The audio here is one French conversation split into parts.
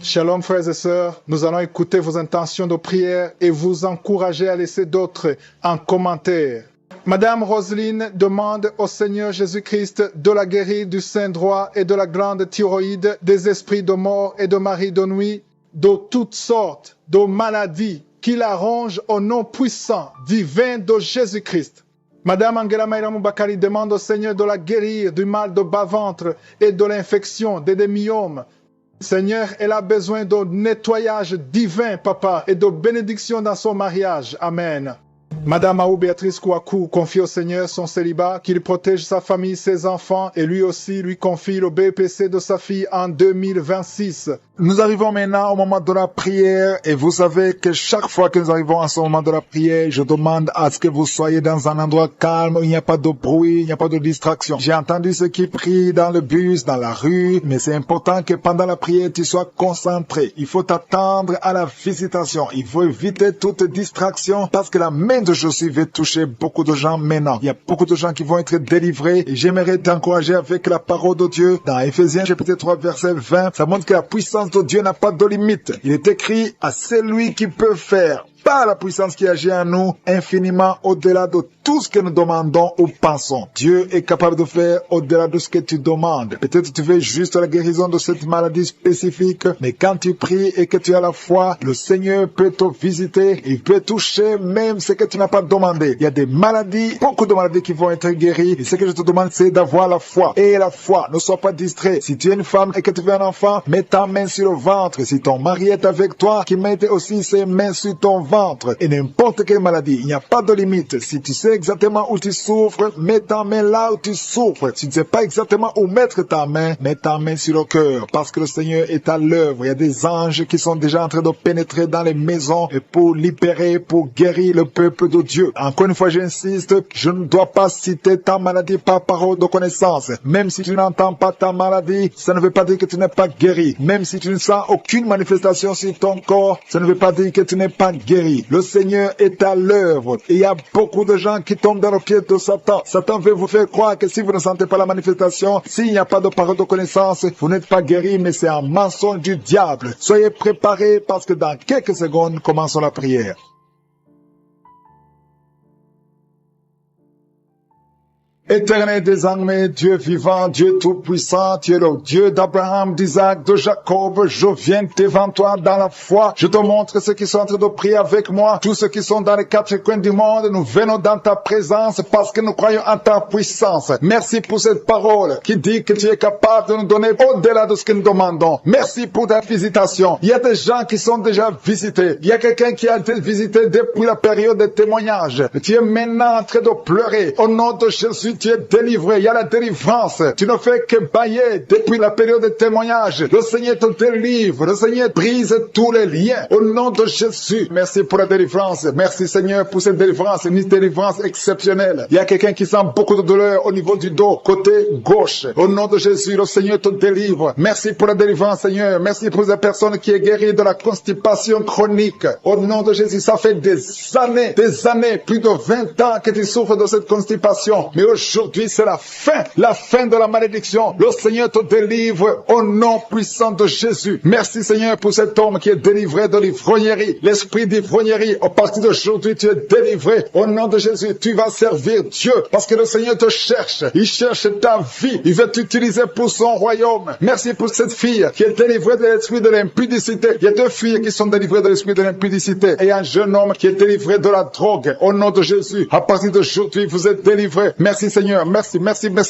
Shalom frères et sœurs, nous allons écouter vos intentions de prière et vous encourager à laisser d'autres en commentaire. Madame Roselyne demande au Seigneur Jésus-Christ de la guérir du sein droit et de la glande thyroïde, des esprits de mort et de mari de nuit, de toutes sortes de maladies qu'il arrange au nom puissant, divin de Jésus-Christ. Madame Angela Mayramou Bakari demande au Seigneur de la guérir du mal de bas-ventre et de l'infection, des myomes. Seigneur, elle a besoin de nettoyage divin, papa, et de bénédiction dans son mariage. Amen. Madame Aou Béatrice Kouakou confie au Seigneur son célibat, qu'il protège sa famille, ses enfants, et lui aussi lui confie le BPC de sa fille en 2026. Nous arrivons maintenant au moment de la prière et vous savez que chaque fois que nous arrivons à ce moment de la prière, je demande à ce que vous soyez dans un endroit calme où il n'y a pas de bruit, il n'y a pas de distraction. J'ai entendu ceux qui prient dans le bus, dans la rue, mais c'est important que pendant la prière, tu sois concentré. Il faut t'attendre à la visitation. Il faut éviter toute distraction parce que la main de Jésus va toucher beaucoup de gens maintenant. Il y a beaucoup de gens qui vont être délivrés et j'aimerais t'encourager avec la parole de Dieu. Dans Éphésiens chapitre 3 verset 20, ça montre que la puissance de Dieu n'a pas de limite. Il est écrit à celui qui peut faire par la puissance qui agit en nous infiniment au-delà de tout ce que nous demandons ou pensons. Dieu est capable de faire au-delà de ce que tu demandes. Peut-être tu veux juste la guérison de cette maladie spécifique, mais quand tu pries et que tu as la foi, le Seigneur peut te visiter, il peut toucher même ce que tu n'as pas demandé. Il y a des maladies, beaucoup de maladies qui vont être guéries, et ce que je te demande c'est d'avoir la foi. Et la foi, ne sois pas distrait. Si tu es une femme et que tu veux un enfant, mets ta main sur le ventre. Si ton mari est avec toi, qu'il mette aussi ses mains sur ton ventre. Et n'importe quelle maladie, il n'y a pas de limite. Si tu sais exactement où tu souffres, mets ta main là où tu souffres. Si tu ne sais pas exactement où mettre ta main, mets ta main sur le cœur, parce que le Seigneur est à l'œuvre. Il y a des anges qui sont déjà en train de pénétrer dans les maisons et pour libérer, pour guérir le peuple de Dieu. Encore une fois, j'insiste, je ne dois pas citer ta maladie par parole de connaissance. Même si tu n'entends pas ta maladie, ça ne veut pas dire que tu n'es pas guéri. Même si tu ne sens aucune manifestation sur ton corps, ça ne veut pas dire que tu n'es pas guéri. Le Seigneur est à l'œuvre. Et il y a beaucoup de gens qui tombent dans le pied de Satan. Satan veut vous faire croire que si vous ne sentez pas la manifestation, s'il n'y a pas de parole de connaissance, vous n'êtes pas guéri, mais c'est un mensonge du diable. Soyez préparés parce que dans quelques secondes, commençons la prière. Éternel des armées, Dieu vivant, Dieu tout-puissant, tu es le Dieu d'Abraham, d'Isaac, de Jacob. Je viens devant toi dans la foi. Je te montre ceux qui sont en train de prier avec moi. Tous ceux qui sont dans les quatre coins du monde, nous venons dans ta présence parce que nous croyons en ta puissance. Merci pour cette parole qui dit que tu es capable de nous donner au-delà de ce que nous demandons. Merci pour ta visitation. Il y a des gens qui sont déjà visités. Il y a quelqu'un qui a été visité depuis la période des témoignages. Tu es maintenant en train de pleurer. Au nom de Jésus, tu es délivré, il y a la délivrance. Tu ne fais que bailler depuis la période de témoignage. Le Seigneur te délivre, le Seigneur brise tous les liens. Au nom de Jésus, merci pour la délivrance. Merci Seigneur pour cette délivrance, une délivrance exceptionnelle. Il y a quelqu'un qui sent beaucoup de douleur au niveau du dos, côté gauche. Au nom de Jésus, le Seigneur te délivre. Merci pour la délivrance Seigneur. Merci pour la personne qui est guérie de la constipation chronique. Au nom de Jésus, ça fait des années, plus de 20 ans que tu souffres de cette constipation. Mais aujourd'hui, c'est la fin de la malédiction. Le Seigneur te délivre au nom puissant de Jésus. Merci Seigneur pour cet homme qui est délivré de l'ivrognerie. L'esprit d'ivrognerie, à partir d'aujourd'hui, tu es délivré. Au nom de Jésus, tu vas servir Dieu parce que le Seigneur te cherche. Il cherche ta vie. Il veut t'utiliser pour son royaume. Merci pour cette fille qui est délivrée de l'esprit de l'impudicité. Il y a deux filles qui sont délivrées de l'esprit de l'impudicité et un jeune homme qui est délivré de la drogue. Au nom de Jésus, à partir d'aujourd'hui, vous êtes délivrés. Merci Seigneur, merci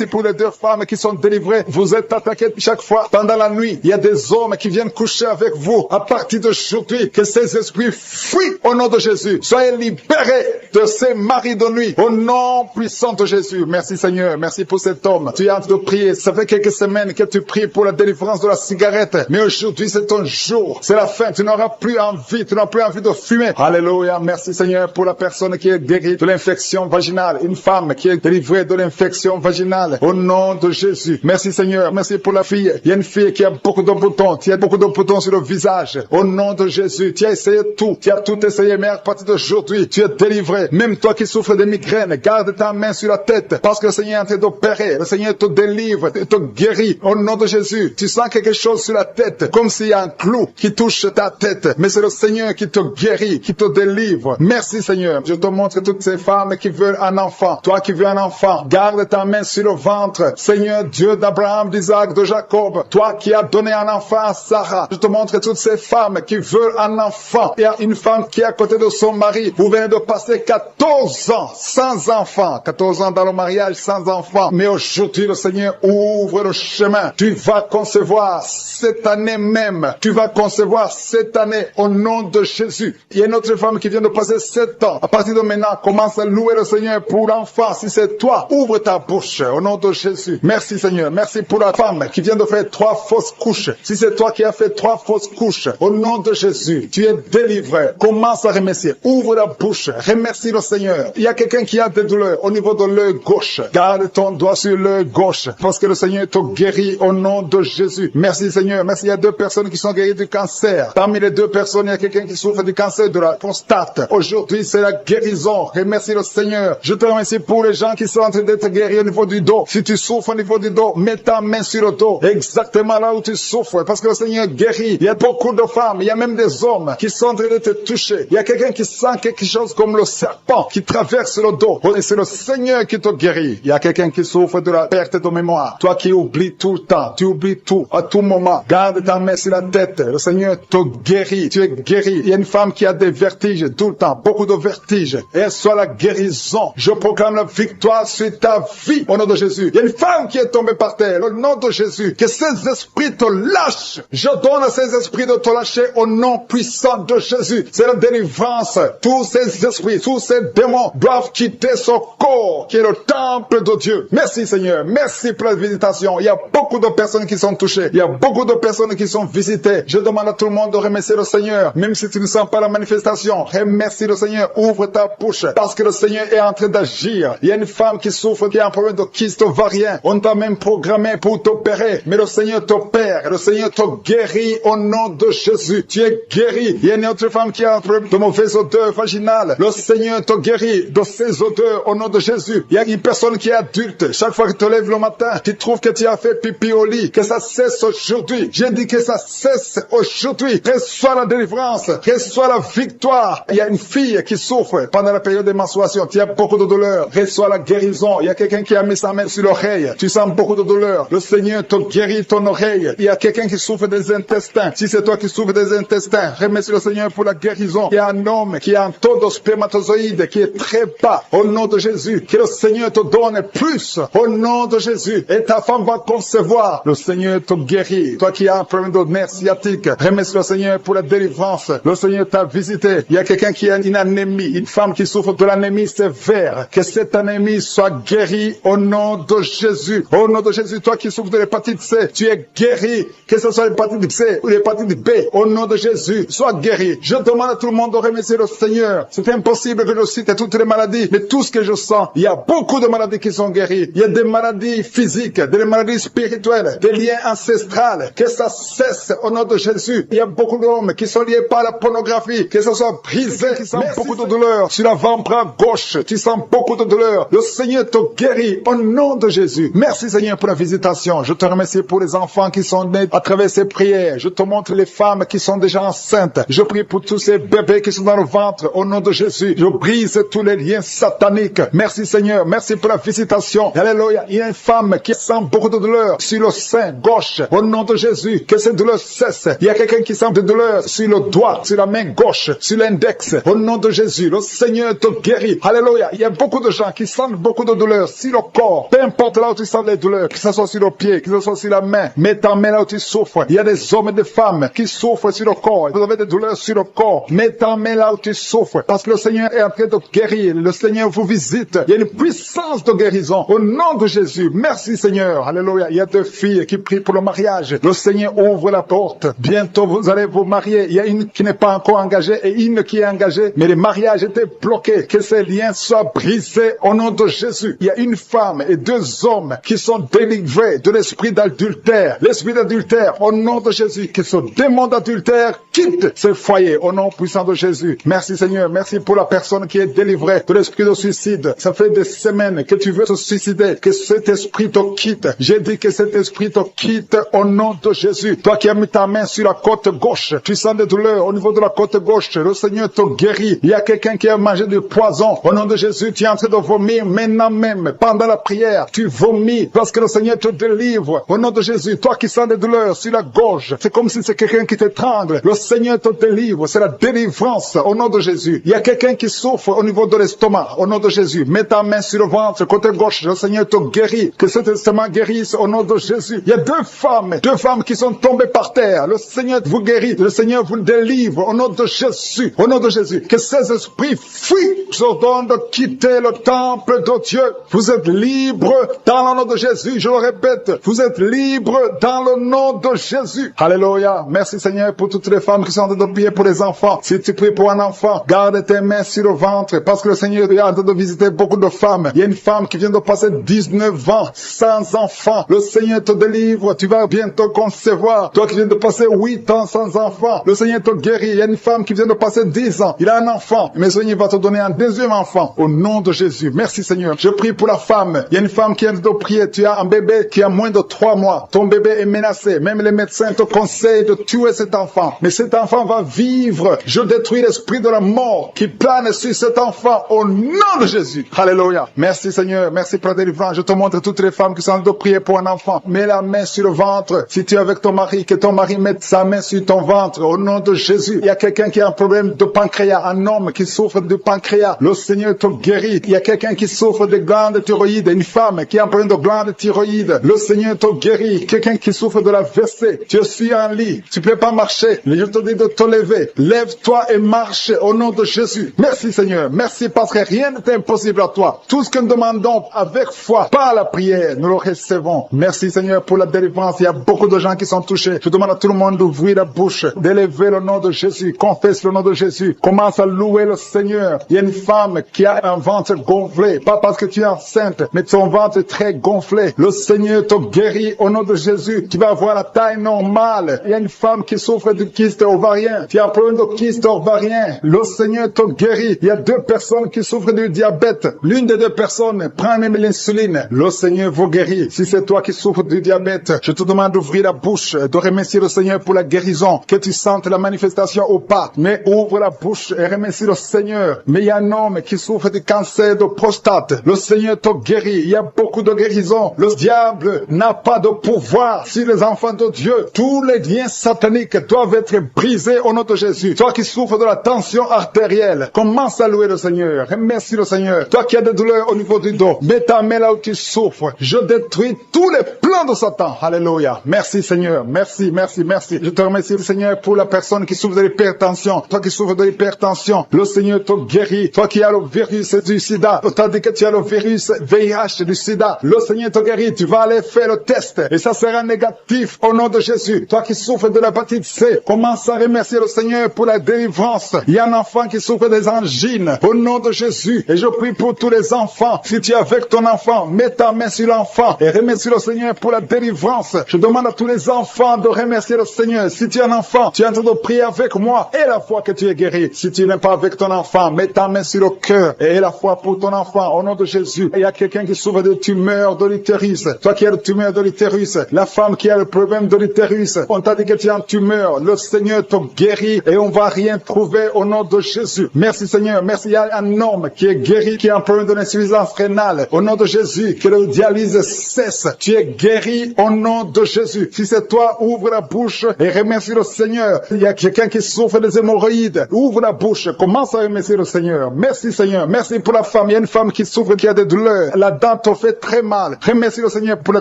pour les deux femmes qui sont délivrées. Vous êtes attaquées chaque fois pendant la nuit. Il y a des hommes qui viennent coucher avec vous. À partir d'aujourd'hui, que ces esprits fuient au nom de Jésus. Soyez libérés de ces maris de nuit au nom puissant de Jésus. Merci Seigneur, merci pour cet homme. Tu es en train de prier. Ça fait quelques semaines que tu pries pour la délivrance de la cigarette. Mais aujourd'hui, c'est ton jour. C'est la fin. Tu n'auras plus envie. Tu n'auras plus envie de fumer. Alléluia. Merci Seigneur pour la personne qui est guérie de l'infection vaginale. Une femme qui est délivrée de de l'infection vaginale. Au nom de Jésus. Merci Seigneur. Merci pour la fille. Il y a une fille qui a beaucoup de boutons. Tu as beaucoup de boutons sur le visage. Au nom de Jésus. Tu as essayé tout. Tu as tout essayé, mais à partir d'aujourd'hui, tu es délivré. Même toi qui souffres de migraines, garde ta main sur la tête. Parce que le Seigneur est en train d'opérer. Le Seigneur te délivre, te guérit. Au nom de Jésus. Tu sens quelque chose sur la tête. Comme s'il y a un clou qui touche ta tête. Mais c'est le Seigneur qui te guérit, qui te délivre. Merci Seigneur. Je te montre toutes ces femmes qui veulent un enfant. Toi qui veux un enfant, garde ta main sur le ventre. Seigneur Dieu d'Abraham, d'Isaac, de Jacob. Toi qui as donné un enfant à Sarah. Je te montre toutes ces femmes qui veulent un enfant. Il y a une femme qui est à côté de son mari. Vous venez de passer 14 ans sans enfant. 14 ans dans le mariage sans enfant. Mais aujourd'hui le Seigneur ouvre le chemin. Tu vas concevoir cette année même. Tu vas concevoir cette année au nom de Jésus. Il y a une autre femme qui vient de passer 7 ans. À partir de maintenant, commence à louer le Seigneur pour l'enfant. Si c'est toi, ouvre ta bouche au nom de Jésus. Merci Seigneur. Merci pour la femme qui vient de faire 3 fausses couches. Si c'est toi qui as fait 3 fausses couches, au nom de Jésus, tu es délivré. Commence à remercier. Ouvre la bouche. Remercie le Seigneur. Il y a quelqu'un qui a des douleurs au niveau de l'œil gauche. Garde ton doigt sur l'œil gauche parce que le Seigneur te guérit au nom de Jésus. Merci Seigneur. Merci. Il y a 2 personnes qui sont guéries du cancer. Parmi les 2 personnes, il y a quelqu'un qui souffre du cancer de la prostate. Aujourd'hui, c'est la guérison. Remercie le Seigneur. Je te remercie pour les gens qui sont en train d'être guéris au niveau du dos. Si tu souffres au niveau du dos, mets ta main sur le dos. Exactement là où tu souffres. Parce que le Seigneur guérit. Il y a beaucoup de femmes. Il y a même des hommes qui sont en train de te toucher. Il y a quelqu'un qui sent quelque chose comme le serpent qui traverse le dos. Et c'est le Seigneur qui te guérit. Il y a quelqu'un qui souffre de la perte de mémoire. Toi qui oublies tout le temps. Tu oublies tout à tout moment. Garde ta main sur la tête. Le Seigneur te guérit. Tu es guéri. Il y a une femme qui a des vertiges tout le temps. Beaucoup de vertiges. Et soit la guérison. Je proclame la victoire sur ta vie au nom de Jésus. Il y a une femme qui est tombée par terre au nom de Jésus. Que ces esprits te lâchent. Je donne à ces esprits de te lâcher au nom puissant de Jésus. C'est la délivrance. Tous ces esprits, tous ces démons doivent quitter son corps qui est le temple de Dieu. Merci Seigneur. Merci pour la visitation. Il y a beaucoup de personnes qui sont touchées. Il y a beaucoup de personnes qui sont visitées. Je demande à tout le monde de remercier le Seigneur. Même si tu ne sens pas la manifestation, remercie le Seigneur. Ouvre ta bouche parce que le Seigneur est en train d'agir. Il y a une femme qui souffre, qui a un problème de kyste ovarien. On t'a même programmé pour t'opérer. Mais le Seigneur t'opère. Le Seigneur te guérit au nom de Jésus. Tu es guéri. Il y a une autre femme qui a un problème de mauvaise odeur vaginale. Le Seigneur te guérit de ces odeurs au nom de Jésus. Il y a une personne qui est adulte. Chaque fois que tu te lèves le matin, tu trouves que tu as fait pipi au lit. Que ça cesse aujourd'hui. J'ai dit que ça cesse aujourd'hui. Reçois la délivrance. Reçois la victoire. Il y a une fille qui souffre pendant la période de menstruation. Tu as beaucoup de douleur. Reçois la guérison. Il y a quelqu'un qui a mis sa main sur l'oreille. Tu sens beaucoup de douleur. Le Seigneur te guérit ton oreille. Il y a quelqu'un qui souffre des intestins. Si c'est toi qui souffres des intestins, remercie le Seigneur pour la guérison. Il y a un homme qui a un taux de spermatozoïde qui est très bas. Au nom de Jésus, que le Seigneur te donne plus. Au nom de Jésus. Et ta femme va concevoir. Le Seigneur te guérit. Toi qui as un problème de nerf sciatique, remercie le Seigneur pour la délivrance. Le Seigneur t'a visité. Il y a quelqu'un qui a une anémie, une femme qui souffre de l'anémie sévère. Que cette anémie soit guérie au nom de Jésus. Au nom de Jésus, toi qui souffres de l'hépatite C, tu es guéri. Que ce soit l'hépatite C ou l'hépatite B, au nom de Jésus, sois guéri. Je demande à tout le monde de remercier le Seigneur. C'est impossible que je cite toutes les maladies, mais tout ce que je sens, il y a beaucoup de maladies qui sont guéries. Il y a des maladies physiques, des maladies spirituelles, des liens ancestrales. Que ça cesse au nom de Jésus. Il y a beaucoup d'hommes qui sont liés par la pornographie. Que ça soit brisé. Tu sens beaucoup de douleur sur l'avant-bras gauche. Tu sens beaucoup de douleur. Le Seigneur te guérit au nom de Jésus. Merci Seigneur pour la visitation. Je te remercie pour les enfants qui sont nés à travers ces prières. Je te montre les femmes qui sont déjà enceintes. Je prie pour tous ces bébés qui sont dans le ventre au nom de Jésus. Je brise tous les liens sataniques. Merci Seigneur. Merci pour la visitation. Alléluia. Il y a une femme qui sent beaucoup de douleur sur le sein gauche. Au nom de Jésus. Que cette douleur cesse. Il y a quelqu'un qui sent de douleur sur le doigt, sur la main gauche, sur l'index. Au nom de Jésus. Le Seigneur te guérit. Alléluia. Il y a beaucoup de gens qui sentent beaucoup de douleur sur le corps. Peu importe là où tu sens les douleurs. Que ce soit sur le pied, que ce soit sur la main. Mets ta main là où tu souffres. Il y a des hommes et des femmes qui souffrent sur le corps. Vous avez des douleurs sur le corps. Mets ta main là où tu souffres. Parce que le Seigneur est en train de guérir. Le Seigneur vous visite. Il y a une puissance de guérison. Au nom de Jésus. Merci Seigneur. Alléluia. Il y a 2 filles qui prient pour le mariage. Le Seigneur ouvre la porte. Bientôt vous allez vous marier. Il y a une qui n'est pas encore engagée et une qui est engagée. Mais le mariage était bloqué. Que ces liens soient brisés au nom de Jésus. Jésus, il y a une femme et 2 hommes qui sont délivrés de l'esprit d'adultère. L'esprit d'adultère, au nom de Jésus, que ce démon d'adultère quitte ce foyer, au nom puissant de Jésus. Merci Seigneur, merci pour la personne qui est délivrée de l'esprit de suicide. Ça fait des semaines que tu veux te suicider, que cet esprit te quitte. J'ai dit que cet esprit te quitte au nom de Jésus. Toi qui as mis ta main sur la côte gauche, tu sens des douleurs au niveau de la côte gauche, le Seigneur te guérit. Il y a quelqu'un qui a mangé du poison. Au nom de Jésus, tu es en train de vomir maintenant même, pendant la prière. Tu vomis parce que le Seigneur te délivre. Au nom de Jésus, toi qui sens des douleurs sur la gorge, c'est comme si c'est quelqu'un qui t'étrangle. Le Seigneur te délivre. C'est la délivrance au nom de Jésus. Il y a quelqu'un qui souffre au niveau de l'estomac. Au nom de Jésus, mets ta main sur le ventre, côté gauche. Le Seigneur te guérit. Que cet estomac guérisse au nom de Jésus. Il y a 2 femmes qui sont tombées par terre. Le Seigneur vous guérit. Le Seigneur vous délivre au nom de Jésus. Au nom de Jésus. Que ces esprits fuient. J'ordonne de quitter le temple de Dieu. Vous êtes libres dans le nom de Jésus. Je le répète. Vous êtes libres dans le nom de Jésus. Alléluia. Merci Seigneur pour toutes les femmes qui sont en train de prier pour les enfants. Si tu pries pour un enfant, garde tes mains sur le ventre parce que le Seigneur est en train de visiter beaucoup de femmes. Il y a une femme qui vient de passer 19 ans sans enfant. Le Seigneur te délivre. Tu vas bientôt concevoir. Toi qui viens de passer 8 ans sans enfant, le Seigneur te guérit. Il y a une femme qui vient de passer 10 ans. Il a un enfant. Mais le Seigneur va te donner un 2e enfant au nom de Jésus. Merci Seigneur. Je prie pour la femme. Il y a une femme qui vient de prier. Tu as un bébé qui a moins de 3 mois. Ton bébé est menacé. Même les médecins te conseillent de tuer cet enfant. Mais cet enfant va vivre. Je détruis l'esprit de la mort qui plane sur cet enfant au nom de Jésus. Alléluia. Merci Seigneur. Merci pour la délivrance. Je te montre toutes les femmes qui sont en train de prier pour un enfant. Mets la main sur le ventre. Si tu es avec ton mari, que ton mari mette sa main sur ton ventre au nom de Jésus. Il y a quelqu'un qui a un problème de pancréas. Un homme qui souffre de pancréas. Le Seigneur te guérit. Il y a quelqu'un qui souffre de glandes thyroïdes. Une femme qui a un problème de glandes thyroïdes. Le Seigneur te guérit. Quelqu'un qui souffre de la WC. Tu es sur un lit. Tu ne peux pas marcher. Mais je te dis de te lever. Lève-toi et marche au nom de Jésus. Merci Seigneur. Merci parce que rien n'est impossible à toi. Tout ce que nous demandons avec foi, par la prière, nous le recevons. Merci Seigneur pour la délivrance. Il y a beaucoup de gens qui sont touchés. Je demande à tout le monde d'ouvrir la bouche, d'élever le nom de Jésus. Confesse le nom de Jésus. Commence à louer le Seigneur. Il y a une femme qui a un ventre gonflé. Pas parce que tu es enceinte, mais son ventre est très gonflé. Le Seigneur te guérit au nom de Jésus. Tu vas avoir la taille normale. Il y a une femme qui souffre de kyste ovarien. Tu as un problème de kyste ovarien. Le Seigneur te guérit. Il y a 2 personnes qui souffrent du diabète. L'une des 2 personnes prend même l'insuline. Le Seigneur vous guérit. Si c'est toi qui souffres du diabète, je te demande d'ouvrir la bouche, de remercier le Seigneur pour la guérison. Que tu sentes la manifestation ou pas. Mais ouvre la bouche et remercie le Seigneur. Mais il y a un homme qui souffre du cancer de prostate. Le Seigneur te guérit. Il y a beaucoup de guérisons. Le diable n'a pas de pouvoir sur les enfants de Dieu. Tous les liens sataniques doivent être brisés au nom de Jésus. Toi qui souffres de la tension artérielle, commence à louer le Seigneur. Remercie le Seigneur. Toi qui as des douleurs au niveau du dos, mets ta main là où tu souffres. Je détruis tous les plans de Satan. Alléluia. Merci Seigneur. Merci, merci, merci. Je te remercie le Seigneur pour la personne qui souffre de l'hypertension. Toi qui souffres de l'hypertension, le Seigneur te guérit. Toi qui as le virus du sida, tandis que tu as le virus VIH du sida, le Seigneur te guérit. Tu vas aller faire le test et ça sera négatif au nom de Jésus. Toi qui souffres de l'hépatite C, commence à remercier le Seigneur pour la délivrance. Il y a un enfant qui souffre des angines au nom de Jésus. Et je prie pour tous les enfants. Si tu es avec ton enfant, mets ta main sur l'enfant et remercie le Seigneur pour la délivrance. Je demande à tous les enfants de remercier le Seigneur. Si tu es un enfant, tu es en train de prier avec moi et la foi que tu es guéri. Si tu n'es pas avec ton enfant, mets ta main sur le cœur et la foi pour ton enfant au nom de Jésus. Et il y a quelqu'un qui souffre de tumeur de l'utérus. Toi qui as le tumeur de l'utérus, la femme qui a le problème de l'utérus, on t'a dit que tu as une tumeur. Le Seigneur te guérit et on va rien trouver au nom de Jésus. Merci Seigneur. Merci. Il y a un homme qui est guéri, qui a un problème de l'insuffisance rénale. Au nom de Jésus, que le dialyse cesse. Tu es guéri au nom de Jésus. Si c'est toi, ouvre la bouche et remercie le Seigneur. Il y a quelqu'un qui souffre des hémorroïdes. Ouvre la bouche. Commence à remercier le Seigneur. Merci Seigneur. Merci pour la femme. Il y a une femme qui souffre, qui a des douleurs. La dent te fait très mal. Remercie le Seigneur pour la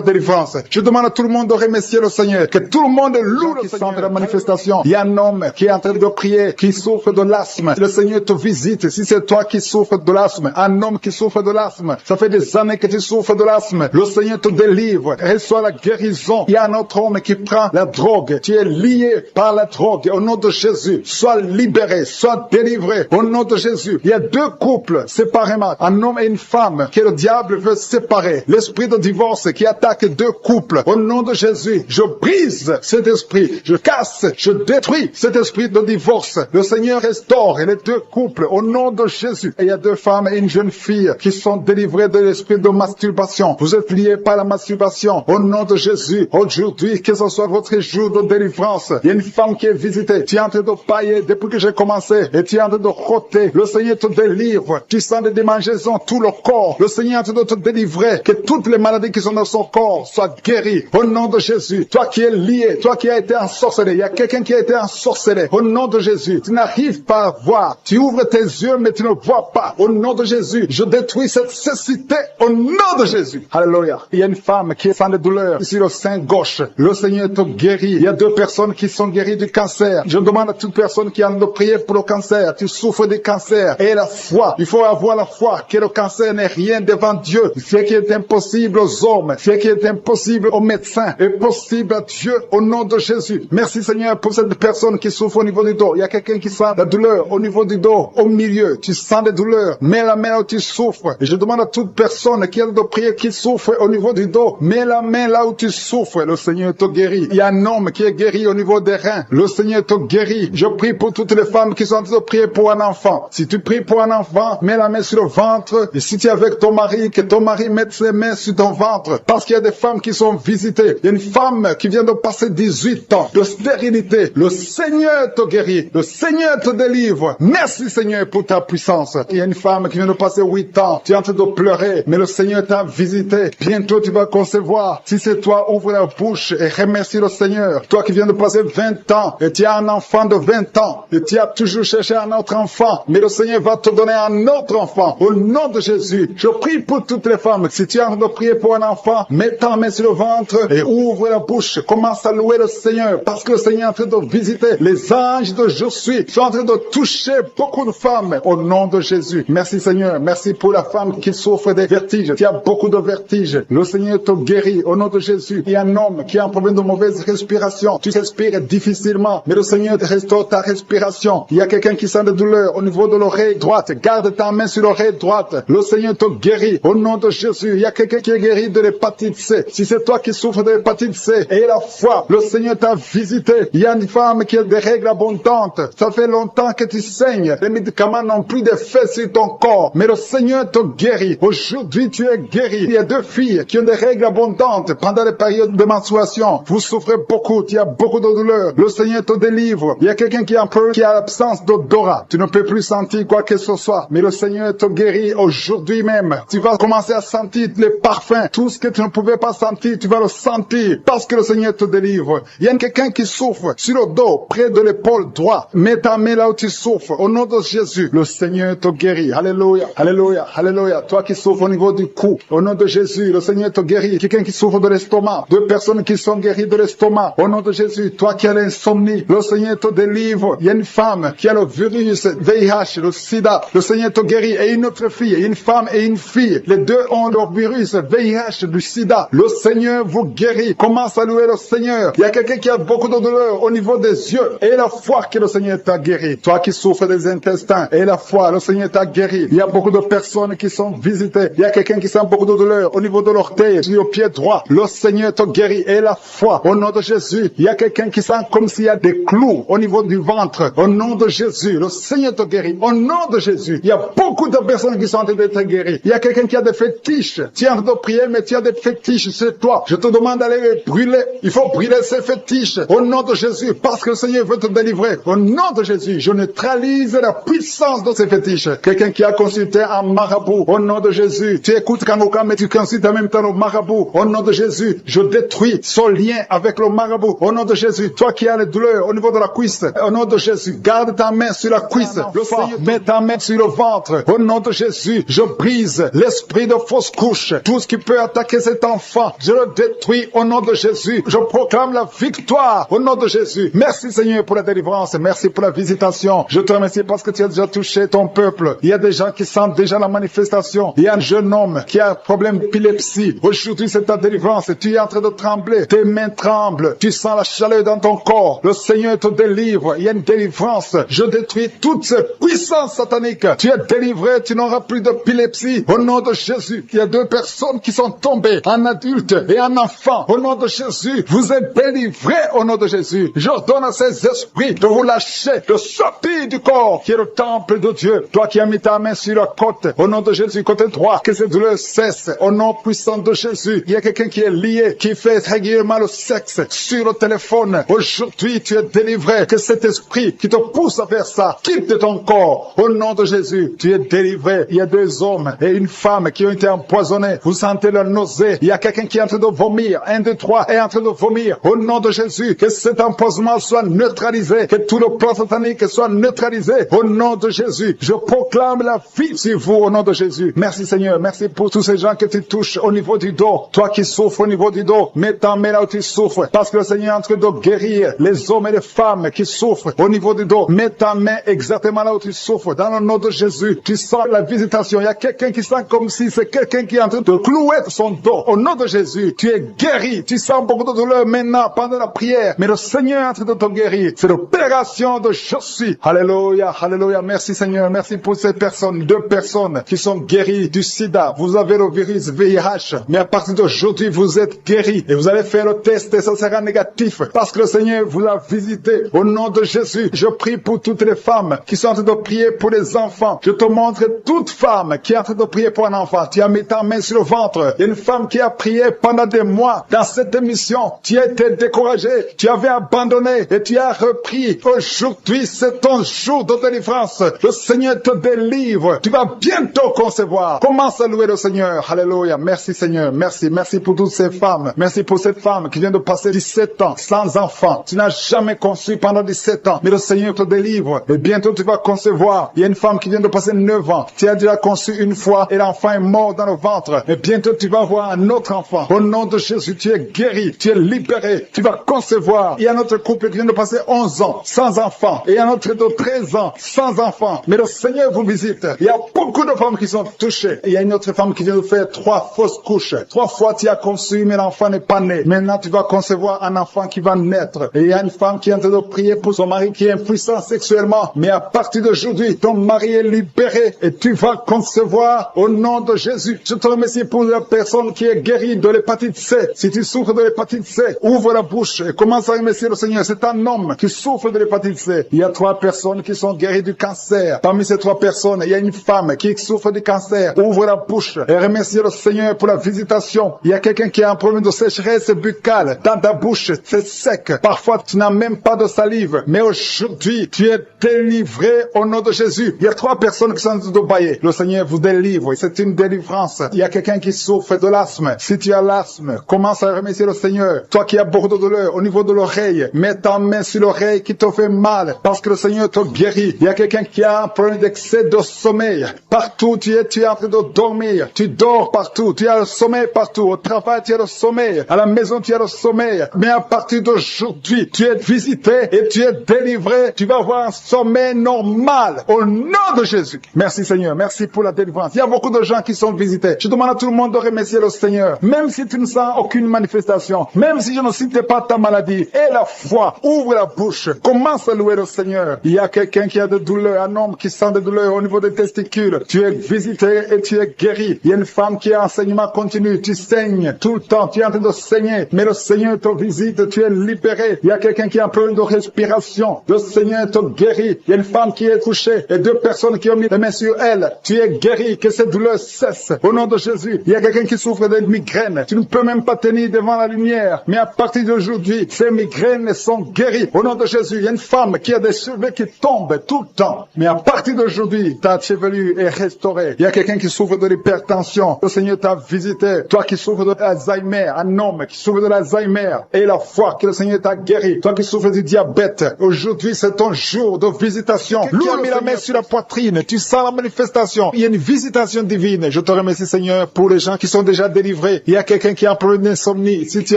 délivrance. Je demande à tout le monde de remercier le Seigneur. Que tout le monde loue le Seigneur. De la manifestation. Il y a un homme qui est en train de prier, qui souffre de l'asthme. Le Seigneur te visite. Si c'est toi qui souffres de l'asthme, un homme qui souffre de l'asthme, ça fait des années que tu souffres de l'asthme. Le Seigneur te délivre. Reçois la guérison. Il y a un autre homme qui prend la drogue. Tu es lié par la drogue. Au nom de Jésus, sois libéré, sois délivré. Au nom de Jésus. Il y a 2 couples séparément, un homme et une femme. femme que le diable veut séparer. L'esprit de divorce qui attaque deux couples. Au nom de Jésus, je brise cet esprit. Je casse, je détruis cet esprit de divorce. Le Seigneur restaure les deux couples au nom de Jésus. Et il y a deux femmes et une jeune fille qui sont délivrées de l'esprit de masturbation. Vous êtes liés par la masturbation. Au nom de Jésus, aujourd'hui, que ce soit votre jour de délivrance. Il y a une femme qui est visitée. Tu es en train de pailler depuis que j'ai commencé. Et tu es en train de roter. Le Seigneur te délivre. Tu sens des démangeaisons tout le corps. Le Seigneur est en train de te délivrer. Que toutes les maladies qui sont dans son corps soient guéries. Au nom de Jésus. Toi qui es lié, toi qui as été ensorcelé. Il y a quelqu'un qui a été ensorcelé. Au nom de Jésus. Tu n'arrives pas à voir. Tu ouvres tes yeux, mais tu ne vois pas. Au nom de Jésus. Je détruis cette cécité. Au nom de Jésus. Alléluia. Il y a une femme qui est sans de douleur sur le sein gauche. Le Seigneur te guérit. Il y a deux personnes qui sont guéries du cancer. Je demande à toute personne qui a de prier pour le cancer. Tu souffres du cancer. Et la foi. Il faut avoir la foi que le cancer n'est rien devant Dieu. Ce qui est impossible aux hommes, ce qui est impossible aux médecins, est possible à Dieu au nom de Jésus. Merci Seigneur pour cette personne qui souffre au niveau du dos. Il y a quelqu'un qui sent la douleur au niveau du dos, au milieu. Tu sens des douleurs. Mets la main là où tu souffres. Et je demande à toute personne qui a de prier, qui souffre au niveau du dos. Mets la main là où tu souffres. Le Seigneur te guérit. Il y a un homme qui est guéri au niveau des reins. Le Seigneur te guérit. Je prie pour toutes les femmes qui sont en train de prier pour un enfant. Si tu pries pour un enfant, mets la main sur le ventre. Et si tu es avec ton mari, que ton mari mette ses mains sur ton ventre. Parce qu'il y a des femmes qui sont visitées. Il y a une femme qui vient de passer 18 ans de stérilité. Le Seigneur te guérit. Le Seigneur te délivre. Merci Seigneur pour ta puissance. Il y a une femme qui vient de passer 8 ans. Tu es en train de pleurer. Mais le Seigneur t'a visité. Bientôt tu vas concevoir. Si c'est toi, ouvre la bouche et remercie le Seigneur. Toi qui viens de passer 20 ans. Et tu as un enfant de 20 ans. Et tu as toujours cherché un autre enfant. Mais le Seigneur va te donner un autre enfant. Au nom de Jésus. Je prie pour toutes les femmes. Si tu es en train de prier pour un enfant, mets ta main sur le ventre et ouvre la bouche. Commence à louer le Seigneur. Parce que le Seigneur est en train de visiter. Les anges de Je suis sont en train de toucher beaucoup de femmes. Au nom de Jésus. Merci Seigneur. Merci pour la femme qui souffre des vertiges. Tu as beaucoup de vertiges. Le Seigneur te guérit. Au nom de Jésus. Il y a un homme qui a un problème de mauvaise respiration. Tu respires difficilement. Mais le Seigneur te restaure ta respiration. Il y a quelqu'un qui sent de douleur au niveau de l'oreille droite. Garde ta main sur l'oreille droite. Le Seigneur te guérit. Au nom de Jésus. Il y a quelqu'un qui est guéri de l'hépatite C. Si c'est toi qui souffres de l'hépatite C, et la foi, le Seigneur t'a visité. Il y a une femme qui a des règles abondantes. Ça fait longtemps que tu saignes. Les médicaments n'ont plus d'effet sur ton corps. Mais le Seigneur te guérit. Aujourd'hui, tu es guéri. Il y a deux filles qui ont des règles abondantes pendant les périodes de menstruation. Vous souffrez beaucoup. Tu as beaucoup de douleurs. Le Seigneur te délivre. Il y a quelqu'un qui a un peu, qui a l'absence d'odorat. Tu ne peux plus sentir quoi que ce soit. Mais le Seigneur te guérit aujourd'hui même. Tu vas commencer à sentir les parfums. Tout ce que tu ne pouvais pas sentir, tu vas le sentir. Parce que le Seigneur te délivre. Il y a quelqu'un qui souffre sur le dos, près de l'épaule droite. Mets ta main là où tu souffres. Au nom de Jésus, le Seigneur te guérit. Alléluia, alléluia, alléluia. Toi qui souffres au niveau du cou, au nom de Jésus, le Seigneur te guérit. Quelqu'un qui souffre de l'estomac. Deux personnes qui sont guéries de l'estomac. Au nom de Jésus, toi qui as l'insomnie, le Seigneur te délivre. Il y a une femme qui a le virus VIH, le sida. Le Seigneur te guérit. Et une autre fille, une femme et une fille. Les deux ont le virus VIH, du sida. Le Seigneur vous guérit. Commence à louer le Seigneur. Il y a quelqu'un qui a beaucoup de douleur au niveau des yeux. Et la foi que le Seigneur t'a guéri. Toi qui souffres des intestins. Et la foi, le Seigneur t'a guéri. Il y a beaucoup de personnes qui sont visitées. Il y a quelqu'un qui sent beaucoup de douleur au niveau de l'orteil, sur le pied droit. Le Seigneur te guérit. Et la foi, au nom de Jésus. Il y a quelqu'un qui sent comme s'il y a des clous au niveau du ventre. Au nom de Jésus, le Seigneur te guérit. Au nom de Jésus. Il y a beaucoup de personnes qui sont en train d'être guéries. Il y a quelqu'un qui a des fétiches. Tu es en train de prier, mais tu as des fétiches, c'est toi. Je te demande d'aller les brûler. Il faut brûler ces fétiches. Au nom de Jésus, parce que le Seigneur veut te délivrer. Au nom de Jésus, je neutralise la puissance de ces fétiches. Quelqu'un qui a consulté un marabout. Au nom de Jésus, tu écoutes Kangoka, mais tu consultes en même temps le marabout. Au nom de Jésus, je détruis son lien avec le marabout. Au nom de Jésus, toi qui as les douleurs au niveau de la cuisse. Au nom de Jésus, garde ta main sur la cuisse. Le Seigneur, mets ta main sur le ventre. Au nom de Jésus, je brise l'esprit de fausse couche. Tout ce qui peut attaquer cet enfant, je le détruis au nom de Jésus. Je proclame la victoire au nom de Jésus. Merci Seigneur pour la délivrance. Merci pour la visitation. Je te remercie parce que tu as déjà touché ton peuple. Il y a des gens qui sentent déjà la manifestation. Il y a un jeune homme qui a un problème d'épilepsie. Aujourd'hui, c'est ta délivrance. Tu es en train de trembler. Tes mains tremblent. Tu sens la chaleur dans ton corps. Le Seigneur te délivre. Il y a une délivrance. Je détruis toutes ces puissances sataniques. Tu es délivré. Tu n'auras plus d'épilepsie. ici, au nom de Jésus, il y a 2 personnes qui sont tombées, un adulte et un enfant. Au nom de Jésus, vous êtes délivrés au nom de Jésus. J'ordonne à ces esprits de vous lâcher, de sortir du corps qui est le temple de Dieu. Toi qui as mis ta main sur la côte, au nom de Jésus, côté droit, que cette douleur cesse. Au nom puissant de Jésus, il y a quelqu'un qui est lié, qui fait régulièrement le sexe sur le téléphone. Aujourd'hui, tu es délivré. Que cet esprit qui te pousse à faire ça quitte ton corps. Au nom de Jésus, tu es délivré. Il y a 2 hommes et une femme qui ont été empoisonnés. Vous sentez la nausée. Il y a quelqu'un qui est en train de vomir. 1, 2, 3 est en train de vomir. Au nom de Jésus, que cet empoisonnement soit neutralisé. Que tout le plan satanique soit neutralisé. Au nom de Jésus, je proclame la vie sur vous au nom de Jésus. Merci Seigneur. Merci pour tous ces gens que tu touches au niveau du dos. Toi qui souffres au niveau du dos, mets ta main là où tu souffres. Parce que le Seigneur est en train de guérir les hommes et les femmes qui souffrent au niveau du dos. Mets ta main exactement là où tu souffres. Dans le nom de Jésus, tu sens la visitation. Il y a quelqu'un qui sent comme si c'est quelqu'un qui est en train de clouer son dos. Au nom de Jésus, tu es guéri. Tu sens beaucoup de douleur maintenant pendant la prière. Mais le Seigneur est en train de te guérir. C'est l'opération de Jésus. Alléluia, alléluia. Merci Seigneur. Merci pour ces personnes, 2 personnes qui sont guéries du sida. Vous avez le virus VIH. Mais à partir d'aujourd'hui, vous êtes guéris. Et vous allez faire le test et ça sera négatif. Parce que le Seigneur vous a visité. Au nom de Jésus, je prie pour toutes les femmes qui sont en train de prier pour les enfants. Je te montre toute femme qui est en train de prier pour un enfant. Tu as mis ta main sur le ventre. Il y a une femme qui a prié pendant des mois dans cette émission. Tu as été découragé. Tu avais abandonné et tu as repris. Aujourd'hui, c'est ton jour de délivrance. Le Seigneur te délivre. Tu vas bientôt concevoir. Commence à louer le Seigneur. Alléluia. Merci Seigneur. Merci. Merci pour toutes ces femmes. Merci pour cette femme qui vient de passer 17 ans sans enfant. Tu n'as jamais conçu pendant 17 ans. Mais le Seigneur te délivre. Et bientôt tu vas concevoir. Il y a une femme qui vient de passer 9 ans. Tu as déjà conçu une fois et l'enfant est mort dans le ventre. Et bientôt tu vas avoir un autre enfant. Au nom de Jésus, tu es guéri. Tu es libéré. Tu vas concevoir. Il y a un autre couple qui vient de passer 11 ans sans enfant. Et un autre de 13 ans sans enfant. Mais le Seigneur vous visite. Il y a beaucoup de femmes qui sont touchées. Et il y a une autre femme qui vient de faire 3 fausses couches. 3 fois tu as conçu, mais l'enfant n'est pas né. Maintenant tu vas concevoir un enfant qui va naître. Et il y a une femme qui est en train de prier pour son mari qui est impuissant sexuellement. Mais à partir d'aujourd'hui, ton mari est libéré et tu vas concevoir au nom de Jésus. Je te remercie pour la personne qui est guérie de l'hépatite C. Si tu souffres de l'hépatite C, ouvre la bouche et commence à remercier le Seigneur. C'est un homme qui souffre de l'hépatite C. Il y a 3 personnes qui sont guéries du cancer. Parmi ces 3 personnes, il y a une femme qui souffre du cancer. Ouvre la bouche et remercie le Seigneur pour la visitation. Il y a quelqu'un qui a un problème de sécheresse buccale. Dans ta bouche, c'est sec. Parfois, tu n'as même pas de salive. Mais aujourd'hui, tu es délivré au nom de Jésus. Il y a 3 personnes qui sont en train de bailler. Le Seigneur vous délivre. C'est une délivrance. Il y a quelqu'un qui souffre de l'asthme. Si tu as l'asthme, commence à remercier le Seigneur. Toi qui as beaucoup de douleur au niveau de l'oreille, mets ta main sur l'oreille qui te fait mal parce que le Seigneur te guérit. Il y a quelqu'un qui a un problème d'excès de sommeil. Partout tu es en train de dormir. Tu dors partout. Tu as le sommeil partout. Au travail, tu as le sommeil. À la maison, tu as le sommeil. Mais à partir d'aujourd'hui, tu es visité et tu es délivré. Tu vas avoir un sommeil normal au nom de Jésus. Merci Seigneur. Merci pour la délivrance. Il y a beaucoup de gens qui sont visités. Je demande à tout le monde de remercier le Seigneur. Même si tu ne sens aucune manifestation, même si je ne cite pas ta maladie, et la foi, ouvre la bouche. Commence à louer le Seigneur. Il y a quelqu'un qui a des douleurs, un homme qui sent des douleurs au niveau des testicules. Tu es visité et tu es guéri. Il y a une femme qui a enseignement continu. Tu saignes tout le temps. Tu es en train de saigner. Mais le Seigneur te visite. Tu es libéré. Il y a quelqu'un qui a un problème de respiration. Le Seigneur te guérit. Il y a une femme qui est couchée et 2 personnes qui ont mis les mains sur elle. Tu es guéri. Que cette douleur cesse. Au nom de Jésus. Il y a quelqu'un qui souffre de migraines. Tu ne peux même pas tenir devant la lumière. Mais à partir d'aujourd'hui, ces migraines sont guéries. Au nom de Jésus. Il y a une femme qui a des cheveux qui tombent tout le temps. Mais à partir d'aujourd'hui, ta chevelure est restaurée. Il y a quelqu'un qui souffre de l'hypertension. Le Seigneur t'a visité. Toi qui souffres de l'Alzheimer. Un homme qui souffre de l'Alzheimer. Et la foi que le Seigneur t'a guéri. Toi qui souffres du diabète. Aujourd'hui, c'est ton jour de visitation. Lui a mis la main sur la poitrine. Tu sens la manifestation. Il y a une visitation divine. Je te remercie, Seigneur, pour les gens qui sont déjà délivrés. Il y a quelqu'un qui a un problème d'insomnie. Si tu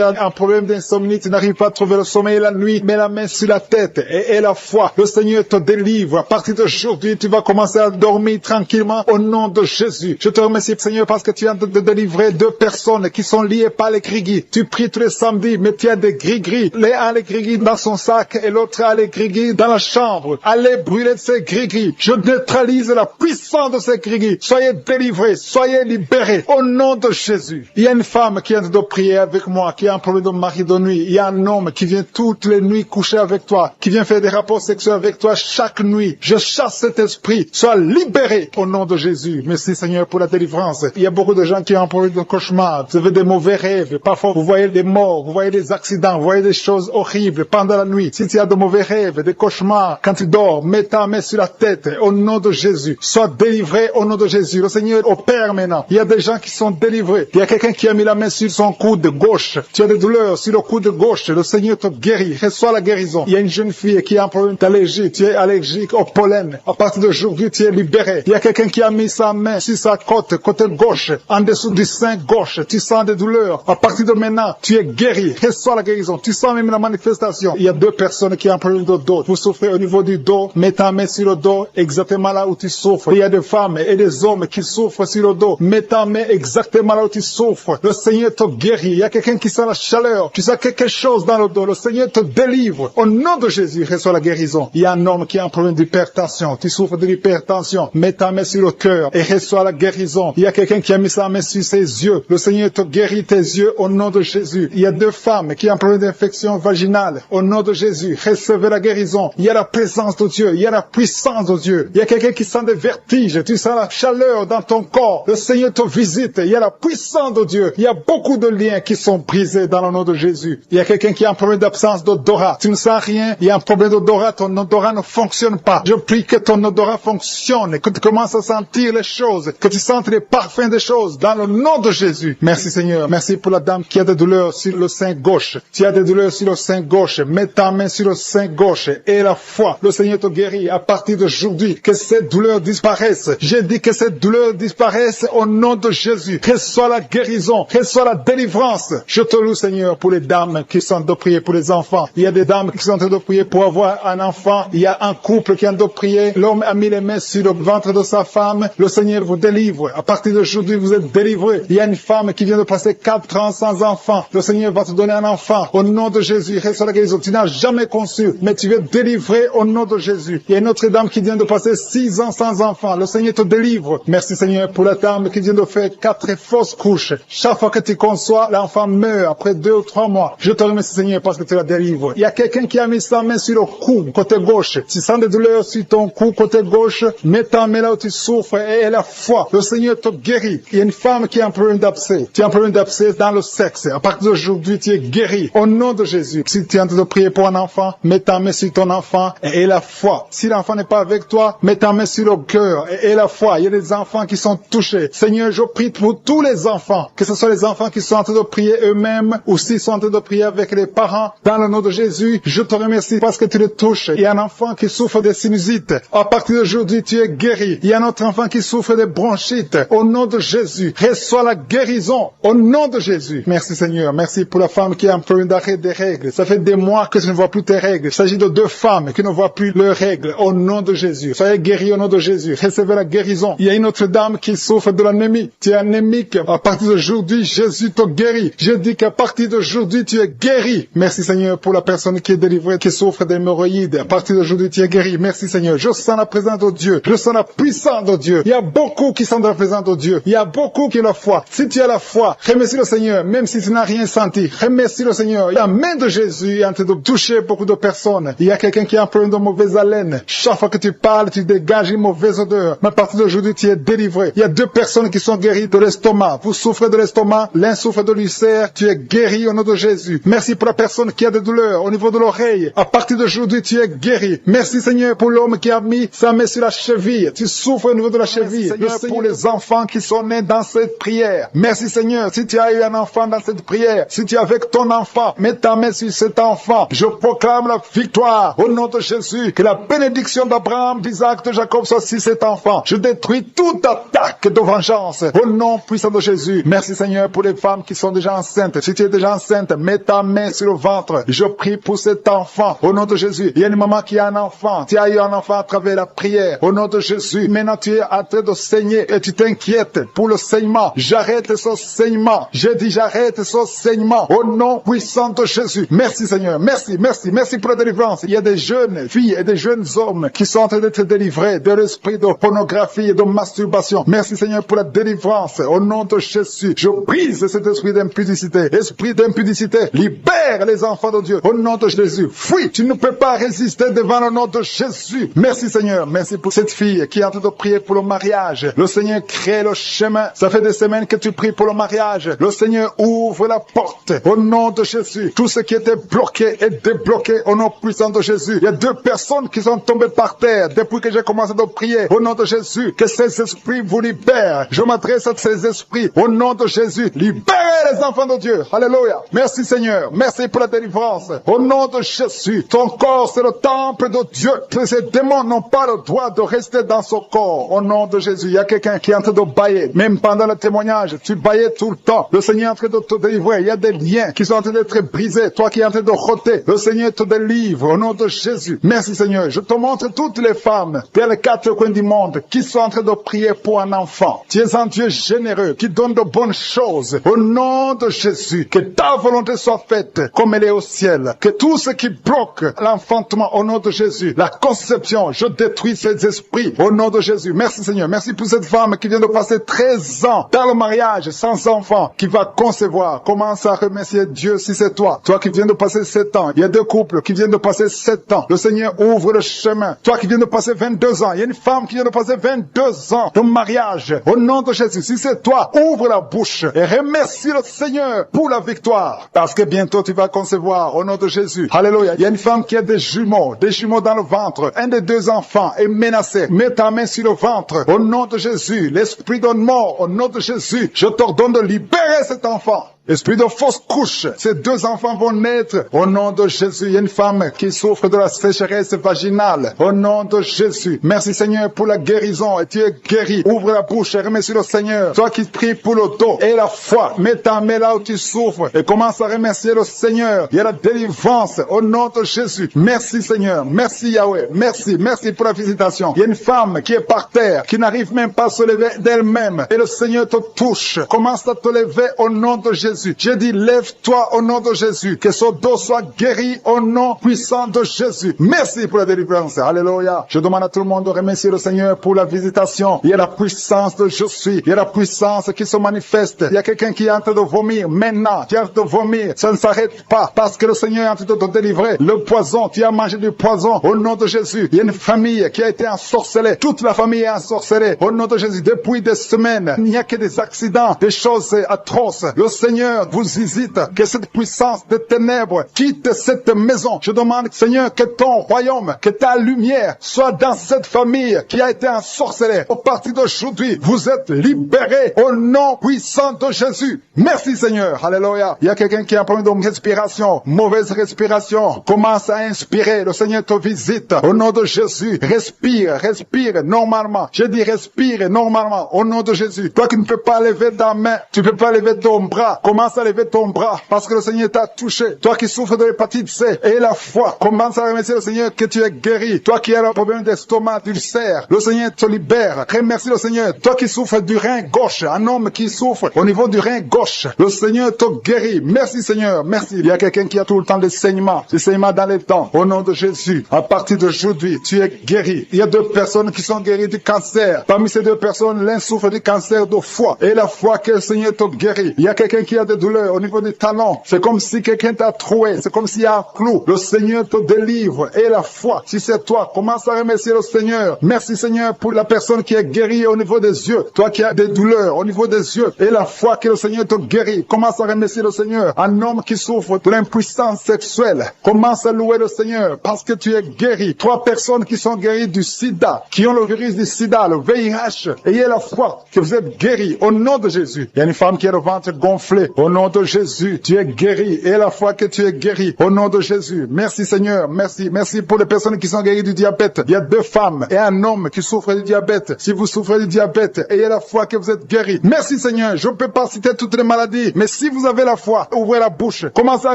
as un problème d'insomnie, tu n'arrives pas à trouver le sommeil la nuit, mets la main sur la tête et la foi. Le Seigneur te délivre. À partir d'aujourd'hui, tu vas commencer à dormir tranquillement au nom de Jésus. Je te remercie, Seigneur, parce que tu viens de délivrer 2 personnes qui sont liées par les grigris. Tu pries tous les samedis, mais tu as des gris-gris. L'un a les gris-gris dans son sac et l'autre a les gris-gris dans la chambre. Allez brûler ces gris-gris. Je neutralise la puissance de ces gris-gris. soyez délivrés, soyez libérés au nom de Jésus. Il y a une femme qui vient de prier avec moi, qui a un problème de mari de nuit. Il y a un homme qui vient toutes les nuits coucher avec toi, qui vient faire des rapports sexuels avec toi chaque nuit. Je chasse cet esprit, sois libéré au nom de Jésus. Merci Seigneur pour la délivrance. Il y a beaucoup de gens qui ont un problème de cauchemar, vous avez des mauvais rêves, parfois vous voyez des morts, vous voyez des accidents, vous voyez des choses horribles pendant la nuit. Si tu as de mauvais rêves, des cauchemars, quand tu dors, mets ta main sur la tête au nom de Jésus. Sois délivré au nom de Jésus. Le Seigneur opère maintenant. Il y a des gens qui sont délivrés. Il y a quelqu'un qui a mis la main sur son coude gauche. Tu as des douleurs sur le coude gauche. Le Seigneur te guérit. Reçois la guérison. Il y a une jeune fille qui a un problème d'allergie. Tu es allergique au pollen. À partir d'aujourd'hui, tu es libéré. Il y a quelqu'un qui a mis sa main sur sa côte, côté gauche, en dessous du sein gauche. Tu sens des douleurs. À partir de maintenant, tu es guéri. Reçois la guérison. Tu sens même la manifestation. Il y a deux personnes qui ont un problème de dos. Vous souffrez au niveau du dos. Mets ta main sur le dos, exactement là où tu souffres. Il y a des femmes et des hommes qui souffrent sur le dos. Mets ta main exactement là où tu souffres. Le Seigneur te guérit. Il y a quelqu'un qui sent la chaleur. Tu sens quelque chose dans le dos. Le Seigneur te délivre. Au nom de Jésus, reçois la guérison. Il y a un homme qui a un problème d'hypertension. Tu souffres de l'hypertension. Mets ta main sur le cœur et reçois la guérison. Il y a quelqu'un qui a mis sa main sur ses yeux. Le Seigneur te guérit tes yeux au nom de Jésus. Il y a deux femmes qui ont un problème d'infection vaginale. Au nom de Jésus, recevez la guérison. Il y a la présence de Dieu. Il y a la puissance de Dieu. Il y a quelqu'un qui sent des vertiges. Tu sens la chaleur dans ton corps. Le Seigneur te visite. Il y a la puissance de Dieu. Il y a beaucoup de liens qui sont brisés dans le nom de Jésus. Il y a quelqu'un qui a un problème d'absence d'odorat. Tu ne sens rien. Il y a un problème d'odorat. Ton odorat ne fonctionne pas. Je prie que ton odorat fonctionne. Que tu commences à sentir les choses. Que tu sentes les parfums des choses dans le nom de Jésus. Merci Seigneur. Merci pour la dame qui a des douleurs sur le sein gauche. Tu as des douleurs sur le sein gauche. Mets ta main sur le sein gauche et la foi. Le Seigneur te guérit à partir d'aujourd'hui. Que cette douleur disparaisse. J'ai dit que cette douleur disparaisse au nom de Jésus. Reçois la guérison. Reçois la délivrance. Je te loue Seigneur pour les dames qui sont en train de prier pour les enfants. Il y a des dames qui sont en train de prier pour avoir un enfant. Il y a un couple qui est en train de prier. L'homme a mis les mains sur le ventre de sa femme. Le Seigneur vous délivre. À partir d'aujourd'hui, vous êtes délivrés. Il y a une femme qui vient de passer 4 ans sans enfant. Le Seigneur va te donner un enfant. Au nom de Jésus, reçois la guérison. Tu n'as jamais conçu, mais tu es délivré au nom de Jésus. Il y a une autre dame qui vient de passer 6 ans sans enfant. Le Seigneur te délivre. Merci Seigneur pour la dame qui vient de faire 4 fausses couches. Chaque fois que tu conçois, l'enfant meurt après 2 ou 3 mois. Je te remercie Seigneur parce que tu la délivres. Il y a quelqu'un qui a mis sa main sur le cou, côté gauche. Tu sens des douleurs sur ton cou, côté gauche. Mets ta main là où tu souffres et la foi. Le Seigneur te guérit. Il y a une femme qui a un problème d'abcès. Tu as un problème d'abcès dans le sexe. À partir d'aujourd'hui, tu es guéri. Au nom de Jésus. Si tu es en train de prier pour un enfant, mets ta main sur ton enfant et la foi. Si l'enfant n'est pas avec toi, mets ta main sur le cœur et la foi. Il y a des enfants qui sont touchés. Seigneur, je prie pour tous les enfants. Que ce soit les enfants qui sont en train de prier eux-mêmes ou s'ils sont en train de prier avec les parents. Dans le nom de Jésus, je te remercie parce que tu les touches. Il y a un enfant qui souffre de sinusite. À partir d'aujourd'hui, tu es guéri. Il y a un autre enfant qui souffre de bronchite. Au nom de Jésus, reçois la guérison. Au nom de Jésus. Merci Seigneur. Merci pour la femme qui a un problème d'arrêt des règles. Ça fait des mois que tu ne vois plus tes règles. Il s'agit de 2 femmes qui ne voient plus leurs règles. Au nom de Jésus. Soyez guéris au nom de Jésus. Recevez la guérison. Il y a une autre dame qui souffre de l'anémie. Tu es anémique. À partir d'aujourd'hui, Jésus te guérit. Je dis qu'à partir d'aujourd'hui, tu es guéri. Merci Seigneur pour la personne qui est délivrée, qui souffre d'hémorroïdes. À partir d'aujourd'hui, tu es guéri. Merci Seigneur. Je sens la présence de Dieu. Je sens la puissance de Dieu. Il y a beaucoup qui sont dans la présence de Dieu. Il y a beaucoup qui ont la foi. Si tu as la foi, remercie le Seigneur, même si tu n'as rien senti. Remercie le Seigneur. La main de Jésus est en train de toucher beaucoup de personnes. Il y a quelqu'un qui a un problème de mauvaise haleine. Chaque fois que tu parles, tu dégages une mauvaise odeur. Mais à partir d'aujourd'hui, tu es délivré. Il y a 2 personnes qui sont guéries de l'estomac. Vous souffrez de l'estomac, l'un souffre de l'ulcère. Tu es guéri au nom de Jésus. Merci pour la personne qui a des douleurs au niveau de l'oreille. À partir d'aujourd'hui, tu es guéri. Merci Seigneur pour l'homme qui a mis sa main sur la cheville. Tu souffres au niveau de la cheville. Merci pour les enfants qui sont nés dans cette prière. Merci Seigneur. Si tu as eu un enfant dans cette prière, si tu es avec ton enfant, mets ta main sur cet enfant. Je proclame la victoire au nom de Jésus. Que la bénédiction d'Abraham, d'Isaac, de Jacob soit sur cet enfant. Je détruis toute attaque de vengeance au nom puissant de Jésus. Merci Seigneur pour les femmes qui sont déjà enceintes. Si tu es déjà enceinte, mets ta main sur le ventre. Je prie pour cet enfant au nom de Jésus. Il y a une maman qui a un enfant. Tu as eu un enfant à travers la prière au nom de Jésus. Maintenant tu es en train de saigner et tu t'inquiètes pour le saignement. J'arrête ce saignement. Je dis j'arrête ce saignement au nom puissant de Jésus. Merci Seigneur. Merci, merci, merci pour la délivrance. Il y a des jeunes filles et des jeunes hommes qui sont en train d'être délivrés de l'esprit de pornographie et de masturbation. Merci Seigneur pour la délivrance. Au nom de Jésus, je brise cet esprit d'impudicité. Esprit d'impudicité, libère les enfants de Dieu. Au nom de Jésus, fuis. Tu ne peux pas résister devant le nom de Jésus. Merci Seigneur. Merci pour cette fille qui est en train de prier pour le mariage. Le Seigneur crée le chemin. Ça fait des semaines que tu pries pour le mariage. Le Seigneur ouvre la porte. Au nom de Jésus, tout ce qui était bloqué est débloqué au nom puissant de Jésus. Il y a 2 personnes qui sont tombées par terre depuis que j'ai commencé à prier. Au nom de Jésus, que ces esprits vous libèrent. Je m'adresse à ces esprits. Au nom de Jésus, libérez les enfants de Dieu. Alléluia. Merci Seigneur. Merci pour la délivrance. Au nom de Jésus, ton corps c'est le temple de Dieu. Ces démons n'ont pas le droit de rester dans son corps. Au nom de Jésus, il y a quelqu'un qui est en train de bailler. Même pendant le témoignage, tu baillais tout le temps. Le Seigneur est en train de te délivrer. Il y a des liens qui sont en train d'être brisés. Toi qui es en train de rôter, le Seigneur te délivre. Au nom de Jésus. Merci Seigneur. Je te montre toutes les femmes dans les 4 coins du monde qui sont en train de prier pour un enfant. Tu es un Dieu généreux qui donne de bonnes choses. Au nom de Jésus, que ta volonté soit faite comme elle est au ciel. Que tout ce qui bloque l'enfantement au nom de Jésus, la conception, je détruis ces esprits au nom de Jésus. Merci Seigneur. Merci pour cette femme qui vient de passer 13 ans dans le mariage sans enfant, qui va concevoir. Commence à remercier Dieu si c'est toi. Toi qui viens de passer 7 ans. Il y a 2 couples qui viennent de passer 7 ans. Le Seigneur ouvre le chemin. Toi qui viens de passer 22 ans. Il y a une femme qui vient de passer 22 ans de mariage. Au nom de Jésus, si c'est toi, ouvre la bouche et remercie le Seigneur pour la victoire. Parce que bientôt tu vas concevoir au nom de Jésus. Alléluia. Il y a une femme qui a des jumeaux dans le ventre. Un des 2 enfants est menacé. Mets ta main sur le ventre. Au nom de Jésus, l'esprit de mort, au nom de Jésus, je t'ordonne de libérer cet enfant. Esprit de fausse couche, ces 2 enfants vont naître au nom de Jésus. Il y a une femme qui souffre de la sécheresse vaginale au nom de Jésus. Merci Seigneur pour la guérison et tu es guéri. Ouvre la bouche et remercie le Seigneur. Toi qui pries pour le dos et la foi, mets ta main là où tu souffres et commence à remercier le Seigneur. Il y a la délivrance au nom de Jésus. Merci Seigneur, merci Yahweh, merci pour la visitation. Il y a une femme qui est par terre, qui n'arrive même pas à se lever d'elle-même et le Seigneur te touche. Commence à te lever au nom de Jésus. J'ai dit, lève-toi au nom de Jésus. Que son dos soit guéri au nom puissant de Jésus. Merci pour la délivrance. Alléluia. Je demande à tout le monde de remercier le Seigneur pour la visitation. Il y a la puissance de je suis. Il y a la puissance qui se manifeste. Il y a quelqu'un qui est en train de vomir maintenant. Tu es en train de vomir. Ça ne s'arrête pas parce que le Seigneur est en train de te délivrer. Le poison, tu as mangé du poison au nom de Jésus. Il y a une famille qui a été ensorcelée. Toute la famille est ensorcelée au nom de Jésus. Depuis des semaines, il n'y a que des accidents, des choses atroces. Le Seigneur vous visite, que cette puissance de ténèbres quitte cette maison. Je demande, Seigneur, que ton royaume, que ta lumière soit dans cette famille qui a été ensorcelée. Au partir d'aujourd'hui, vous êtes libérés au nom puissant de Jésus. Merci Seigneur. Alléluia. Il y a quelqu'un qui a un problème de respiration, mauvaise respiration. Commence à inspirer. Le Seigneur te visite. Au nom de Jésus, respire normalement. Je dis respire normalement. Au nom de Jésus. Toi qui ne peux pas lever ta main, tu ne peux pas lever ton bras. Commence à lever ton bras parce que le Seigneur t'a touché. Toi qui souffres de l'hépatite C et la foi, commence à remercier le Seigneur que tu es guéri. Toi qui as un problème d'estomac, d'ulcère, le Seigneur te libère. Remercie le Seigneur. Toi qui souffres du rein gauche, un homme qui souffre au niveau du rein gauche, le Seigneur te guérit. Merci Seigneur, merci. Il y a quelqu'un qui a tout le temps des saignements dans les dents. Au nom de Jésus, à partir d'aujourd'hui, tu es guéri. Il y a 2 personnes qui sont guéries du cancer. Parmi ces 2 personnes, l'un souffre du cancer de foie et la foi que le Seigneur te guérit. Il y a quelqu'un qui a des douleurs au niveau des talons. C'est comme si quelqu'un t'a troué. C'est comme s'il y a un clou. Le Seigneur te délivre. Et la foi, si c'est toi, commence à remercier le Seigneur. Merci Seigneur pour la personne qui est guérie au niveau des yeux. Toi qui as des douleurs au niveau des yeux. Et la foi que le Seigneur te guérit. Commence à remercier le Seigneur. Un homme qui souffre de l'impuissance sexuelle. Commence à louer le Seigneur parce que tu es guéri. 3 personnes qui sont guéries du sida, qui ont le virus du sida, le VIH. Ayez la foi que vous êtes guéris au nom de Jésus. Il y a une femme qui a le ventre gonflé. Au nom de Jésus, tu es guéri. Et la foi que tu es guéri. Au nom de Jésus. Merci Seigneur. Merci. Merci pour les personnes qui sont guéries du diabète. Il y a 2 femmes et un homme qui souffrent du diabète. Si vous souffrez du diabète, ayez la foi que vous êtes guéri. Merci Seigneur. Je ne peux pas citer toutes les maladies. Mais si vous avez la foi, ouvrez la bouche. Commencez à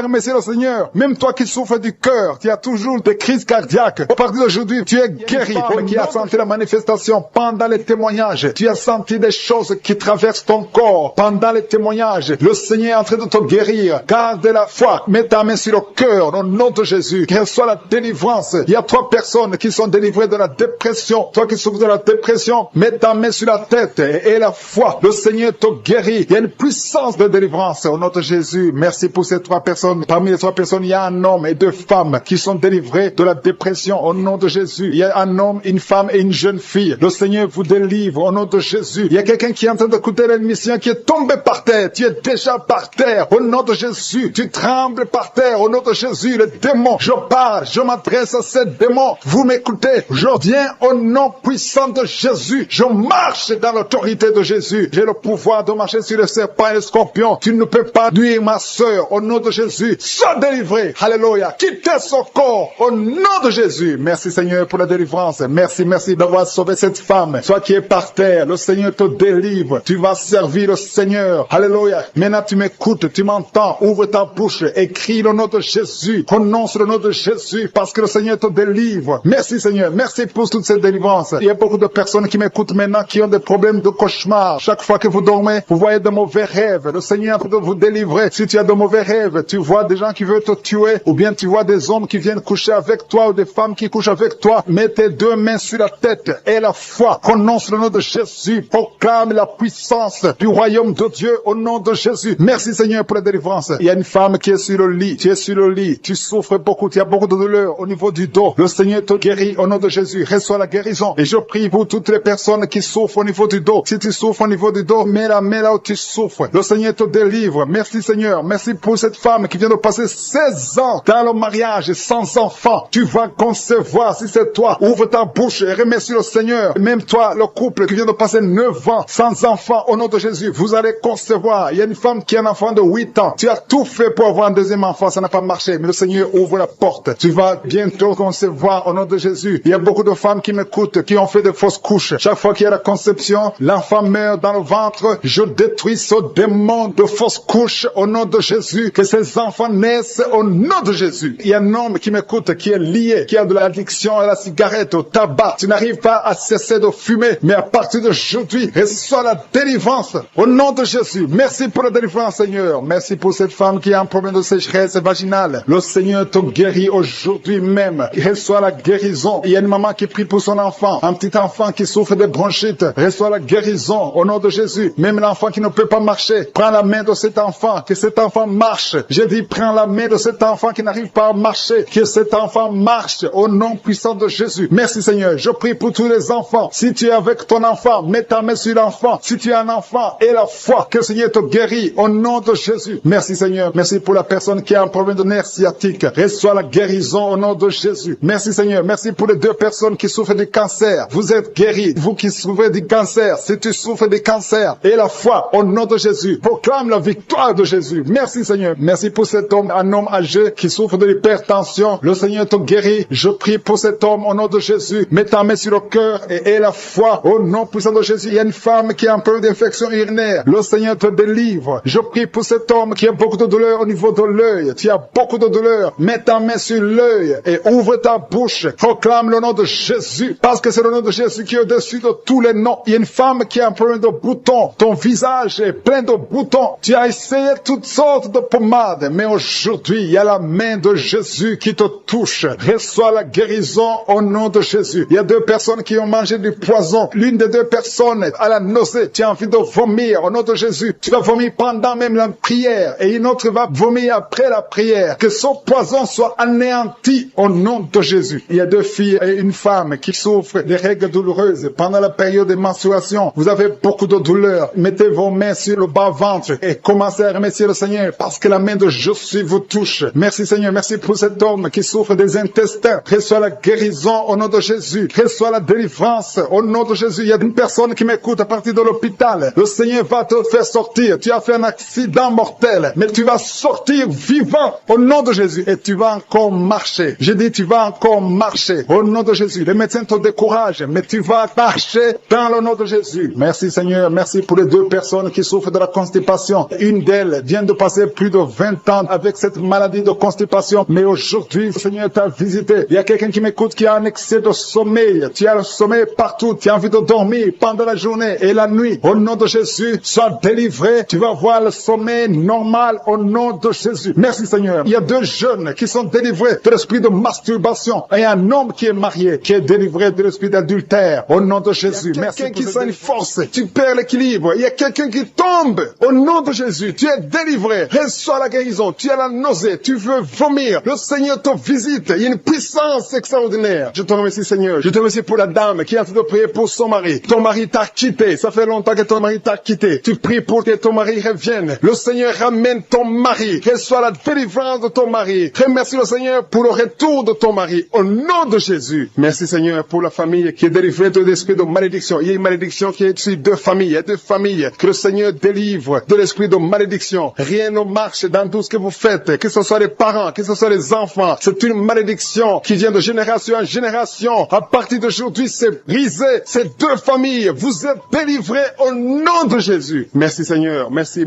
remercier le Seigneur. Même toi qui souffres du cœur, tu as toujours des crises cardiaques. À partir d'aujourd'hui, tu es guéri. Toi qui as senti la manifestation pendant les témoignages. Tu as senti des choses qui traversent ton corps pendant les témoignages. Le Seigneur est en train de te guérir. Garde la foi. Mets ta main sur le cœur au nom de Jésus. Reçois la délivrance. Il y a 3 personnes qui sont délivrées de la dépression. Toi qui souffres de la dépression, mets ta main sur la tête et la foi. Le Seigneur te guérit. Il y a une puissance de délivrance au nom de Jésus. Merci pour ces 3 personnes. Parmi les 3 personnes, il y a un homme et 2 femmes qui sont délivrés de la dépression au nom de Jésus. Il y a un homme, une femme et une jeune fille. Le Seigneur vous délivre au nom de Jésus. Il y a quelqu'un qui est en train d'écouter l'émission qui est tombé par terre. Tu es déjà par terre au nom de Jésus. Tu trembles par terre au nom de Jésus. Les démons, je parle, je m'adresse à ces démons. Vous m'écoutez. Je viens au nom puissant de Jésus. Je marche dans l'autorité de Jésus. J'ai le pouvoir de marcher sur les serpents et les scorpions. Tu ne peux pas nuire ma sœur au nom de Jésus. Sois délivré. Alléluia. Quittez son corps au nom de Jésus. Merci Seigneur pour la délivrance. Merci d'avoir sauvé cette femme. Toi qui es par terre, le Seigneur te délivre. Tu vas servir le Seigneur. Alléluia. Maintenant tu m'écoutes, tu m'entends. Ouvre ta bouche et crie le nom de Jésus. Prononce le nom de Jésus parce que le Seigneur te délivre. Merci Seigneur. Merci pour toute cette délivrance. Il y a beaucoup de personnes qui m'écoutent maintenant qui ont des problèmes de cauchemar. Chaque fois que vous dormez, vous voyez de mauvais rêves. Le Seigneur est en train de vous délivrer. Si tu as de mauvais rêves, tu vois des gens qui veulent te tuer ou bien tu vois des hommes qui viennent coucher avec toi ou des femmes qui couchent avec toi. Mets tes 2 mains sur la tête et la foi. Prononce le nom de Jésus. Proclame la puissance du royaume de Dieu au nom de Jésus. Merci Seigneur pour la délivrance. Il y a une femme qui est sur le lit. Tu es sur le lit. Tu souffres beaucoup. Tu as beaucoup de douleur au niveau du dos. Le Seigneur te guérit au nom de Jésus. Reçois la guérison. Et je prie pour toutes les personnes qui souffrent au niveau du dos. Si tu souffres au niveau du dos, mets la main là où tu souffres. Le Seigneur te délivre. Merci Seigneur. Merci pour cette femme qui vient de passer 16 ans dans le mariage sans enfant. Tu vas concevoir si c'est toi. Ouvre ta bouche et remercie le Seigneur. Même toi, le couple qui vient de passer 9 ans sans enfant, au nom de Jésus, vous allez concevoir. Il y a une femme qui a un enfant de 8 ans. Tu as tout fait pour avoir un deuxième enfant, ça n'a pas marché. Mais le Seigneur ouvre la porte. Tu vas bientôt concevoir au nom de Jésus. Il y a beaucoup de femmes qui m'écoutent, qui ont fait de fausses couches. Chaque fois qu'il y a la conception, l'enfant meurt dans le ventre. Je détruis ce démon de fausses couches au nom de Jésus. Que ces enfants naissent au nom de Jésus. Il y a un homme qui m'écoute, qui est lié, qui a de l'addiction à la cigarette, au tabac. Tu n'arrives pas à cesser de fumer, mais à partir d'aujourd'hui, reçois la délivrance au nom de Jésus. Merci pour la délivrance, Seigneur. Merci pour cette femme qui a un problème de sécheresse vaginale. Le Seigneur te guérit aujourd'hui même. Reçois la guérison. Il y a une maman qui prie pour son enfant, un petit enfant qui souffre de bronchite. Reçois la guérison au nom de Jésus. Même l'enfant qui ne peut pas marcher, prends la main de cet enfant, que cet enfant marche. Je dis, prends la main de cet enfant qui n'arrive pas à marcher, que cet enfant marche au nom puissant de Jésus. Merci Seigneur. Je prie pour tous les enfants. Si tu es avec ton enfant, mets ta main sur l'enfant. Si tu es un enfant, et la foi, que le Seigneur te guérit au nom de Jésus. Merci Seigneur. Merci pour la personne qui a un problème de nerf sciatique. Reçois la guérison au nom de Jésus. Merci Seigneur. Merci pour les 2 personnes qui souffrent du cancer. Vous êtes guéris. Vous qui souffrez du cancer, si tu souffres du cancer, et la foi au nom de Jésus. Proclame la victoire de Jésus. Merci Seigneur. Merci pour cet homme, un homme âgé qui souffre de l'hypertension. Le Seigneur te guérit. Je prie pour cet homme au nom de Jésus. Mets ta main sur le cœur et la foi au nom puissant de Jésus. Il y a une femme qui a un problème d'infection urinaire. Le Seigneur te délivre. Je prie pour cet homme qui a beaucoup de douleur au niveau de l'œil. Tu as beaucoup de douleur. Mets ta main sur l'œil et ouvre ta bouche. Proclame le nom de Jésus. Parce que c'est le nom de Jésus qui est au-dessus de tous les noms. Il y a une femme qui a un problème de boutons. Ton visage est plein de boutons. Tu as essayé toutes sortes de pommades. Mais aujourd'hui, il y a la main de Jésus qui te touche. Reçois la guérison au nom de Jésus. Il y a 2 personnes qui ont mangé du poison. L'une des 2 personnes a la nausée. Tu as envie de vomir au nom de Jésus. Tu vas vomir pendant même la prière. Et une autre va vomir après la prière. Que son poison soit anéanti au nom de Jésus. Il y a 2 filles et une femme qui souffrent des règles douloureuses pendant la période de menstruation. Vous avez beaucoup de douleur. Mettez vos mains sur le bas-ventre et commencez à remercier le Seigneur parce que la main de Jésus vous touche. Merci Seigneur. Merci pour cet homme qui souffre des intestins. Reçois la guérison au nom de Jésus. Reçois la délivrance au nom de Jésus. Il y a une personne qui m'écoute à partir de l'hôpital. Le Seigneur va te faire sortir. Tu as fait un accident mortel, mais tu vas sortir vivant au nom de Jésus et tu vas encore marcher. Je dis tu vas encore marcher au nom de Jésus. Les médecins te découragent, mais tu vas marcher dans le nom de Jésus. Merci Seigneur. Merci pour les 2 personnes qui souffrent de la constipation. Une d'elles vient de passer plus de 20 ans avec cette maladie de constipation, mais aujourd'hui le Seigneur t'a visité. Il y a quelqu'un qui m'écoute qui a un excès de sommeil. Tu as le sommeil partout. Tu as envie de dormir pendant la journée et la nuit. Au nom de Jésus, sois délivré. Tu vas voir reçois le sommeil normal au nom de Jésus. Merci Seigneur. Il y a 2 jeunes qui sont délivrés de l'esprit de masturbation et un homme qui est marié, qui est délivré de l'esprit d'adultère au nom de Jésus. Merci. Quelqu'un qui sent une force, tu perds l'équilibre. Il y a quelqu'un qui tombe au nom de Jésus. Tu es délivré. Reçois la guérison. Tu as la nausée. Tu veux vomir. Le Seigneur te visite. Il y a une puissance extraordinaire. Je te remercie Seigneur. Je te remercie pour la dame qui est en train de prier pour son mari. Ton mari t'a quitté. Ça fait longtemps que ton mari t'a quitté. Tu pries pour que ton mari revienne. Le Seigneur ramène ton mari. Reçois la délivrance de ton mari. Remercie le Seigneur pour le retour de ton mari. Au nom de Jésus. Merci Seigneur pour la famille qui est délivrée de l'esprit de malédiction. Il y a une malédiction qui est sur 2 familles. Il y a 2 familles que le Seigneur délivre de l'esprit de malédiction. Rien ne marche dans tout ce que vous faites. Que ce soit les parents, que ce soit les enfants. C'est une malédiction qui vient de génération en génération. À partir d'aujourd'hui, c'est brisé. Ces 2 familles, vous êtes délivrés au nom de Jésus. Merci Seigneur. Merci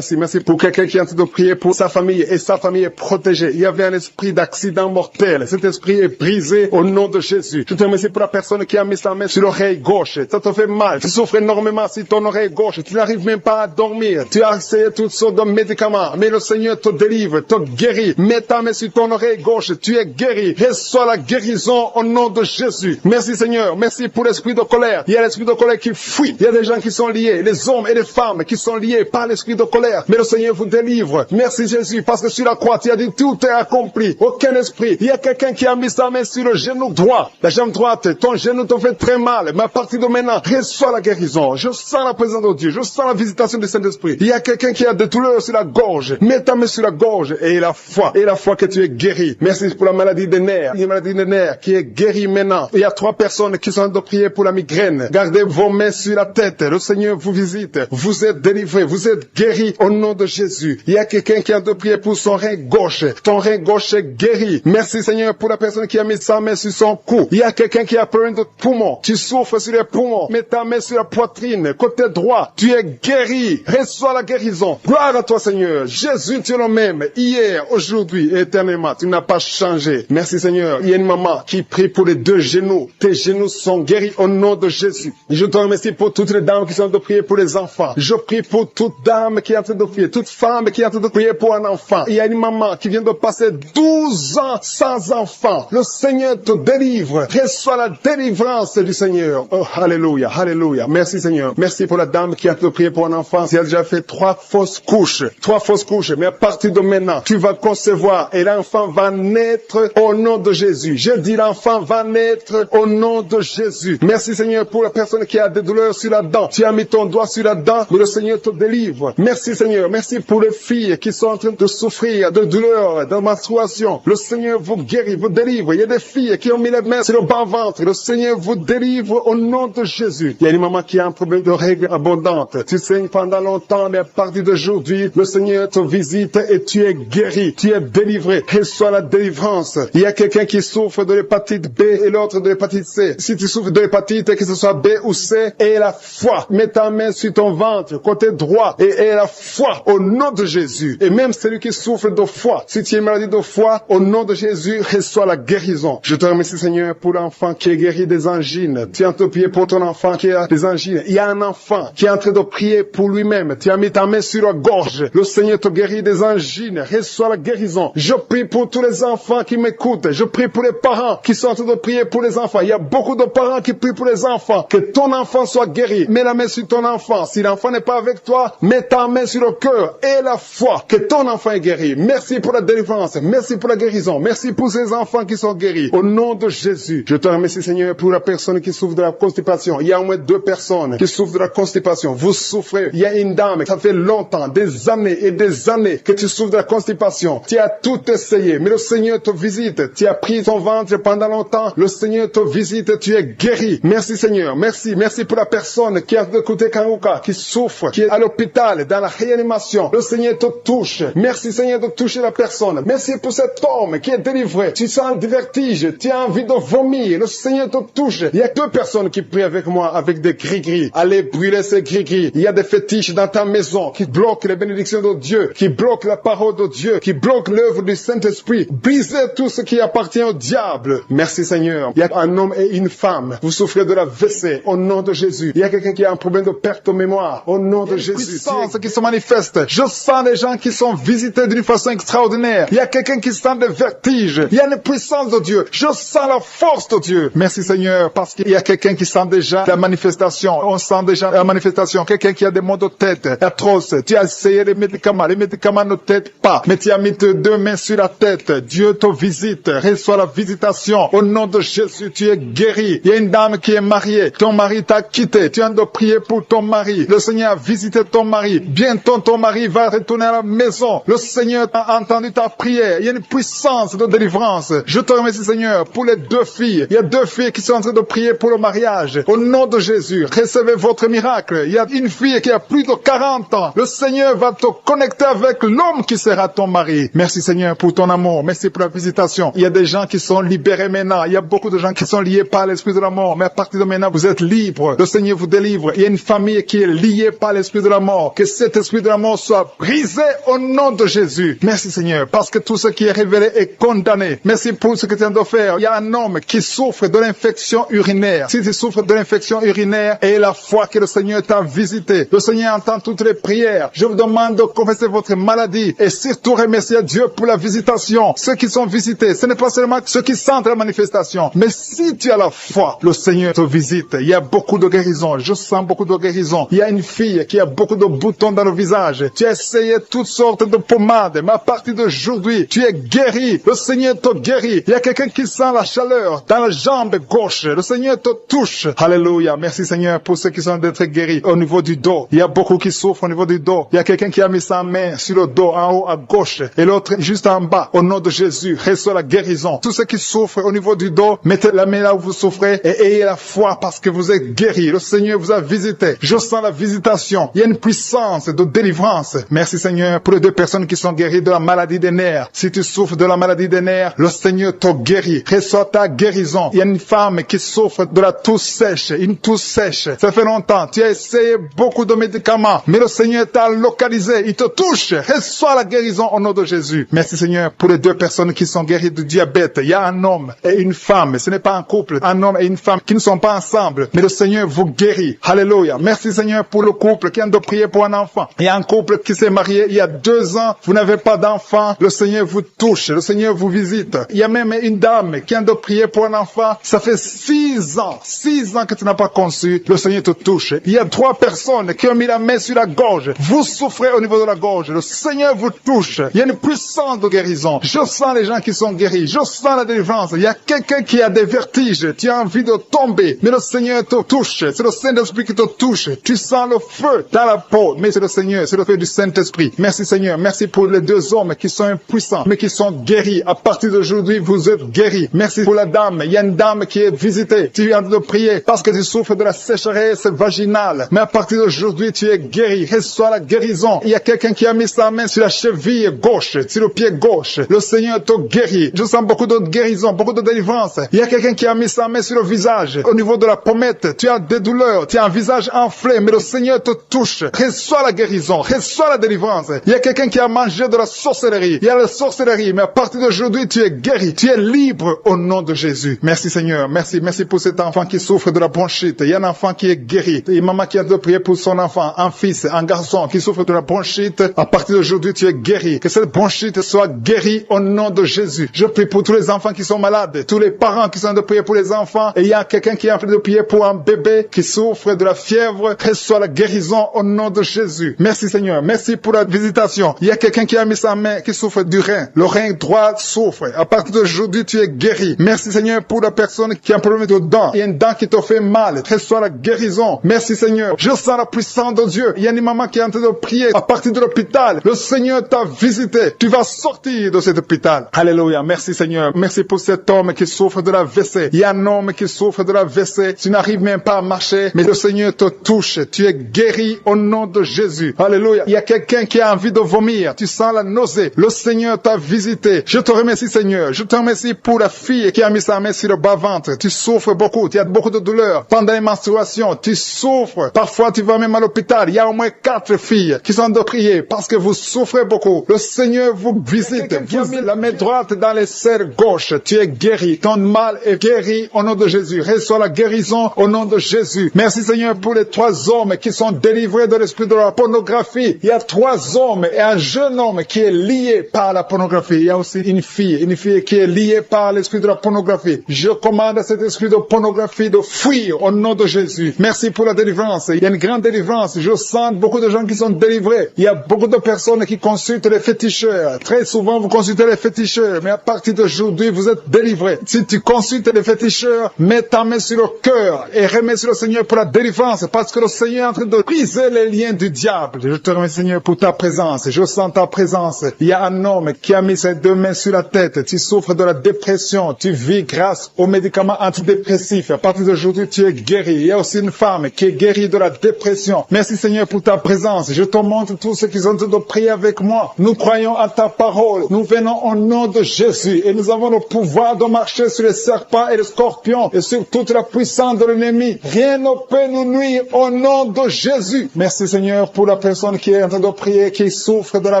pour quelqu'un qui est en train de prier pour sa famille et sa famille est protégée. Il y avait un esprit d'accident mortel. Cet esprit est brisé au nom de Jésus. Je te remercie pour la personne qui a mis sa main sur l'oreille gauche. Ça te fait mal. Tu souffres énormément sur ton oreille gauche. Tu n'arrives même pas à dormir. Tu as essayé toutes sortes de médicaments. Mais le Seigneur te délivre, te guérit. Mets ta main sur ton oreille gauche. Tu es guéri. Reçois la guérison au nom de Jésus. Merci Seigneur. Merci pour l'esprit de colère. Il y a l'esprit de colère qui fuit. Il y a des gens qui sont liés. Les hommes et les femmes qui sont liés par l'esprit de colère. Mais le Seigneur vous délivre. Merci Jésus. Parce que sur la croix, tu as dit tout est accompli. Aucun esprit. Il y a quelqu'un qui a mis sa main sur le genou droit. La jambe droite. Ton genou te fait très mal. Mais à partir de maintenant, reçois la guérison. Je sens la présence de Dieu. Je sens la visitation du Saint-Esprit. Il y a quelqu'un qui a des douleurs sur la gorge. Mets ta main sur la gorge et la foi. Et la foi que tu es guéri. Merci pour la maladie des nerfs. Il y a une maladie des nerfs qui est guérie maintenant. Il y a 3 personnes qui sont en train de prier pour la migraine. Gardez vos mains sur la tête. Le Seigneur vous visite. Vous êtes délivrés. Vous êtes guéris au nom de Jésus. Il y a quelqu'un qui est en train de prier pour son rein gauche. Ton rein gauche est guéri. Merci Seigneur pour la personne qui a mis sa main sur son cou. Il y a quelqu'un qui a problème de poumon. Tu souffres sur les poumons. Mets ta main sur la poitrine. Côté droit. Tu es guéri. Reçois la guérison. Gloire à toi Seigneur. Jésus, tu es le même. Hier, aujourd'hui et éternellement. Tu n'as pas changé. Merci Seigneur. Il y a une maman qui prie pour les 2 genoux. Tes genoux sont guéris au nom de Jésus. Je te remercie pour toutes les dames qui sont en train de prier pour les enfants. Je prie pour toute dame qui est en train de prier. Toute femme qui est en train de prier pour un enfant. Il y a une maman qui vient de passer 12 ans sans enfant. Le Seigneur te délivre. Reçois la délivrance du Seigneur. Oh, alléluia, alléluia. Merci Seigneur. Merci pour la dame qui a te prié pour un enfant. Elle a déjà fait 3 fausses couches. 3 fausses couches. Mais à partir de maintenant, tu vas concevoir et l'enfant va naître au nom de Jésus. Je dis l'enfant va naître au nom de Jésus. Merci Seigneur pour la personne qui a des douleurs sur la dent. Tu as mis ton doigt sur la dent, mais le Seigneur te délivre. Merci Seigneur. Merci pour les filles qui sont en train de souffrir de douleurs, de menstruation. Le Seigneur vous guérit, vous délivre. Il y a des filles qui ont mis les mains sur le bas-ventre. Le Seigneur vous délivre au nom de Jésus. Il y a une maman qui a un problème de règles abondantes. Tu saignes pendant longtemps, mais à partir d'aujourd'hui, le Seigneur te visite et tu es guéri. Tu es délivré. Reçois la délivrance. Il y a quelqu'un qui souffre de l'hépatite B et l'autre de l'hépatite C. Si tu souffres de l'hépatite, que ce soit B ou C, aie la foi. Mets ta main sur ton ventre, côté droit, et aie la foi au nom de Jésus. Et même celui qui souffre de foie, si tu as une maladie de foie, au nom de Jésus, reçois la guérison. Je te remercie Seigneur pour l'enfant qui est guéri des angines. Tu es en train de prier pour ton enfant qui a des angines. Il y a un enfant qui est en train de prier pour lui-même. Tu as mis ta main sur la gorge. Le Seigneur te guérit des angines. Reçois la guérison. Je prie pour tous les enfants qui m'écoutent. Je prie pour les parents qui sont en train de prier pour les enfants. Il y a beaucoup de parents qui prient pour les enfants. Que ton enfant soit guéri. Mets la main sur ton enfant. Si l'enfant n'est pas avec toi, mets ta main sur le cœur et la foi. Que ton enfant est guéri. Merci pour la délivrance. Merci pour la guérison. Merci pour ces enfants qui sont guéris. Au nom de Jésus, je te remercie Seigneur pour la personne qui souffre de la constipation. Il y a au moins 2 personnes qui souffrent de la constipation. Vous souffrez. Il y a une dame, ça fait longtemps, des années et des années que tu souffres de la constipation. Tu as tout essayé, mais le Seigneur te visite. Tu as pris ton ventre pendant longtemps. Le Seigneur te visite. Tu es guéri. Merci Seigneur. Merci. Merci pour la personne qui a de côté Karuka, qui souffre, qui est à l'hôpital, dans la réanimation. Le Seigneur te touche. Merci Seigneur de toucher la personne. Merci pour cet homme qui est délivré. Tu sens le vertige. Tu as envie de vomir. Le Seigneur te touche. Il y a 2 personnes qui prient avec moi avec des gris-gris. Allez brûler ces gris-gris. Il y a des fétiches dans ta maison qui bloquent les bénédictions de Dieu, qui bloquent la parole de Dieu, qui bloquent l'œuvre du Saint-Esprit. Brisez tout ce qui appartient au diable. Merci Seigneur. Il y a un homme et une femme. Vous souffrez de la WC au nom de Jésus. Il y a quelqu'un qui a un problème de perte de mémoire au nom de Jésus. Puissances qui sont manifeste. Je sens des gens qui sont visités d'une façon extraordinaire. Il y a quelqu'un qui sent des vertiges. Il y a une puissance de Dieu. Je sens la force de Dieu. Merci Seigneur, parce qu'il y a quelqu'un qui sent déjà la manifestation. On sent déjà la manifestation. Quelqu'un qui a des maux de tête atroces. Tu as essayé les médicaments ne t'aident pas. Mais tu as mis tes deux mains sur la tête. Dieu te visite. Reçois la visitation. Au nom de Jésus, tu es guéri. Il y a une dame qui est mariée. Ton mari t'a quitté. Tu as de prier pour ton mari. Le Seigneur a visité ton mari. Bientôt ton mari va retourner à la maison. Le Seigneur a entendu ta prière. Il y a une puissance de délivrance. Je te remercie Seigneur pour les deux filles. Il y a deux filles qui sont en train de prier pour le mariage. Au nom de Jésus, recevez votre miracle. Il y a une fille qui a plus de 40 ans. Le Seigneur va te connecter avec l'homme qui sera ton mari. Merci Seigneur pour ton amour. Merci pour la visitation. Il y a des gens qui sont libérés maintenant. Il y a beaucoup de gens qui sont liés par l'esprit de la mort. Mais à partir de maintenant, vous êtes libres. Le Seigneur vous délivre. Il y a une famille qui est liée par l'esprit de la mort. Que cet esprit de la mort soit brisé au nom de Jésus. Merci Seigneur, parce que tout ce qui est révélé est condamné. Merci pour ce que tu viens de faire. Il y a un homme qui souffre de l'infection urinaire. Si tu souffres de l'infection urinaire, et la foi que le Seigneur t'a visité, le Seigneur entend toutes les prières. Je vous demande de confesser votre maladie et surtout remercier Dieu pour la visitation. Ceux qui sont visités, ce n'est pas seulement ceux qui sentent la manifestation, mais si tu as la foi, le Seigneur te visite. Il y a beaucoup de guérisons. Je sens beaucoup de guérisons. Il y a une fille qui a beaucoup de boutons dans le visage. Tu as essayé toutes sortes de pommades, mais à partir d'aujourd'hui, tu es guéri. Le Seigneur te guérit. Il y a quelqu'un qui sent la chaleur dans la jambe gauche. Le Seigneur te touche. Alléluia. Merci Seigneur pour ceux qui sont d'être guéris au niveau du dos. Il y a beaucoup qui souffrent au niveau du dos. Il y a quelqu'un qui a mis sa main sur le dos en haut à gauche et l'autre juste en bas. Au nom de Jésus, reçois la guérison. Tous ceux qui souffrent au niveau du dos, mettez la main là où vous souffrez et ayez la foi parce que vous êtes guéris. Le Seigneur vous a visité. Je sens la visitation. Il y a une puissance de délivrance. Merci Seigneur pour les deux personnes qui sont guéries de la maladie des nerfs. Si tu souffres de la maladie des nerfs, le Seigneur te guérit. Reçois ta guérison. Il y a une femme qui souffre de la toux sèche. Une toux sèche. Ça fait longtemps. Tu as essayé beaucoup de médicaments, mais le Seigneur t'a localisé. Il te touche. Reçois la guérison au nom de Jésus. Merci Seigneur pour les deux personnes qui sont guéries du diabète. Il y a un homme et une femme. Ce n'est pas un couple. Un homme et une femme qui ne sont pas ensemble, mais le Seigneur vous guérit. Alléluia. Merci Seigneur pour le couple qui vient de prier pour un enfant. Il y a un couple qui s'est marié il y a 2 ans. Vous n'avez pas d'enfant. Le Seigneur vous touche. Le Seigneur vous visite. Il y a même une dame qui vient de prier pour un enfant. Ça fait 6 ans. 6 ans que tu n'as pas conçu. Le Seigneur te touche. Il y a 3 personnes qui ont mis la main sur la gorge. Vous souffrez au niveau de la gorge. Le Seigneur vous touche. Il y a une puissance de guérison. Je sens les gens qui sont guéris. Je sens la délivrance. Il y a quelqu'un qui a des vertiges. Tu as envie de tomber. Mais le Seigneur te touche. C'est le Saint-Esprit qui te touche. Tu sens le feu dans la peau. Mais c'est le Seigneur. C'est le feu du Saint-Esprit. Merci Seigneur. Merci pour les 2 hommes qui sont impuissants, mais qui sont guéris. À partir d'aujourd'hui, vous êtes guéris. Merci pour la dame. Il y a une dame qui est visitée. Tu viens de prier parce que tu souffres de la sécheresse vaginale. Mais à partir d'aujourd'hui, tu es guéri. Reçois la guérison. Il y a quelqu'un qui a mis sa main sur la cheville gauche, sur le pied gauche. Le Seigneur te guérit. Je sens beaucoup de guérison, beaucoup de délivrance. Il y a quelqu'un qui a mis sa main sur le visage. Au niveau de la pommette, tu as des douleurs. Tu as un visage enflé, mais le Seigneur te touche. Reçois la guérison. Reçois la délivrance. Il y a quelqu'un qui a mangé de la sorcellerie. Il y a la sorcellerie, mais à partir d'aujourd'hui, tu es guéri. Tu es libre au nom de Jésus. Merci Seigneur. Merci. Merci pour cet enfant qui souffre de la bronchite. Il y a un enfant qui est guéri. Et maman qui a de prier pour son enfant, un fils, un garçon qui souffre de la bronchite. À partir d'aujourd'hui, tu es guéri. Que cette bronchite soit guérie au nom de Jésus. Je prie pour tous les enfants qui sont malades, tous les parents qui sont de prier pour les enfants. Et il y a quelqu'un qui est en train de prier pour un bébé qui souffre de la fièvre. Reçois la guérison au nom de Jésus. Merci Seigneur. Merci pour la visitation. Il y a quelqu'un qui a mis sa main qui souffre du rein. Le rein droit souffre. À partir d'aujourd'hui, tu es guéri. Merci Seigneur pour la personne qui a un problème de dents. Il y a une dent qui te fait mal. Reçois la guérison. Merci Seigneur. Je sens la puissance de Dieu. Il y a une maman qui est en train de prier à partir de l'hôpital. Le Seigneur t'a visité. Tu vas sortir de cet hôpital. Alléluia. Merci Seigneur. Merci pour cet homme qui souffre de la WC. Il y a un homme qui souffre de la WC. Tu n'arrives même pas à marcher, mais le Seigneur te touche. Tu es guéri au nom de Jésus. Alléluia. Il y a quelqu'un qui a envie de vomir. Tu sens la nausée. Le Seigneur t'a visité. Je te remercie Seigneur. Je te remercie pour la fille qui a mis sa main sur le bas-ventre. Tu souffres beaucoup. Tu as beaucoup de douleurs. Pendant les menstruations, tu souffres. Parfois, tu vas même à l'hôpital. Il y a au moins 4 filles qui sont de prier parce que vous souffrez beaucoup. Le Seigneur vous visite. Vous avez mis la main droite dans les serres gauche. Tu es guéri. Ton mal est guéri au nom de Jésus. Reçois la guérison au nom de Jésus. Merci Seigneur pour les 3 hommes qui sont délivrés de l'esprit de la peau pornographie. Il y a 3 hommes et un jeune homme qui est lié par la pornographie. Il y a aussi une fille qui est liée par l'esprit de la pornographie. Je commande à cet esprit de pornographie de fuir au nom de Jésus. Merci pour la délivrance. Il y a une grande délivrance. Je sens beaucoup de gens qui sont délivrés. Il y a beaucoup de personnes qui consultent les féticheurs. Très souvent, vous consultez les féticheurs, mais à partir d'aujourd'hui, vous êtes délivrés. Si tu consultes les féticheurs, mets ta main sur le cœur et remets sur le Seigneur pour la délivrance, parce que le Seigneur est en train de briser les liens du diable. Je te remercie, Seigneur, pour ta présence. Je sens ta présence. Il y a un homme qui a mis ses 2 mains sur la tête. Tu souffres de la dépression. Tu vis grâce aux médicaments antidépressifs. À partir d'aujourd'hui, tu es guéri. Il y a aussi une femme qui est guérie de la dépression. Merci, Seigneur, pour ta présence. Je te montre tous ceux qui sont en train de prier avec moi. Nous croyons à ta parole. Nous venons au nom de Jésus et nous avons le pouvoir de marcher sur les serpents et les scorpions et sur toute la puissance de l'ennemi. Rien ne peut nous nuire au nom de Jésus. Merci, Seigneur, pour la personne qui est en train de prier, qui souffre de la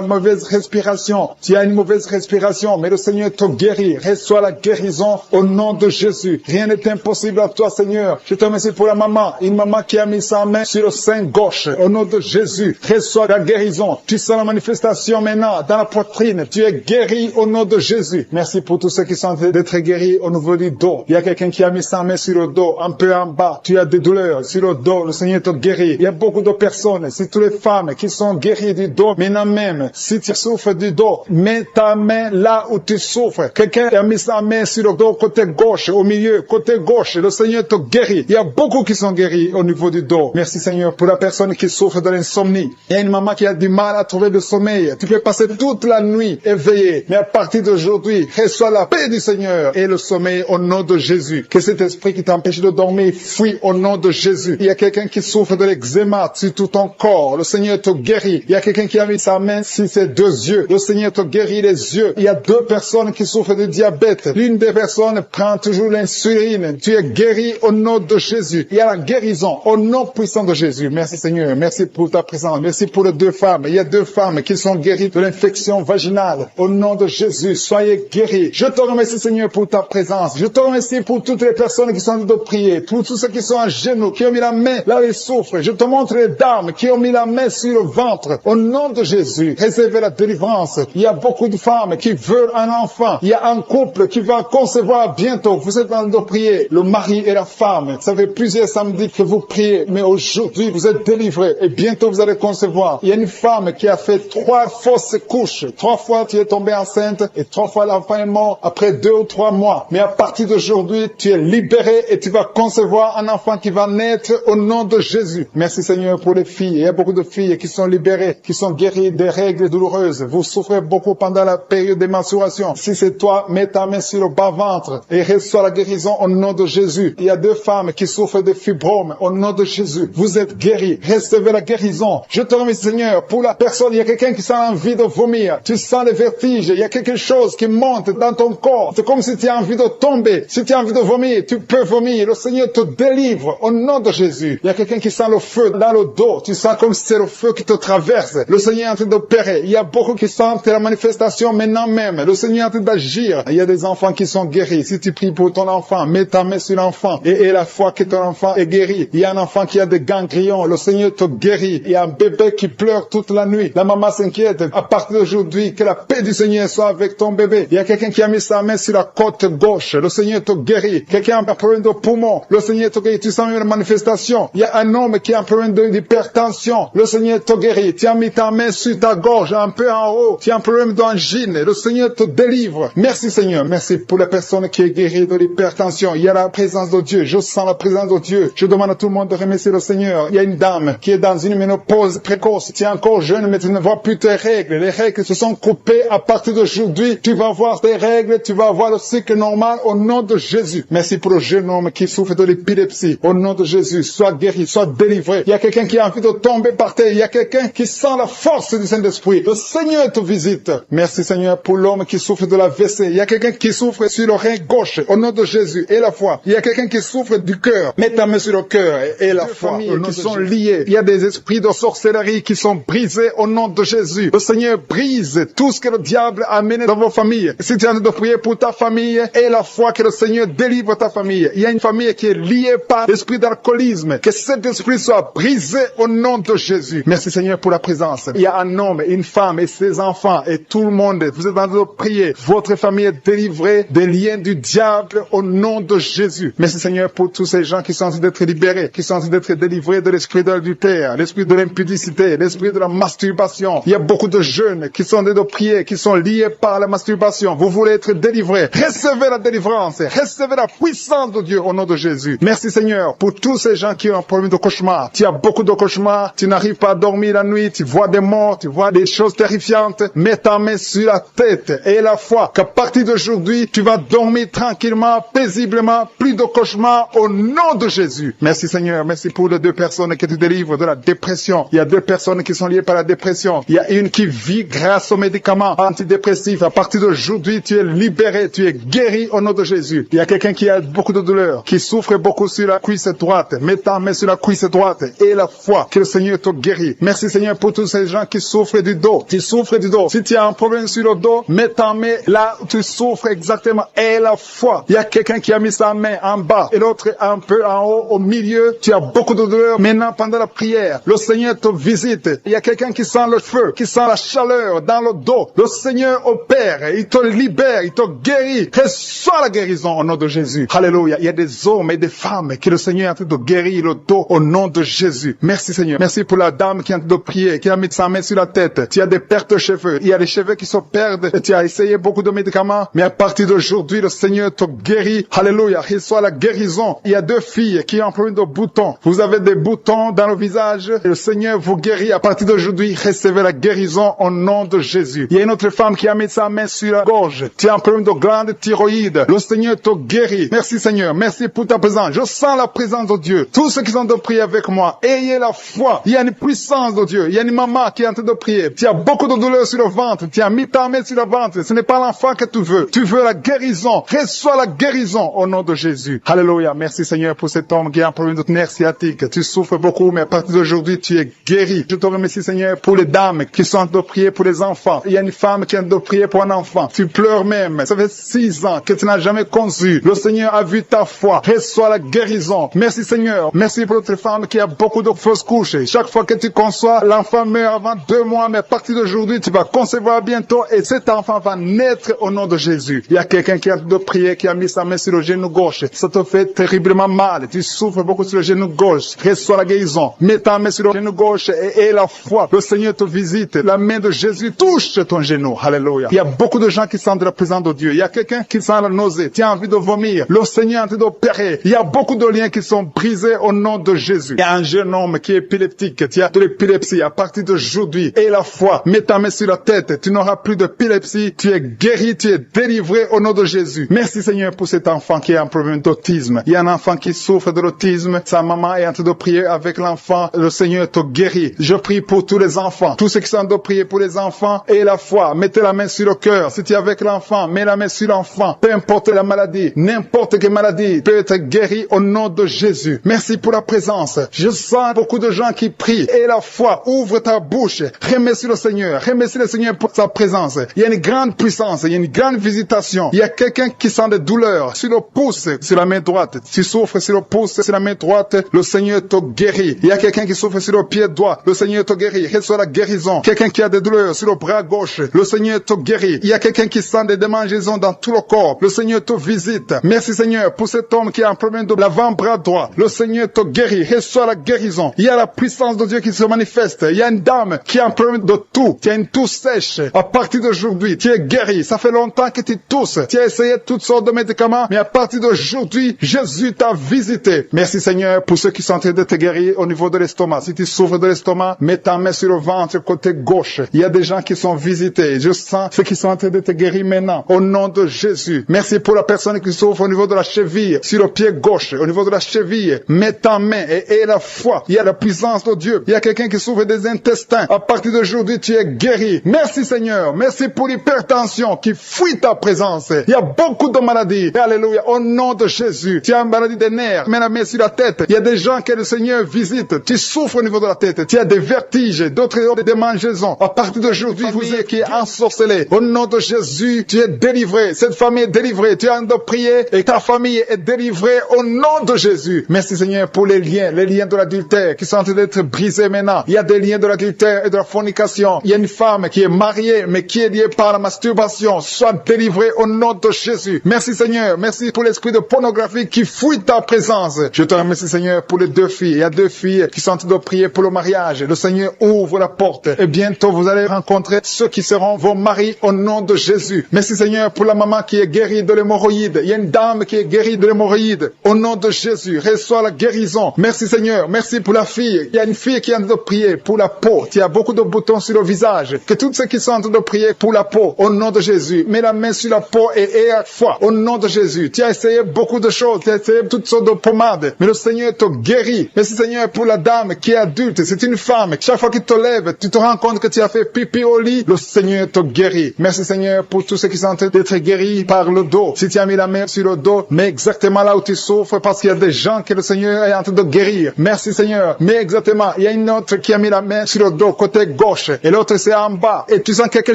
mauvaise respiration. Tu as une mauvaise respiration, mais le Seigneur te guérit. Reçois la guérison au nom de Jésus. Rien n'est impossible à toi, Seigneur. Je te remercie pour la maman, une maman qui a mis sa main sur le sein gauche. Au nom de Jésus, reçois la guérison. Tu sens la manifestation maintenant dans la poitrine. Tu es guéri au nom de Jésus. Merci pour tous ceux qui sont en train d'être guéris au niveau du dos. Il y a quelqu'un qui a mis sa main sur le dos, un peu en bas. Tu as des douleurs sur le dos. Le Seigneur te guérit. Il y a beaucoup de personnes, c'est toutes les femmes qui sont guéries du dos. Maintenant même, si tu souffres du dos, mets ta main là où tu souffres. Quelqu'un a mis sa main sur le dos, côté gauche, au milieu, côté gauche. Le Seigneur te guérit. Il y a beaucoup qui sont guéris au niveau du dos. Merci, Seigneur, pour la personne qui souffre de l'insomnie. Il y a une maman qui a du mal à trouver le sommeil. Tu peux passer toute la nuit éveillé. Mais à partir d'aujourd'hui, reçois la paix du Seigneur et le sommeil au nom de Jésus. Que cet esprit qui t'empêche de dormir fuit au nom de Jésus. Il y a quelqu'un qui souffre de l'eczéma sur tout ton corps. Le Seigneur te guérit. Il y a quelqu'un qui a mis sa main sur ses 2 yeux. Le Seigneur te guérit les yeux. Il y a 2 personnes qui souffrent de diabète. L'une des personnes prend toujours l'insuline. Tu es guéri au nom de Jésus. Il y a la guérison au nom puissant de Jésus. Merci, Seigneur. Merci pour ta présence. Merci pour les 2 femmes. Il y a 2 femmes qui sont guéries de l'infection vaginale. Au nom de Jésus, soyez guéris. Je te remercie, Seigneur, pour ta présence. Je te remercie pour toutes les personnes qui sont en train de prier, pour tous ceux qui sont à genoux, qui ont mis la main là où ils souffrent. Je te montre les dames qui ont mis la main sur le ventre. Au nom de Jésus, réservez la délivrance. Il y a beaucoup de femmes qui veulent un enfant. Il y a un couple qui va concevoir bientôt. Vous êtes en train de prier, le mari et la femme. Ça fait plusieurs samedis que vous priez, mais aujourd'hui, vous êtes délivrés et bientôt vous allez concevoir. Il y a une femme qui a fait 3 fausses couches. 3 fois tu es tombée enceinte et 3 fois l'enfant est mort après 2 ou 3 mois. Mais à partir d'aujourd'hui, tu es libéré et tu vas concevoir un enfant qui va naître au nom de Jésus. Merci, Seigneur, pour les filles. Il y a beaucoup de filles qui sont libérées, qui sont guéries des règles douloureuses. Vous souffrez beaucoup pendant la période des menstruations. Si c'est toi, mets ta main sur le bas-ventre et reçois la guérison au nom de Jésus. Il y a 2 femmes qui souffrent de fibromes au nom de Jésus. Vous êtes guéris. Recevez la guérison. Je te remercie, Seigneur, pour la personne. Il y a quelqu'un qui sent envie de vomir. Tu sens les vertiges. Il y a quelque chose qui monte dans ton corps. C'est comme si tu as envie de tomber. Si tu as envie de vomir, tu peux vomir. Le Seigneur te délivre au nom de Jésus. Il y a quelqu'un qui sent le feu dans le dos. Tu sens comme si c'est le feu qui te traverse. Le Seigneur est en train d'opérer. Il y a beaucoup qui sentent la manifestation maintenant même. Le Seigneur est en train d'agir. Il y a des enfants qui sont guéris. Si tu pries pour ton enfant, mets ta main sur l'enfant et la foi que ton enfant est guéri. Il y a un enfant qui a des ganglions. Le Seigneur te guérit. Il y a un bébé qui pleure toute la nuit. La maman s'inquiète. À partir d'aujourd'hui, que la paix du Seigneur soit avec ton bébé. Il y a quelqu'un qui a mis sa main sur la côte gauche. Le Seigneur te guérit. Quelqu'un a un problème de poumon. Le Seigneur te guérit. Tu sens une manifestation. Il y a un homme qui a un problème d'hypertension. Le Seigneur te guérit. Tu as mis ta main sur ta gorge, un peu en haut. Tu as un problème d'angine. Le Seigneur te délivre. Merci, Seigneur. Merci pour la personne qui est guérie de l'hypertension. Il y a la présence de Dieu. Je sens la présence de Dieu. Je demande à tout le monde de remercier le Seigneur. Il y a une dame qui est dans une ménopause précoce. Tu es encore jeune, mais tu ne vois plus tes règles. Les règles se sont coupées. À partir d'aujourd'hui, tu vas voir tes règles. Tu vas avoir le cycle normal au nom de Jésus. Merci pour le jeune homme qui souffre de l'épilepsie. Au nom de Jésus, sois guéri, sois délivré. Il y a quelqu'un qui a envie de tomber par terre. Il y a quelqu'un qui sent la force du Saint-Esprit. Le Seigneur te visite. Merci, Seigneur, pour l'homme qui souffre de la WC. Il y a quelqu'un qui souffre sur le rein gauche. Au nom de Jésus et la foi. Il y a quelqu'un qui souffre du cœur. Mets ta main sur le cœur et la foi. Qui sont liés. Il y a des esprits de sorcellerie qui sont brisés au nom de Jésus. Le Seigneur brise tout ce que le diable a amené dans vos familles. Si tu es en train de prier pour ta famille et la foi que le Seigneur délivre ta famille. Il y a une famille qui est liée par l'esprit d'alcoolisme. Que cet esprit soit brisé au nom de Jésus. Jésus. Merci Seigneur pour la présence. Il y a un homme, une femme et ses enfants et tout le monde. Vous êtes en train de prier. Votre famille est délivrée des liens du diable au nom de Jésus. Merci Seigneur pour tous ces gens qui sont en train d'être libérés, qui sont en train d'être délivrés de l'esprit de l'adultère, l'esprit de l'impudicité, l'esprit de la masturbation. Il y a beaucoup de jeunes qui sont en train de prier, qui sont liés par la masturbation. Vous voulez être délivrés. Recevez la délivrance. Recevez la puissance de Dieu au nom de Jésus. Merci Seigneur pour tous ces gens qui ont un problème de cauchemar. Tu as beaucoup de cauchemars. Tu n'arrives pas à dormir la nuit. Tu vois des morts. Tu vois des choses terrifiantes. Mets ta main sur la tête et la foi qu'à partir d'aujourd'hui, tu vas dormir tranquillement, paisiblement, plus de cauchemars au nom de Jésus. Merci Seigneur. Merci pour les 2 personnes qui te délivrent de la dépression. Il y a 2 personnes qui sont liées par la dépression. Il y a une qui vit grâce aux médicaments antidépressifs. À partir d'aujourd'hui, tu es libéré, tu es guéri au nom de Jésus. Il y a quelqu'un qui a beaucoup de douleur, qui souffre beaucoup sur la cuisse droite. Mets ta main sur la cuisse droite et la foi que le Seigneur te guérit. Merci Seigneur pour tous ces gens qui souffrent du dos. Tu souffres du dos. Si tu as un problème sur le dos, mets ta main là où tu souffres exactement et la foi. Il y a quelqu'un qui a mis sa main en bas et l'autre un peu en haut, au milieu. Tu as beaucoup de douleur. Maintenant, pendant la prière, le Seigneur te visite. Il y a quelqu'un qui sent le feu, qui sent la chaleur dans le dos. Le Seigneur opère. Il te libère. Il te guérit. Reçois la guérison au nom de Jésus. Alléluia. Il y a des hommes et des femmes que le Seigneur est en train de guérir le dos au nom de Jésus. Merci Seigneur. Merci pour la dame qui est en train de prier, qui a mis sa main sur la tête. Tu as des pertes de cheveux. Il y a des cheveux qui se perdent. Et tu as essayé beaucoup de médicaments. Mais à partir d'aujourd'hui, le Seigneur te guérit. Alléluia. Reçois la guérison. Il y a 2 filles qui ont un problème de boutons. Vous avez des boutons dans le visage. Et le Seigneur vous guérit. À partir d'aujourd'hui, recevez la guérison au nom de Jésus. Il y a une autre femme qui a mis sa main sur la gorge. Tu as un problème de glande thyroïde. Le Seigneur te guérit. Merci Seigneur. Merci pour ta présence. Je sens la présence de Dieu. Tous ceux qui sont en train de prier avec moi, ayez la foi. Il y a une puissance de Dieu. Il y a une maman qui est en train de prier. Tu as beaucoup de douleur sur le ventre. Tu as mis ta main sur le ventre. Ce n'est pas l'enfant que tu veux. Tu veux la guérison. Reçois la guérison au nom de Jésus. Alléluia. Merci Seigneur pour cet homme qui a un problème de nerf sciatique. Tu souffres beaucoup, mais à partir d'aujourd'hui, tu es guéri. Je te remercie Seigneur pour les dames qui sont en train de prier pour les enfants. Il y a une femme qui est en train de prier pour un enfant. Tu pleures même. Ça fait 6 ans que tu n'as jamais conçu. Le Seigneur a vu ta foi. Reçois la guérison. Merci Seigneur. Merci pour notre femme qui a beaucoup de fausses couches. Chaque fois que tu conçois, l'enfant meurt avant 2 mois, mais à partir d'aujourd'hui, tu vas concevoir bientôt et cet enfant va naître au nom de Jésus. Il y a quelqu'un qui est en train de prier, qui a mis sa main sur le genou gauche. Ça te fait terriblement mal. Tu souffres beaucoup sur le genou gauche. Reçois la guérison. Mets ta main sur le genou gauche et la foi. Le Seigneur te visite. La main de Jésus touche ton genou. Alléluia. Il y a beaucoup de gens qui sentent la présence de Dieu. Il y a quelqu'un qui sent la nausée. Tu as envie de vomir. Le Seigneur est en train d'opérer. Il y a beaucoup de liens qui sont brisés au nom de Jésus. Il y a un jeune homme qui est épileptique. Tu as de l'épilepsie à partir d'aujourd'hui. Et la foi. Mets ta main sur la tête. Tu n'auras plus d'épilepsie. Tu es guéri. Tu es délivré au nom de Jésus. Merci Seigneur pour cet enfant qui a un problème d'autisme. Il y a un enfant qui souffre de l'autisme. Sa maman est en train de prier avec l'enfant. Le Seigneur te guérit. Je prie pour tous les enfants. Tous ceux qui sont en train de prier pour les enfants et la foi. Mettez la main sur le cœur. Si tu es avec l'enfant, mets la main sur l'enfant. Peu importe la maladie, n'importe quelle maladie peut être guérie au nom de Jésus. Merci pour la présence. Je sens beaucoup de gens qui prient. Et la foi, ouvre ta bouche. Remercie le Seigneur. Remercie le Seigneur pour sa présence. Il y a une grande puissance. Il y a une grande visitation. Il y a quelqu'un qui sent des douleurs sur le pouce, sur la main droite. Tu souffres sur le pouce, sur la main droite. Le Seigneur te guérit. Il y a quelqu'un qui souffre sur le pied droit. Le Seigneur te guérit. Reçois la guérison. Quelqu'un qui a des douleurs sur le bras gauche. Le Seigneur te guérit. Il y a quelqu'un qui sent des démangeaisons dans tout le corps. Le Seigneur te visite. Merci Seigneur pour cet homme qui a un problème de l'avant-bras droit. Le Seigneur te guérit. Reçois la guérison. Il y a la puissance de Dieu qui se manifeste. Il y a une dame qui a un problème de toux. Tu as une toux sèche. À partir d'aujourd'hui, tu es guéri. Ça fait longtemps que tu tousses. Tu as essayé toutes sortes de médicaments, mais à partir d'aujourd'hui, Jésus t'a visité. Merci Seigneur pour ceux qui sont en train de te guérir au niveau de l'estomac. Si tu souffres de l'estomac, mets ta main sur le ventre côté gauche. Il y a des gens qui sont visités. Je sens ceux qui sont en train de te guérir maintenant. Au nom de Jésus. Merci pour la personne qui souffre au niveau de la cheville, sur le pied gauche, au niveau de la cheville. Mets ta main et la foi. Il y a la puissance de Dieu. Il y a quelqu'un qui souffre des intestins. À partir d'aujourd'hui, tu es guéri. Merci Seigneur. Merci pour l'hypertension qui fuit ta présence. Il y a beaucoup de maladies. Alléluia. Au nom de Jésus. Tu as une maladie des nerfs. Mets la main sur la tête. Il y a des gens que le Seigneur visite. Tu souffres au niveau de la tête. Tu as des vertiges, d'autres ont des démangeaisons. À partir d'aujourd'hui, vous êtes qui est ensorcelé. Au nom de Jésus, tu es délivré. Cette famille est délivrée. Tu as de prier et ta famille est délivrée au nom de Jésus. Merci Seigneur pour les liens de l'adultère qui sont en train d'être brisés. brisés maintenant. Il y a des liens de l'adultère et de la fornication. Il y a une femme qui est mariée, mais qui est liée par la masturbation. Sois délivrée au nom de Jésus. Merci Seigneur. Merci pour l'esprit de pornographie qui fuit ta présence. Je te remercie Seigneur pour les 2 filles. Il y a 2 filles qui sont en train de prier pour le mariage. Le Seigneur ouvre la porte. Et bientôt vous allez rencontrer ceux qui seront vos maris au nom de Jésus. Merci Seigneur pour la maman qui est guérie de l'hémorroïde. Il y a une dame qui est guérie de l'hémorroïde. Au nom de Jésus, reçois la guérison. Merci Seigneur. Merci pour la fille. Il y a une fille qui est en train de prier pour la peau. Il y a beaucoup de boutons sur le visage. Que tous ceux qui sont en train de prier pour la peau, au nom de Jésus, mets la main sur la peau et à foi. Au nom de Jésus. Tu as essayé beaucoup de choses. Tu as essayé toutes sortes de pommades. Mais le Seigneur te guérit. Merci Seigneur pour la dame qui est adulte. C'est une femme. Chaque fois qu'il te lève, tu te rends compte que tu as fait pipi au lit. Le Seigneur te guérit. Merci Seigneur pour tous ceux qui sont en train d'être guéris par le dos. Si tu as mis la main sur le dos, mets exactement là où tu souffres parce qu'il y a des gens que le Seigneur est en train de guérir. Merci Seigneur. Mais exactement, il y a une autre qui a mis la main sur le dos côté gauche et l'autre c'est en bas. Et tu sens quelque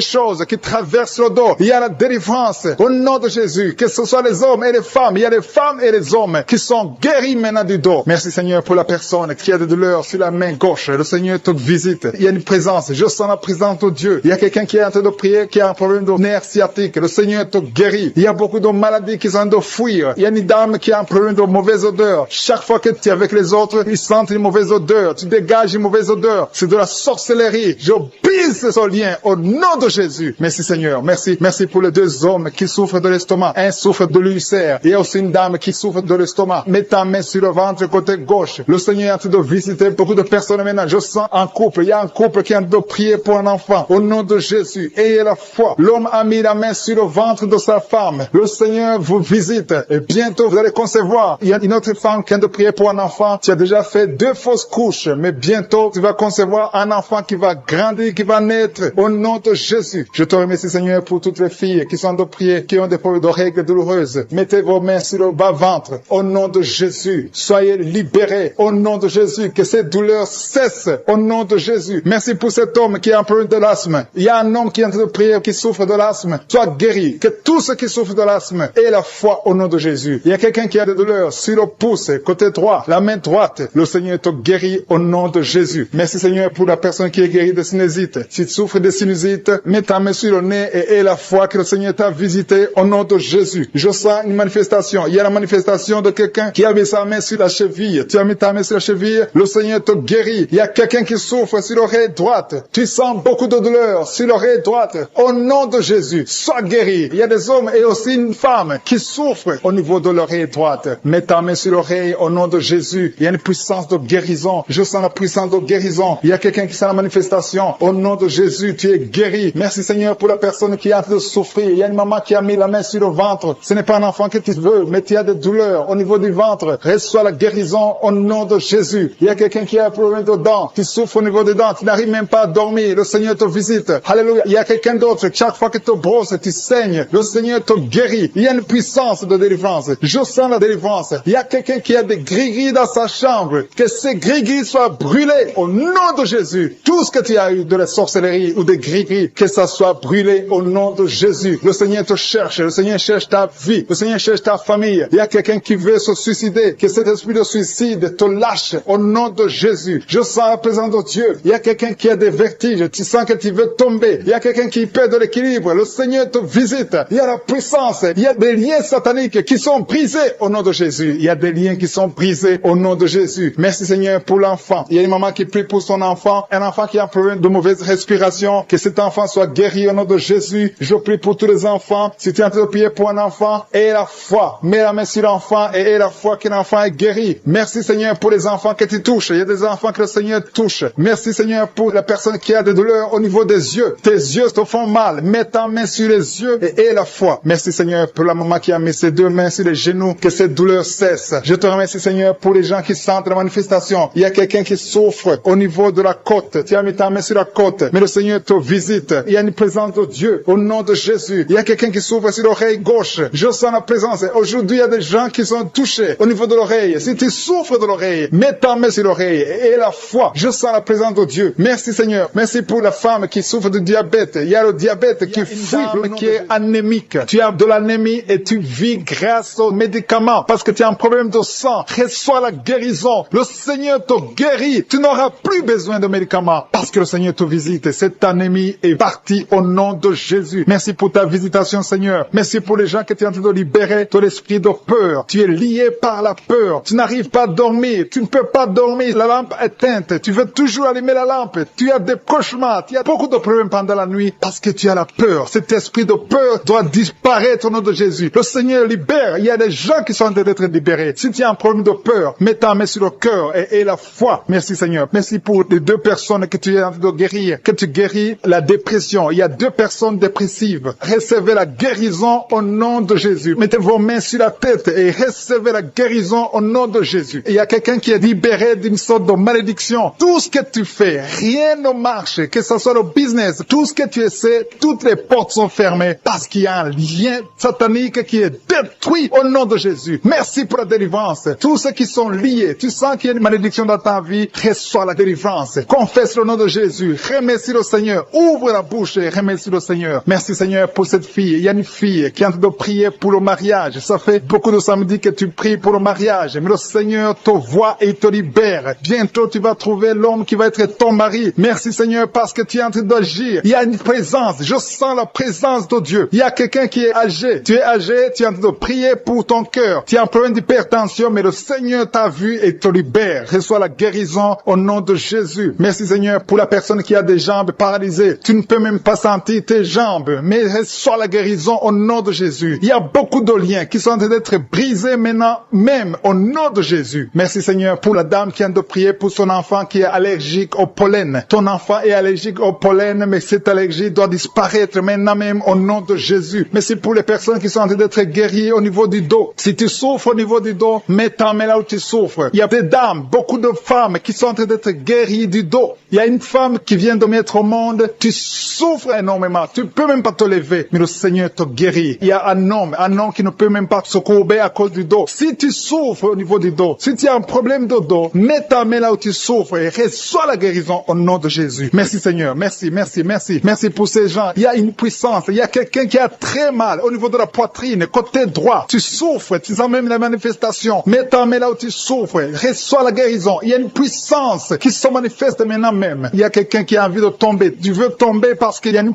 chose qui traverse le dos. Il y a la délivrance au nom de Jésus. Que ce soit les hommes et les femmes. Il y a les femmes et les hommes qui sont guéris maintenant du dos. Merci Seigneur pour la personne qui a des douleurs sur la main gauche. Le Seigneur te visite. Il y a une présence. Je sens la présence de Dieu. Il y a quelqu'un qui est en train de prier, qui a un problème de nerf sciatique. Le Seigneur te guérit. Il y a beaucoup de maladies qui sont en train de fuir. Il y a une dame qui a un problème de mauvaise odeur. Chaque fois que tu es avec les autres, ils sentent une mauvaise odeur. Tu dégages une mauvaise odeur. C'est de la sorcellerie. Je brise ce lien au nom de Jésus. Merci Seigneur. Merci. Merci pour les 2 hommes qui souffrent de l'estomac. Un souffre de l'ulcère. Il y a aussi une dame qui souffre de l'estomac. Mets ta main sur le ventre côté gauche. Le Seigneur est en train de visiter beaucoup de personnes maintenant. Je sens un couple. Il y a un couple qui est en train de prier pour un enfant. Au nom de Jésus. Ayez la foi. L'homme a mis la main sur le ventre de sa femme. Le Seigneur vous visite. Et bientôt vous allez concevoir. Il y a une autre femme qui est en train de prier pour un enfant. Tu as déjà fait 2 fausses couches. Mais bientôt tu vas concevoir un enfant qui va grandir, qui va naître. Au nom de Jésus. Je te remercie Seigneur pour toutes les filles qui sont en train de prier, qui ont des problèmes de règles douloureuses. Mettez vos mains sur le bas-ventre. Au nom de Jésus. Soyez libérés. Au nom de Jésus. Que ces douleurs cessent. Au nom de Jésus. Merci pour cet homme qui a un problème de l'asthme. Il y a un homme qui est en train de prier, qui souffre de l'asthme. Sois guéri. Que tous ceux qui souffrent de l'asthme aient la foi au nom de Jésus. Il y a quelqu'un qui a des douleurs sur le pouce, côté droit, la main droite. Le Seigneur te guérit au nom de Jésus. Merci Seigneur pour la personne qui est guérie de sinusite. Si tu souffres de sinusite, mets ta main sur le nez et aie la foi que le Seigneur t'a visité au nom de Jésus. Je sens une manifestation. Il y a la manifestation de quelqu'un qui a mis sa main sur la cheville. Tu as mis ta main sur la cheville, le Seigneur te guérit. Il y a quelqu'un qui souffre sur l'oreille droite. Tu sens beaucoup de douleur sur l'oreille droite. Au nom de Jésus, sois guéri. Il y a des hommes et aussi une femme qui souffrent au niveau de l'oreille droite. Mets ta main sur l'oreille au nom de Jésus. Il y a une puissance de guérison. Je sens la puissance de guérison. Il y a quelqu'un qui sent la manifestation. Au nom de Jésus, tu es guéri. Merci Seigneur pour la personne qui a en train de souffrir. Il y a une maman qui a mis la main sur le ventre. Ce n'est pas un enfant que tu veux, mais tu as des douleurs au niveau du ventre. Reçois la guérison au nom de Jésus. Il y a quelqu'un qui a un problème de dents. Tu souffres au niveau des dents. Tu n'arrives même pas à dormir. Le Seigneur te visite. Alléluia. Il y a quelqu'un d'autre. Chaque fois que tu te brosses, tu saignes. Le Seigneur te guérit. Il y a une puissance de délivrance. Je sens la délivrance. Il y a quelqu'un qui a des gris-gris dans sa chambre. Que ces gris-gris soient brûlés au nom de Jésus. Tout ce que tu as eu de la sorcellerie ou des gris-gris, que ça soit brûlé au nom de Jésus. Le Seigneur te cherche. Le Seigneur cherche ta vie. Le Seigneur cherche ta famille. Il y a quelqu'un qui veut se suicider. Que cet esprit de suicide te lâche au nom de Jésus. Je sens la présence de Dieu. Il y a quelqu'un qui a des vertiges. Tu sens que tu veux tomber. Il y a quelqu'un qui perd de l'équilibre. Le Seigneur te visite. Il y a la puissance. Il y a des liens sataniques qui sont brisés au nom de Jésus. Il y a des liens qui sont brisés au nom de Jésus. Merci Seigneur pour l'enfant. Il y a une maman qui prie pour son enfant. Un enfant qui a un problème de mauvaise respiration. Que cet enfant soit guéri au nom de Jésus. Je prie pour tous les enfants. Si tu es en train de prier pour un enfant, aie la foi. Mets la main sur l'enfant et aie la foi que l'enfant est guéri. Merci Seigneur pour les enfants que tu touches. Il y a des enfants que le Seigneur touche. Merci Seigneur pour la personne qui a des douleurs au niveau des yeux. Tes yeux te font mal. Mets ta main sur les yeux et aie la foi. Merci Seigneur pour la maman qui a mis ses 2 mains sur les genoux. Que cette douleur cesse. Je te remercie Seigneur pour les gens qui sentent la manifestation. Il y a quelqu'un qui souffre au niveau de la côte. Tu as mis ta main sur la côte. Mais le Seigneur te visite. Il y a une présence de Dieu au nom de Jésus. Il y a quelqu'un qui souffre sur l'oreille gauche. Je sens la présence. Aujourd'hui, il y a des gens qui sont touchés au niveau de l'oreille. Si tu souffres de l'oreille, mets ta main sur l'oreille et la foi. Je sens la présence de Dieu. Merci Seigneur. Merci pour la femme qui souffre de diabète. Il y a le diabète qui fuit, qui est anémique. Tu as de l'anémie et tu vis grâce aux médicaments parce que tu as un problème de sang. Reçois la guérison. Le Seigneur te guérit. guéri. Tu n'auras plus besoin de médicaments parce que le Seigneur te visite. Cette anémie est partie au nom de Jésus. Merci pour ta visitation, Seigneur. Merci pour les gens que tu es en train de libérer de l'esprit de peur. Tu es lié par la peur. Tu n'arrives pas à dormir. Tu ne peux pas dormir. La lampe est éteinte. Tu veux toujours allumer la lampe. Tu as des cauchemars. Tu as beaucoup de problèmes pendant la nuit parce que tu as la peur. Cet esprit de peur doit disparaître au nom de Jésus. Le Seigneur libère. Il y a des gens qui sont en train d'être libérés. Si tu as un problème de peur, mets ta main sur le cœur et la foi. Merci, Seigneur. Merci pour les 2 personnes que tu es en train de guérir. Que tu guéris la dépression. Il y a 2 personnes dépressives. Recevez la guérison au nom de Jésus. Mettez vos mains sur la tête et recevez la guérison au nom de Jésus. Il y a quelqu'un qui est libéré d'une sorte de malédiction. Tout ce que tu fais, rien ne marche. Que ce soit le business, tout ce que tu essaies, toutes les portes sont fermées parce qu'il y a un lien satanique qui est détruit au nom de Jésus. Merci pour la délivrance. Tous ceux qui sont liés, tu sens qu'il y a une malédiction dans ta vie, reçois la délivrance. Confesse le nom de Jésus. Remercie le Seigneur. Ouvre la bouche et remercie le Seigneur. Merci, Seigneur, pour cette fille. Il y a une fille qui est en train de prier pour le mariage. Ça fait beaucoup de samedis que tu pries pour le mariage. Mais le Seigneur te voit et te libère. Bientôt, tu vas trouver l'homme qui va être ton mari. Merci, Seigneur, parce que tu es en train d'agir. Il y a une présence. Je sens la présence de Dieu. Il y a quelqu'un qui est âgé. Tu es âgé, tu es en train de prier pour ton cœur. Tu as un problème d'hypertension, mais le Seigneur t'a vu et te libère. Reçois la guérison au nom de Jésus. Merci, Seigneur, pour la personne qui a des jambes paralysées. Tu ne peux même pas sentir tes jambes, mais reçois la guérison au nom de Jésus. Il y a beaucoup de liens qui sont en train d'être brisés maintenant, même au nom de Jésus. Merci, Seigneur, pour la dame qui vient de prier pour son enfant qui est allergique au pollen. Ton enfant est allergique au pollen, mais cette allergie doit disparaître maintenant même au nom de Jésus. Merci pour les personnes qui sont en train d'être guéries au niveau du dos. Si tu souffres au niveau du dos, mets ta main là où tu souffres. Il y a des dames, beaucoup de femmes qui sont en train d'être guéries du dos. Il y a une femme qui vient de mettre au monde. Tu souffres énormément. Tu peux même pas te lever, mais le Seigneur te guérit. Il y a un homme qui ne peut même pas se courber à cause du dos. Si tu souffres au niveau du dos, si tu as un problème de dos, mets ta main là où tu souffres et reçois la guérison au nom de Jésus. Merci, Seigneur. Merci, merci, merci. Merci pour ces gens. Il y a une puissance. Il y a quelqu'un qui a très mal au niveau de la poitrine, côté droit. Tu souffres. Tu sens même la manifestation. Mets ta main là où tu souffres. Reçois la guérison. Il y a une puissance qui se manifeste maintenant même. Il y a quelqu'un qui a envie de tomber. Tu veux tomber parce qu'il y a une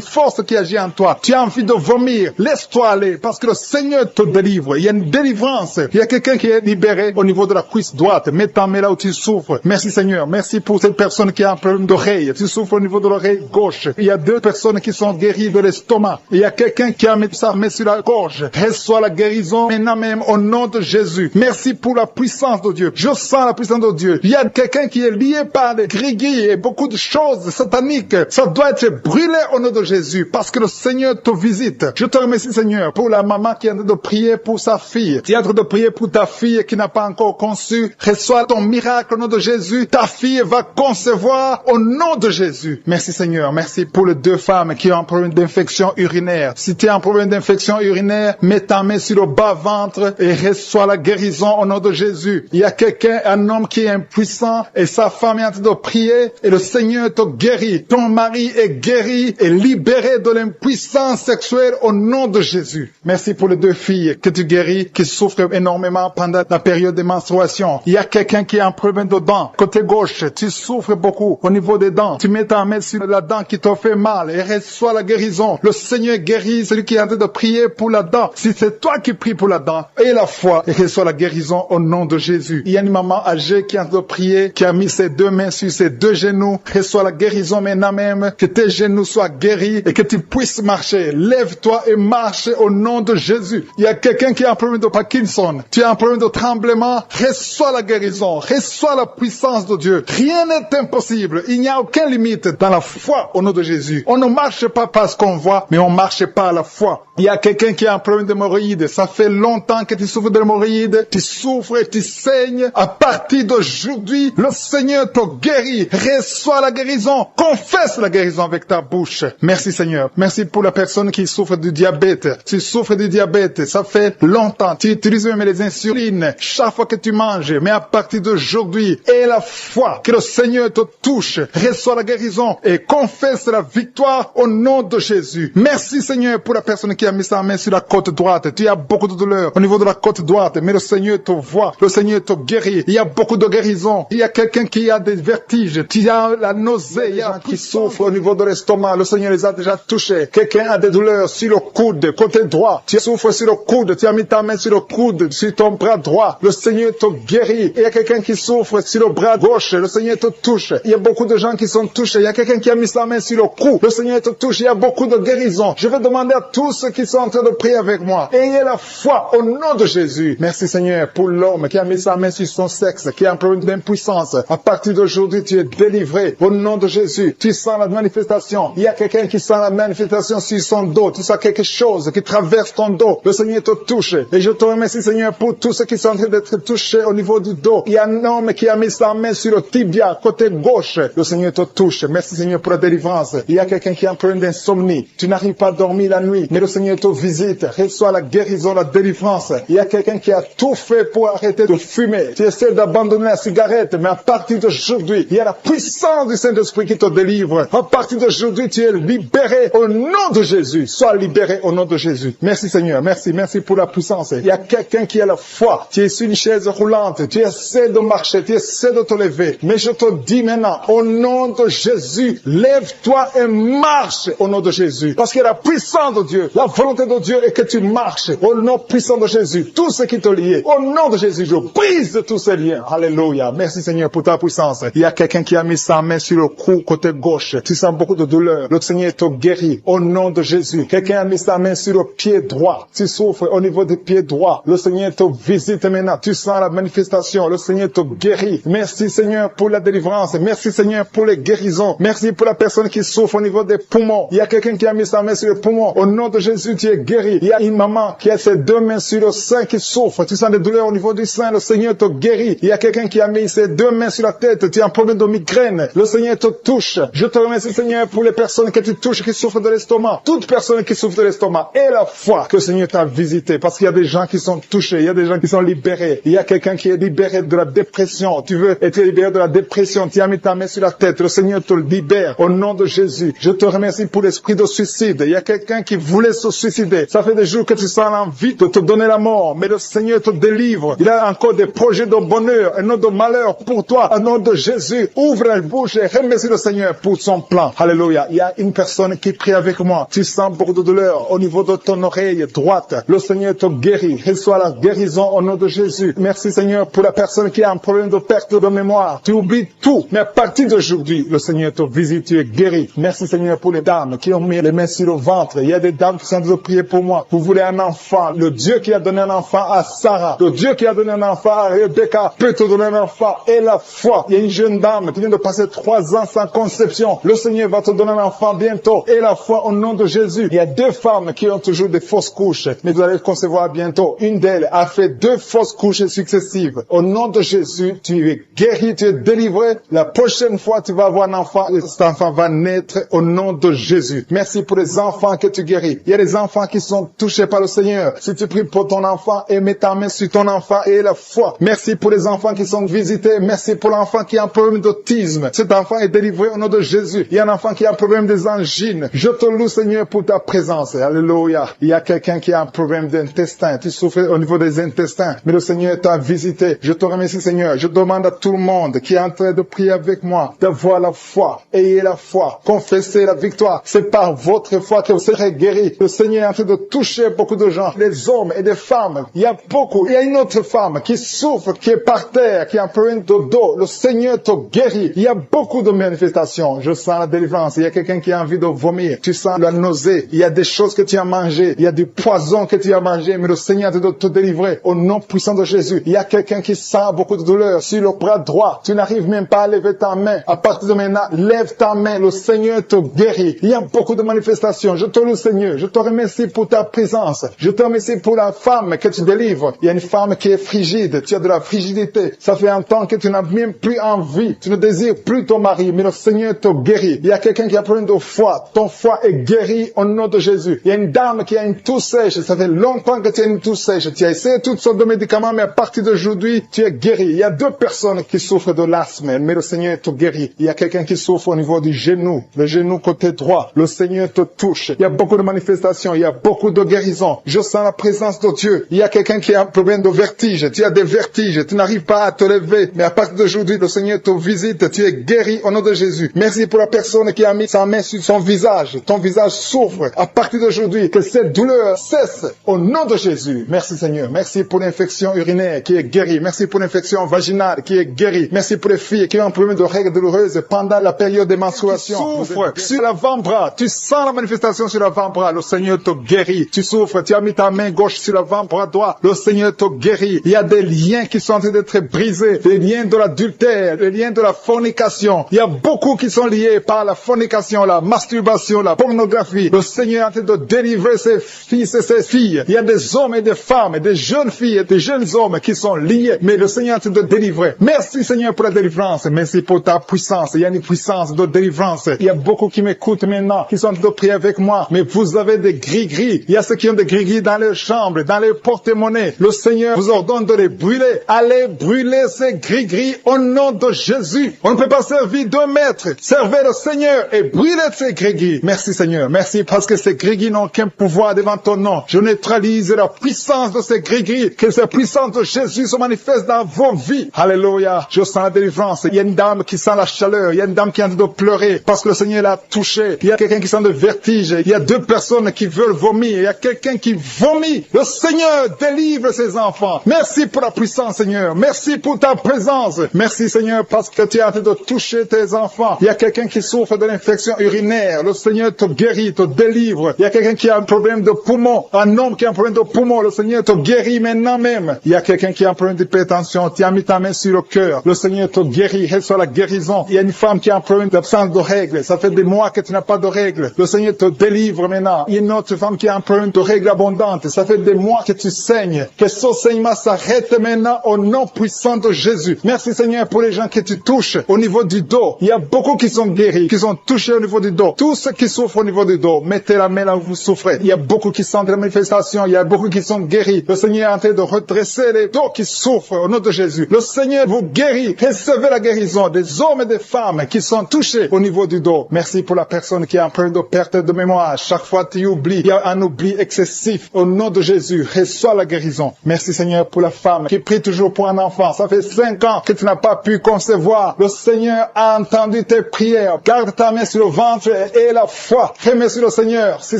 force qui agit en toi. Tu as envie de vomir. Laisse-toi aller parce que le Seigneur te délivre. Il y a une délivrance. Il y a quelqu'un qui est libéré au niveau de la cuisse droite. Mets ta main là où tu souffres. Merci, Seigneur. Merci pour cette personne qui a un problème d'oreille. Tu souffres au niveau de l'oreille gauche. Il y a 2 personnes qui sont guéries de l'estomac. Il y a quelqu'un qui a mis sa main sur la gorge. Reçois la guérison maintenant même au nom de Jésus. Merci pour la puissance de Dieu. Je sens la puissance de Dieu. Il y a quelqu'un qui est lié par les gris-gris et beaucoup de choses sataniques. Ça doit être brûlé au nom de Jésus parce que le Seigneur te visite. Je te remercie, Seigneur, pour la maman qui est en train de prier pour sa fille. Tu es en train de prier pour ta fille qui n'a pas encore conçu. Reçois ton miracle au nom de Jésus. Ta fille va concevoir au nom de Jésus. Merci, Seigneur. Merci pour les 2 femmes qui ont un problème d'infection urinaire. Si tu as un problème d'infection urinaire, mets ta main sur le bas-ventre et reçois la guérison au nom de Jésus. Il y a quelqu'un, un homme qui est impuissant et sa femme est en train de prier et le Seigneur te guérit. Ton mari est guéri et libéré de l'impuissance sexuelle au nom de Jésus. Merci pour les 2 filles que tu guéris, qui souffrent énormément pendant la période de menstruation. Il y a quelqu'un qui a un problème de dents. Côté gauche, tu souffres beaucoup au niveau des dents. Tu mets ta main sur la dent qui te fait mal et reçois la guérison. Le Seigneur guérit celui qui est en train de prier pour la dent. Si c'est toi qui pries pour la dent, et la foi, et reçois la guérison au nom de Jésus. Il y a une maman âgée qui est en train de prier, qui a mis ses 2 mains sur ses 2 genoux. Reçois la guérison maintenant même, que tes genoux soient guéris et que tu puisses marcher. Lève-toi et marche au nom de Jésus. Il y a quelqu'un qui a un problème de Parkinson. Tu as un problème de tremblement. Reçois la guérison. Reçois la puissance de Dieu. Rien n'est impossible. Il n'y a aucune limite dans la foi au nom de Jésus. On ne marche pas parce qu'on voit, mais on marche par la foi. Il y a quelqu'un qui a un problème d'hémorroïdes. Ça fait longtemps que tu souffres d'hémorroïdes. Tu souffres et tu saignes. À partir d'aujourd'hui, le Seigneur te guérit. Reçois la guérison. Confesse la guérison avec ta bouche. Merci, Seigneur. Merci pour la personne qui souffre du diabète. Tu souffres du diabète. Ça fait longtemps. Tu utilises même les insulines chaque fois que tu manges. Mais à partir d'aujourd'hui, aie la foi que le Seigneur te touche. Reçois la guérison et confesse la victoire au nom de Jésus. Merci, Seigneur, pour la personne qui a mis sa main sur la côte droite. Tu as beaucoup de douleur au niveau de la côte droite, mais le Seigneur te voit. Le Seigneur te guérit. Il y a beaucoup de guérison guérison. Il y a quelqu'un qui a des vertiges. Tu as la nausée. Il y a des gens qui souffrent au niveau de l'estomac. Le Seigneur les a déjà touchés. Quelqu'un a des douleurs sur le coude, côté droit. Tu souffres sur le coude. Tu as mis ta main sur le coude, sur ton bras droit. Le Seigneur te guérit. Il y a quelqu'un qui souffre sur le bras gauche. Le Seigneur te touche. Il y a beaucoup de gens qui sont touchés. Il y a quelqu'un qui a mis sa main sur le cou. Le Seigneur te touche. Il y a beaucoup de guérisons. Je vais demander à tous ceux qui sont en train de prier avec moi. Ayez la foi au nom de Jésus. Merci Seigneur pour l'homme qui a mis sa main sur son sexe, qui a un problème d'impuissance. À partir d'aujourd'hui, tu es délivré au nom de Jésus. Tu sens la manifestation. Il y a quelqu'un qui sent la manifestation sur son dos. Tu sens quelque chose qui traverse ton dos. Le Seigneur te touche. Et je te remercie Seigneur pour tous ceux qui sont en train d'être touchés au niveau du dos. Il y a un homme qui a mis sa main sur le tibia, côté gauche. Le Seigneur te touche. Merci Seigneur pour la délivrance. Il y a quelqu'un qui a un problème d'insomnie. Tu n'arrives pas à dormir la nuit, mais le Seigneur te visite. Reçois la guérison, la délivrance. Il y a quelqu'un qui a tout fait pour arrêter de fumer. Tu essaies d'abandonner la cigarette, mais à partir d'aujourd'hui, il y a la puissance du Saint-Esprit qui te délivre. À partir d'aujourd'hui, tu es libéré au nom de Jésus. Sois libéré au nom de Jésus. Merci Seigneur. Merci pour la puissance. Il y a quelqu'un qui a la foi. Tu es sur une chaise roulante. Tu essaies de marcher. Tu essaies de te lever. Mais je te dis maintenant, au nom de Jésus, lève-toi et marche au nom de Jésus. Parce qu'il y a la puissance de Dieu. La volonté de Dieu est que tu marches au nom puissant de Jésus. Tout ce qui te lie, au nom de Jésus, je brise tous ces liens. Alléluia. Merci Seigneur pour ta puissance. Il y a quelqu'un qui a mis sa main sur le cou côté gauche. Tu sens beaucoup de douleur. Le Seigneur te guérit au nom de Jésus. Quelqu'un a mis sa main sur le pied droit. Tu souffres au niveau du pied droit. Le Seigneur te visite maintenant. Tu sens la manifestation. Le Seigneur te guérit. Merci Seigneur pour la délivrance. Merci Seigneur pour les guérisons. Merci pour la personne qui souffre au niveau des poumons. Il y a quelqu'un qui a mis sa main sur le poumon. Au nom de Jésus, tu es guéri. Il y a une maman qui a ses deux mains sur le sein qui souffre. Tu sens des douleurs au niveau du sein. Le Seigneur te guérit. Il y a quelqu'un qui a mis ses deux mains sur la tête. Tu as un problème de migraine. Le Seigneur te touche. Je te remercie Seigneur pour les personnes que tu touches qui souffrent de l'estomac. Toute personne qui souffre de l'estomac et la foi que le Seigneur t'a visité. Parce qu'il y a des gens qui sont touchés. Il y a des gens qui sont libérés. Il y a quelqu'un qui est libéré de la dépression. Tu veux être libéré de la dépression. Tu as mis ta main sur la tête. Le Seigneur te libère au nom de Jésus. Je te remercie pour l'esprit de suicide. Il y a quelqu'un qui voulait se suicider. Ça fait des jours que tu sens l'envie de te donner la mort. Mais le Seigneur te délivre. Il a encore des projets de bonheur et non de malheur pour toi. Au nom de Jésus, ouvre la bouche et remercie le Seigneur pour son plan. Alléluia. Il y a une personne qui prie avec moi. Tu sens beaucoup de douleur au niveau de ton oreille droite. Le Seigneur te guérit. Reçois la guérison au nom de Jésus. Merci Seigneur pour la personne qui a un problème de perte de mémoire. Tu oublies tout. Mais à partir d'aujourd'hui, le Seigneur te visite. Tu es guéri. Merci Seigneur pour les dames qui ont mis les mains sur le ventre. Il y a des dames qui sont en train de prier pour moi. Vous voulez un enfant. Le Dieu qui a donné un enfant à Sarah. Le Dieu qui a donné un enfant à Rebecca peut te donner un enfant. Et la foi. Il y a une jeune dame qui vient de passer 3 ans sans conception. Le Seigneur va te donner un enfant bientôt. Et la foi au nom de Jésus. Il y a 2 femmes qui ont toujours des fausses couches. Mais vous allez concevoir bientôt. Une d'elles a fait 2 fausses couches successives. Au nom de Jésus, tu es guéri, tu es délivré. La prochaine fois, tu vas avoir un enfant. Et cet enfant va naître au nom de Jésus. Merci pour les enfants que tu guéris. Il y a des enfants qui sont touchés par le Seigneur. Si tu pries pour ton enfant et mets ta main sur ton enfant et la foi. Merci pour les enfants qui sont visités. Merci pour l'enfant qui a un problème d'autisme. Cet enfant est délivré au nom de Jésus. Il y a un enfant qui a un problème des angines. Je te loue Seigneur pour ta présence. Alléluia. Il y a quelqu'un qui a un problème d'intestin. Tu souffres au niveau des intestins. Mais le Seigneur t'a visité. Je te remercie Seigneur. Je demande à tout le monde qui est en train de prier avec moi d'avoir la foi. Ayez la foi. Confessez la victoire. C'est par votre foi que vous serez guéris. Le Seigneur est en train de toucher beaucoup de gens. Des hommes et des femmes. Il y a beaucoup. Il y a une autre femme qui souffre, qui est par terre, qui a un problème de dos. Le Seigneur te guérit. Il y a beaucoup de manifestations. Je sens la délivrance. Il y a quelqu'un qui a envie de vomir. Tu sens la nausée. Il y a des choses que tu as mangées. Il y a du poison que tu as mangé. Mais le Seigneur est en train de te délivrer. Au nom puissant de Jésus. Il y a quelqu'un qui sent beaucoup de douleur sur le bras droit. Tu n'arrives même pas à lever ta main. À partir de maintenant, lève ta main. Le Seigneur te guérit. Il y a beaucoup de manifestations. Je te loue Seigneur. Je te remercie pour ta présence. Je te remercie pour la femme que tu délivres. Il y a une femme qui est frigide. Tu as de la frigidité. Ça fait un temps que tu n'as même plus envie. Tu ne désires plus ton mari. Mais le Seigneur te guérit. Il y a quelqu'un qui a problème de foie. Ton foie est guéri au nom de Jésus. Il y a une dame qui a une toux sèche. Ça fait longtemps que tu as une toux sèche. Tu as essayé toutes sortes de médicaments, mais à partir d'aujourd'hui, tu es guéri. Il y a 2 personnes qui souffrent de l'asthme, mais le Seigneur te guérit. Il y a quelqu'un qui souffre au niveau du genou, le genou côté droit. Le Seigneur te touche. Il y a beaucoup de manifestations. Il y a beaucoup de guérisons. Je sens la présence de Dieu. Il y a quelqu'un qui a un problème de vertige. Tu as des vertiges. Tu n'arrives pas à te lever. levé. Mais à partir d'aujourd'hui, le Seigneur te visite, tu es guéri au nom de Jésus. Merci pour la personne qui a mis sa main sur son visage. Ton visage souffre. À partir d'aujourd'hui, que cette douleur cesse au nom de Jésus. Merci Seigneur. Merci pour l'infection urinaire qui est guérie. Merci pour l'infection vaginale qui est guérie. Merci pour les filles qui ont un problème de règles douloureuses pendant la période de menstruation. Tu souffres sur l'avant-bras. Tu sens la manifestation sur l'avant-bras. Le Seigneur te guérit. Tu souffres. Tu as mis ta main gauche sur l'avant-bras droit. Le Seigneur te guérit. Il y a des liens qui sont en train d'être brisés. Les liens de l'adultère, les liens de la fornication. Il y a beaucoup qui sont liés par la fornication, la masturbation, la pornographie. Le Seigneur est en train de délivrer ses fils et ses filles. Il y a des hommes et des femmes, des jeunes filles et des jeunes hommes qui sont liés. Mais le Seigneur est en train de délivrer. Merci Seigneur pour la délivrance. Merci pour ta puissance. Il y a une puissance de délivrance. Il y a beaucoup qui m'écoutent maintenant, qui sont en train de prier avec moi. Mais vous avez des gris-gris. Il y a ceux qui ont des gris-gris dans les chambres, dans les porte-monnaies. Le Seigneur vous ordonne de les brûler. Allez brûler ces gris-gris au nom de Jésus. On ne peut pas servir deux maîtres. Servez le Seigneur et brûlez ces gris-gris. Merci Seigneur. Merci parce que ces gris-gris n'ont aucun pouvoir devant ton nom. Je neutralise la puissance de ces gris-gris. Que cette puissance de Jésus se manifeste dans vos vies. Alléluia. Je sens la délivrance. Il y a une dame qui sent la chaleur. Il y a une dame qui est en train de pleurer parce que le Seigneur l'a touché. Il y a quelqu'un qui sent le vertige. Il y a deux personnes qui veulent vomir. Il y a quelqu'un qui vomit. Le Seigneur délivre ses enfants. Merci pour la puissance, Seigneur. Merci pour ta présence. Merci, Seigneur, parce que tu es en train de toucher tes enfants. Il y a quelqu'un qui souffre de l'infection urinaire. Le Seigneur te guérit, te délivre. Il y a quelqu'un qui a un problème de poumon. Un homme qui a un problème de poumon. Le Seigneur te guérit maintenant même. Il y a quelqu'un qui a un problème d'hypertension. Tu as mis ta main sur le cœur. Le Seigneur te guérit. Reçois la guérison. Il y a une femme qui a un problème d'absence de règles. Ça fait des mois que tu n'as pas de règles. Le Seigneur te délivre maintenant. Il y a une autre femme qui a un problème de règles abondantes. Ça fait des mois que tu saignes. Que ce saignement s'arrête maintenant au nom puissant de Jésus. Merci Seigneur pour les gens que tu touches au niveau du dos. Il y a beaucoup qui sont guéris, qui sont touchés au niveau du dos. Tous ceux qui souffrent au niveau du dos, mettez la main là où vous souffrez. Il y a beaucoup qui sentent la manifestation. Il y a beaucoup qui sont guéris. Le Seigneur est en train de redresser les dos qui souffrent au nom de Jésus. Le Seigneur vous guérit. Recevez la guérison des hommes et des femmes qui sont touchés au niveau du dos. Merci pour la personne qui a un problème de perte de mémoire. Chaque fois tu oublies. Il y a un oubli excessif. Au nom de Jésus, reçois la guérison. Merci Seigneur pour la femme qui prie toujours pour un enfant. Ça fait 5 ans que tu n'as pas pu concevoir. Le Seigneur a entendu tes prières. Garde ta main sur le ventre et la foi. Remercie le Seigneur. Si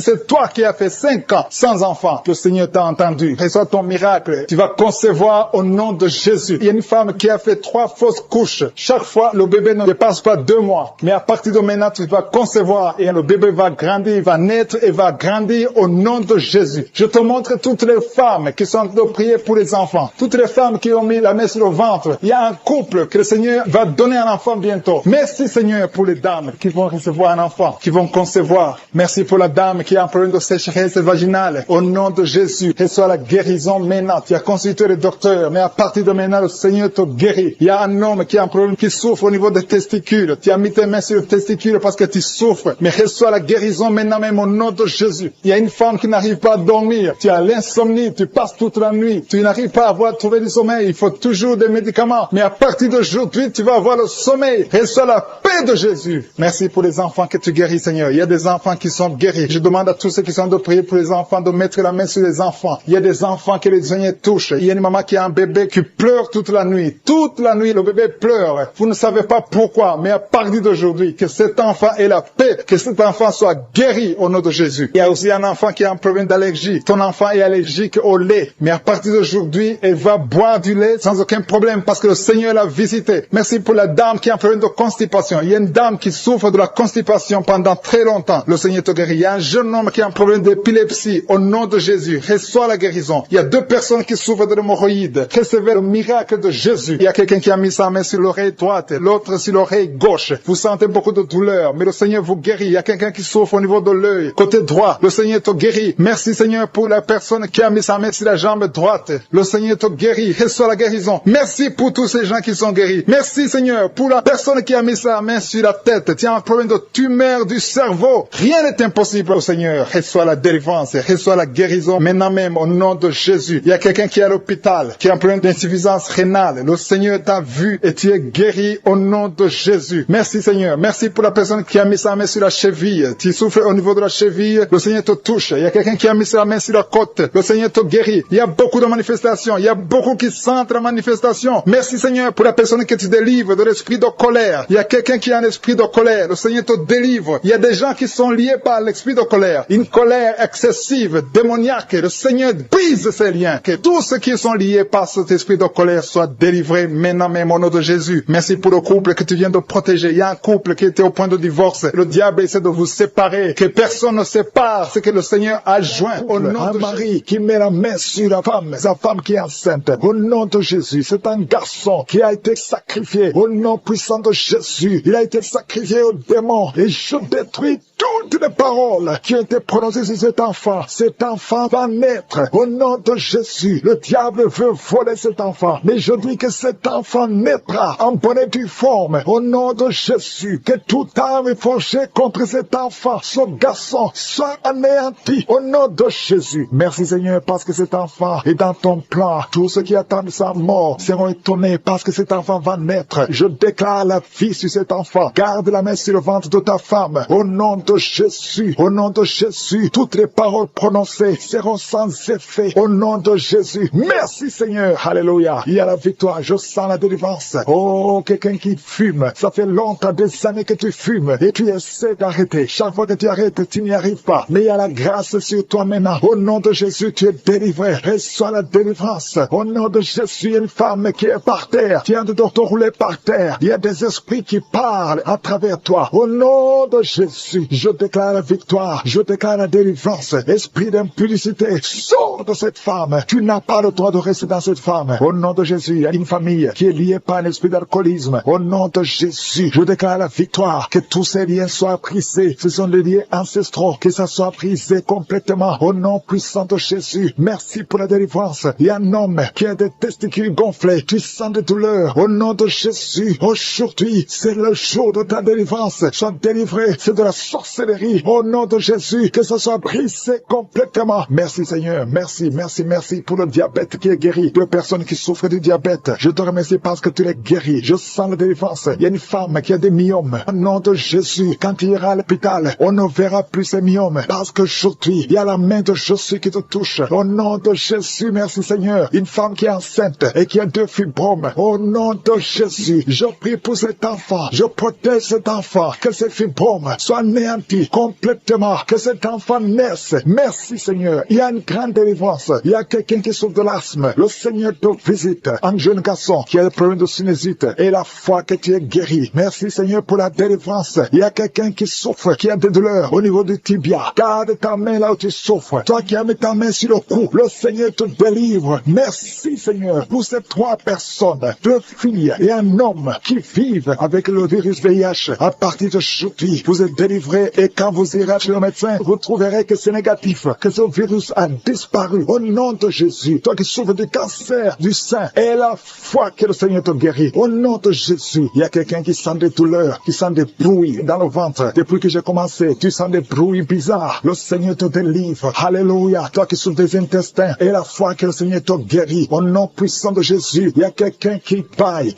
c'est toi qui as fait 5 ans sans enfant, le Seigneur t'a entendu. Reçois ton miracle. Tu vas concevoir au nom de Jésus. Il y a une femme qui a fait 3 fausses couches. Chaque fois, le bébé ne dépasse pas 2 mois. Mais à partir de maintenant, tu vas concevoir et le bébé va grandir, va naître et va grandir au nom de Jésus. Je te montre toutes les femmes qui sont en train de prier pour les enfants. Toutes les femmes qui ont mis la main sur le ventre. Il y a un couple que le Seigneur va donner un enfant bientôt. Merci Seigneur pour les dames qui vont recevoir un enfant, qui vont concevoir. Merci pour la dame qui a un problème de sécheresse vaginale. Au nom de Jésus, reçois la guérison maintenant. Tu as consulté le docteur, mais à partir de maintenant, le Seigneur te guérit. Il y a un homme qui a un problème, qui souffre au niveau des testicules. Tu as mis tes mains sur le testicule parce que tu souffres. Mais reçois la guérison maintenant même au nom de Jésus. Il y a une femme qui n'arrive pas à dormir. Tu as l'insomnie, tu passes toute la nuit. Tu n'arrives pas à trouver du sommeil. Il faut toujours des médicaments. Mais à partir d'aujourd'hui, tu vas avoir le sommeil. Reçois la paix de Jésus. Merci pour les enfants que tu guéris, Seigneur. Il y a des enfants qui sont guéris. Je demande à tous ceux qui sont de prier pour les enfants de mettre la main sur les enfants. Il y a des enfants que les Seigneur touche. Il y a une maman qui a un bébé qui pleure toute la nuit. Toute la nuit, le bébé pleure. Vous ne savez pas pourquoi, mais à partir d'aujourd'hui, que cet enfant ait la paix, que cet enfant soit guéri au nom de Jésus. Il y a aussi un enfant qui a un problème d'allergie. Ton enfant est allergique au lait, mais à partir d'aujourd'hui, elle va boire du lait sans aucun problème parce que le Seigneur l'a visité. Merci pour la dame qui a un problème de constipation. Il y a une dame qui souffre de la constipation pendant très longtemps. Le Seigneur te guérit. Il y a un jeune homme qui a un problème d'épilepsie. Au nom de Jésus, reçois la guérison. Il y a 2 personnes qui souffrent de l'hémorroïde. Recevez le miracle de Jésus. Il y a quelqu'un qui a mis sa main sur l'oreille droite, l'autre sur l'oreille gauche. Vous sentez beaucoup de douleur, mais le Seigneur vous guérit. Il y a quelqu'un qui souffre au niveau de l'œil, côté droit. Le Seigneur te guérit. Merci Seigneur pour la personne qui a mis sa main sur la jambe droite. Le Seigneur te guérit. Reçois la guérison. Merci pour tous ces gens qui sont guéris. Merci Seigneur pour la personne qui a mis sa main sur la tête. Tu as un problème de tumeur du cerveau. Rien n'est impossible au Seigneur. Reçois la délivrance. Reçois la guérison maintenant même au nom de Jésus. Il y a quelqu'un qui est à l'hôpital, qui a un problème d'insuffisance rénale. Le Seigneur t'a vu et tu es guéri au nom de Jésus. Merci Seigneur. Merci pour la personne qui a mis sa main sur la cheville. Tu souffres au niveau de la cheville. Le Seigneur te touche. Il y a quelqu'un qui a mis sa main sur la côte. Le Seigneur te guérit. Il y a beaucoup de manifestations. Il y a beaucoup qui sentent la manifestation. bénédiction. Merci Seigneur pour la personne que tu délivres de l'esprit de colère. Il y a quelqu'un qui a un esprit de colère. Le Seigneur te délivre. Il y a des gens qui sont liés par l'esprit de colère. Une colère excessive, démoniaque. Le Seigneur brise ces liens. Que tous ceux qui sont liés par cet esprit de colère soient délivrés maintenant même au nom de Jésus. Merci pour le couple que tu viens de protéger. Il y a un couple qui était au point de divorce. Le diable essaie de vous séparer. Que personne ne sépare ce que le Seigneur a joint. Au nom de mari qui met la main sur la femme, sa femme qui est enceinte. Au nom de Jésus, c'est un garçon qui a été sacrifié. Au nom puissant de Jésus, il a été sacrifié au démon. Et je détruis toutes les paroles qui ont été prononcées sur cet enfant. Cet enfant va naître. Au nom de Jésus, le diable veut voler cet enfant. Mais je dis que cet enfant naîtra en bonne et due forme. Au nom de Jésus, que toute arme forgée contre cet enfant, ce garçon, soit anéanti. Au nom de Jésus. Merci Seigneur parce que cet enfant est dans ton plan. Tous ceux qui attendent sa mort seront étonnés parce que cet enfant va naître. Je déclare la vie sur cet enfant. Garde la main sur le ventre de ta femme. Au nom de Jésus, au nom de Jésus, toutes les paroles prononcées seront sans effet. Au nom de Jésus. Merci Seigneur. Alléluia. Il y a la victoire. Je sens la délivrance. Oh, quelqu'un qui fume. Ça fait longtemps, des années que tu fumes et tu essaies d'arrêter. Chaque fois que tu arrêtes, tu n'y arrives pas. Mais il y a la grâce sur toi maintenant. Au nom de Jésus, tu es délivré. Reçois la délivrance. Au nom de Jésus, il y a une femme qui est par terre. Tu viens de te rouler par terre. Il y a des esprits qui parlent à travers toi. Au nom de Jésus, je déclare la victoire. Je déclare la délivrance. Esprit d'impudicité, sors de cette femme. Tu n'as pas le droit de rester dans cette femme. Au nom de Jésus, il y a une famille qui est liée par un esprit d'alcoolisme. Au nom de Jésus, je déclare la victoire. Que tous ces liens soient brisés. Ce sont des liens ancestraux. Que ça soit brisé complètement. Au nom puissant de Jésus. Merci pour la délivrance. Il y a un homme qui a des testicules gonflés. Tu sens des douleurs. Au nom de Jésus, aujourd'hui, c'est le jour de ta délivrance. Sois délivré. C'est de la sorcellerie. Au nom de Jésus, que ça soit brisé complètement. Merci Seigneur. Merci, merci, merci pour le diabète qui est guéri. Pour les personnes qui souffrent du diabète. Je te remercie parce que tu les guéris. Je sens la délivrance. Il y a une femme qui a des myomes. Au nom de Jésus, quand tu iras à l'hôpital, on ne verra plus ces myomes. Parce qu'aujourd'hui, il y a la main de Jésus qui te touche. Au nom de Jésus, merci Seigneur. Une femme qui est enceinte et qui a 2 fibromes. Au nom de Jésus, je prie pour cet enfant. Je protège cet enfant. Que ces fibromes soient anéantis complètement. Que cet enfant naisse. Merci Seigneur. Il y a une grande délivrance. Il y a quelqu'un qui souffre de l'asthme. Le Seigneur te visite. Un jeune garçon qui a le problème de sinusite. Et la foi que tu es guéri. Merci Seigneur pour la délivrance. Il y a quelqu'un qui souffre, qui a des douleurs au niveau du tibia. Garde ta main là où tu souffres. Toi qui as mis ta main sur le cou, le Seigneur te délivre. Merci Seigneur pour ces 3 personnes, 2 filles et un homme qui vivent avec le virus VIH. À partir d'aujourd'hui, vous êtes délivrés et quand vous irez chez le médecin, vous trouverez que c'est négatif, que ce virus a disparu. Au nom de Jésus, toi qui souffres du cancer du sein, et la foi que le Seigneur te guérit. Au nom de Jésus, il y a quelqu'un qui sent des douleurs, qui sent des bruits dans le ventre. Depuis que j'ai commencé, tu sens des bruits bizarres. Le Seigneur te délivre. Alléluia. Toi qui souffres des intestins, et la foi que le Seigneur te guérit. Au nom puissant de Jésus, il y a quelqu'un qui baille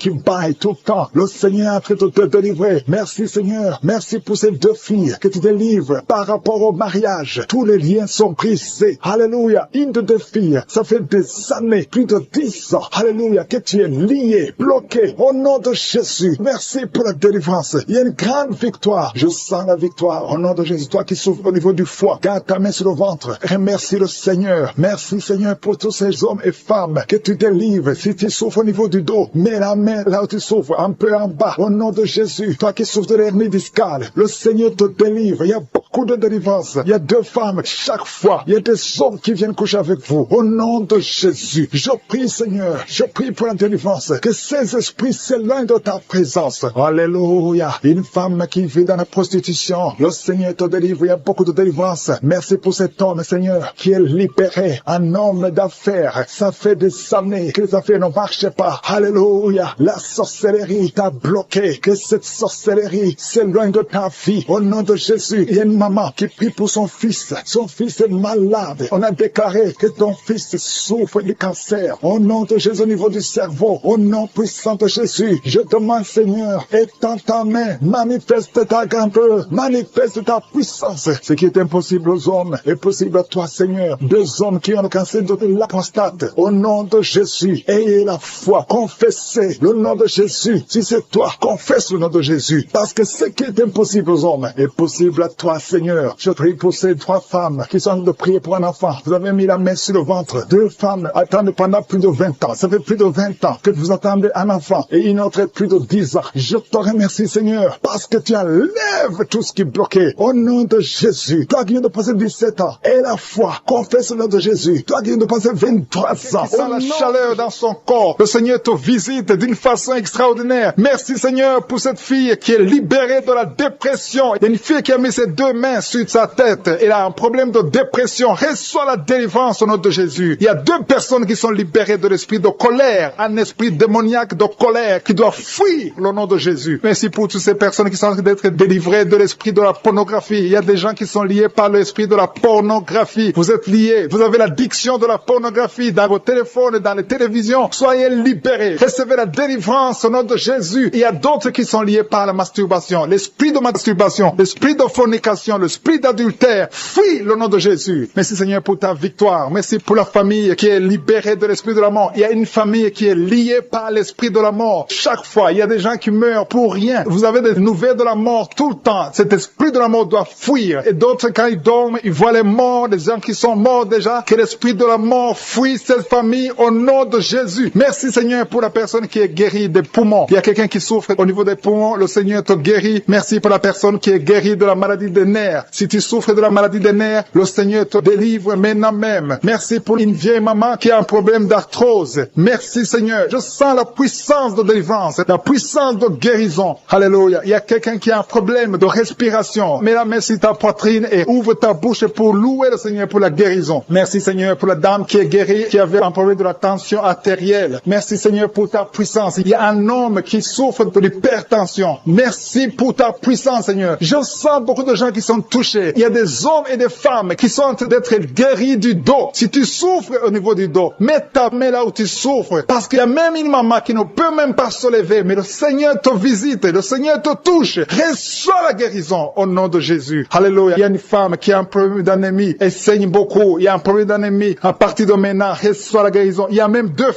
tout le temps. Le Seigneur est en train de te délivrer. Merci Seigneur. Merci pour ces 2 filles que tu délivres par rapport au mariage. Tous les liens sont brisés. Alléluia. Une de 2 filles, ça fait des années, plus de 10 ans. Alléluia. Que tu es lié, bloqué. Au nom de Jésus. Merci pour la délivrance. Il y a une grande victoire. Je sens la victoire. Au nom de Jésus. Toi qui souffres au niveau du foie, garde ta main sur le ventre. Remercie le Seigneur. Merci Seigneur pour tous ces hommes et femmes que tu délivres. Si tu souffres au niveau du dos, mets la main là où tu souffres, un peu en bas. Au nom de Jésus. Toi qui souffres de l'hernie discale, le Seigneur te délivre. Il y a beaucoup de délivrance. Il y a 2 femmes chaque fois. Il y a des hommes qui viennent coucher avec vous. Au nom de Jésus. Je prie Seigneur. Je prie pour la délivrance. Que ces esprits s'éloignent de ta présence. Alléluia. Une femme qui vit dans la prostitution, le Seigneur te délivre. Il y a beaucoup de délivrance. Merci pour cet homme, Seigneur, qui est libéré. Un homme d'affaires. Ça fait des années que les affaires ne marchaient pas. Alléluia. La sorcellerie t'a bloqué. Que cette sorcellerie s'éloigne de ta vie. Au nom de Jésus. Il y a une maman qui prie pour son fils. Son fils est malade. On a déclaré que ton fils souffre du cancer. Au nom de Jésus, au niveau du cerveau, au nom puissant de Jésus, je demande, Seigneur, étends ta main, manifeste ta grandeur, manifeste ta puissance. Ce qui est impossible aux hommes est possible à toi, Seigneur. 2 hommes qui ont le cancer de la prostate, au nom de Jésus, ayez la foi, confessez le nom de Jésus. Si c'est toi, confesse le nom de Jésus, parce que ce qui est impossible aux hommes est possible à toi, Seigneur. Je prie pour ces 3 femmes qui sont en train de prier pour un enfant. Vous avez mis la main sur le ventre. 2 femmes attendent pendant plus de 20 ans. Ça fait plus de 20 ans que vous attendez un enfant, et une autre plus de 10 ans. Je te remercie, Seigneur, parce que tu enlèves tout ce qui est bloqué. Au nom de Jésus, toi qui viens de passer 17 ans, et la foi, confesse le nom de Jésus. Toi qui viens de passer 23 ans, qui sent la chaleur dans son corps, le Seigneur te visite d'une façon extraordinaire. Merci, Seigneur, pour cette fille qui est libérée de la dépression. Il y a une fille qui a mis ses 2 mains sur sa tête. Elle a un problème de dépression. Reçois la délivrance au nom de Jésus. Il y a 2 personnes qui sont libérées de l'esprit de colère, un esprit démoniaque de colère qui doit fuir le nom de Jésus. Merci pour toutes ces personnes qui sont en train d'être délivrées de l'esprit de la pornographie. Il y a des gens qui sont liés par l'esprit de la pornographie. Vous êtes liés. Vous avez l'addiction de la pornographie dans vos téléphones et dans les télévisions. Soyez libérés. Recevez la délivrance au nom de Jésus. Il y a d'autres qui sont liés par la masturbation. L'esprit de masturbation, l'esprit de fornication, l'esprit d'adultère. Fuis le nom de Jésus. Merci, Seigneur, pour ta victoire. Merci pour la famille qui est libérée de l'esprit de la mort. Il y a une famille qui est liée par l'esprit de la mort. Chaque fois, il y a des gens qui meurent pour rien. Vous avez des nouvelles de la mort tout le temps. Cet esprit de la mort doit fuir. Et d'autres, quand ils dorment, ils voient les morts, des gens qui sont morts déjà. Que l'esprit de la mort fuit cette famille au nom de Jésus. Merci, Seigneur, pour la personne qui est guérie des poumons. Il y a quelqu'un qui souffre au niveau des poumons. Le Seigneur te guérit. Merci pour la personne qui est guérie de la maladie des nerfs. Si tu souffres de la maladie des nerfs, le Seigneur te délivre maintenant même. Merci pour une vieille maman qui a un problème d'arthrose. Merci, Seigneur. Je sens la puissance de délivrance, la puissance de guérison. Alléluia. Il y a quelqu'un qui a un problème de respiration. Mets la main sur ta poitrine et ouvre ta bouche pour louer le Seigneur pour la guérison. Merci, Seigneur, pour la dame qui est guérie, qui avait un problème de la tension artérielle. Merci, Seigneur, pour ta puissance. Il y a un homme qui souffre de l'hypertension. Merci pour ta puissance, Seigneur. Je sens beaucoup de gens qui sont touchés. Il y a des hommes et des femmes qui sont en train d'être guéris du dos. Si tu souffres au niveau du dos, mets ta main là où tu souffres. Parce qu'il y a même une maman qui ne peut même pas se lever, mais le Seigneur te visite, le Seigneur te touche. Reçois la guérison au nom de Jésus. Alléluia. Il y a une femme qui a un problème d'anémie. Elle saigne beaucoup. Il y a un problème d'anémie. À partir de maintenant, reçois la guérison. Il y a même 2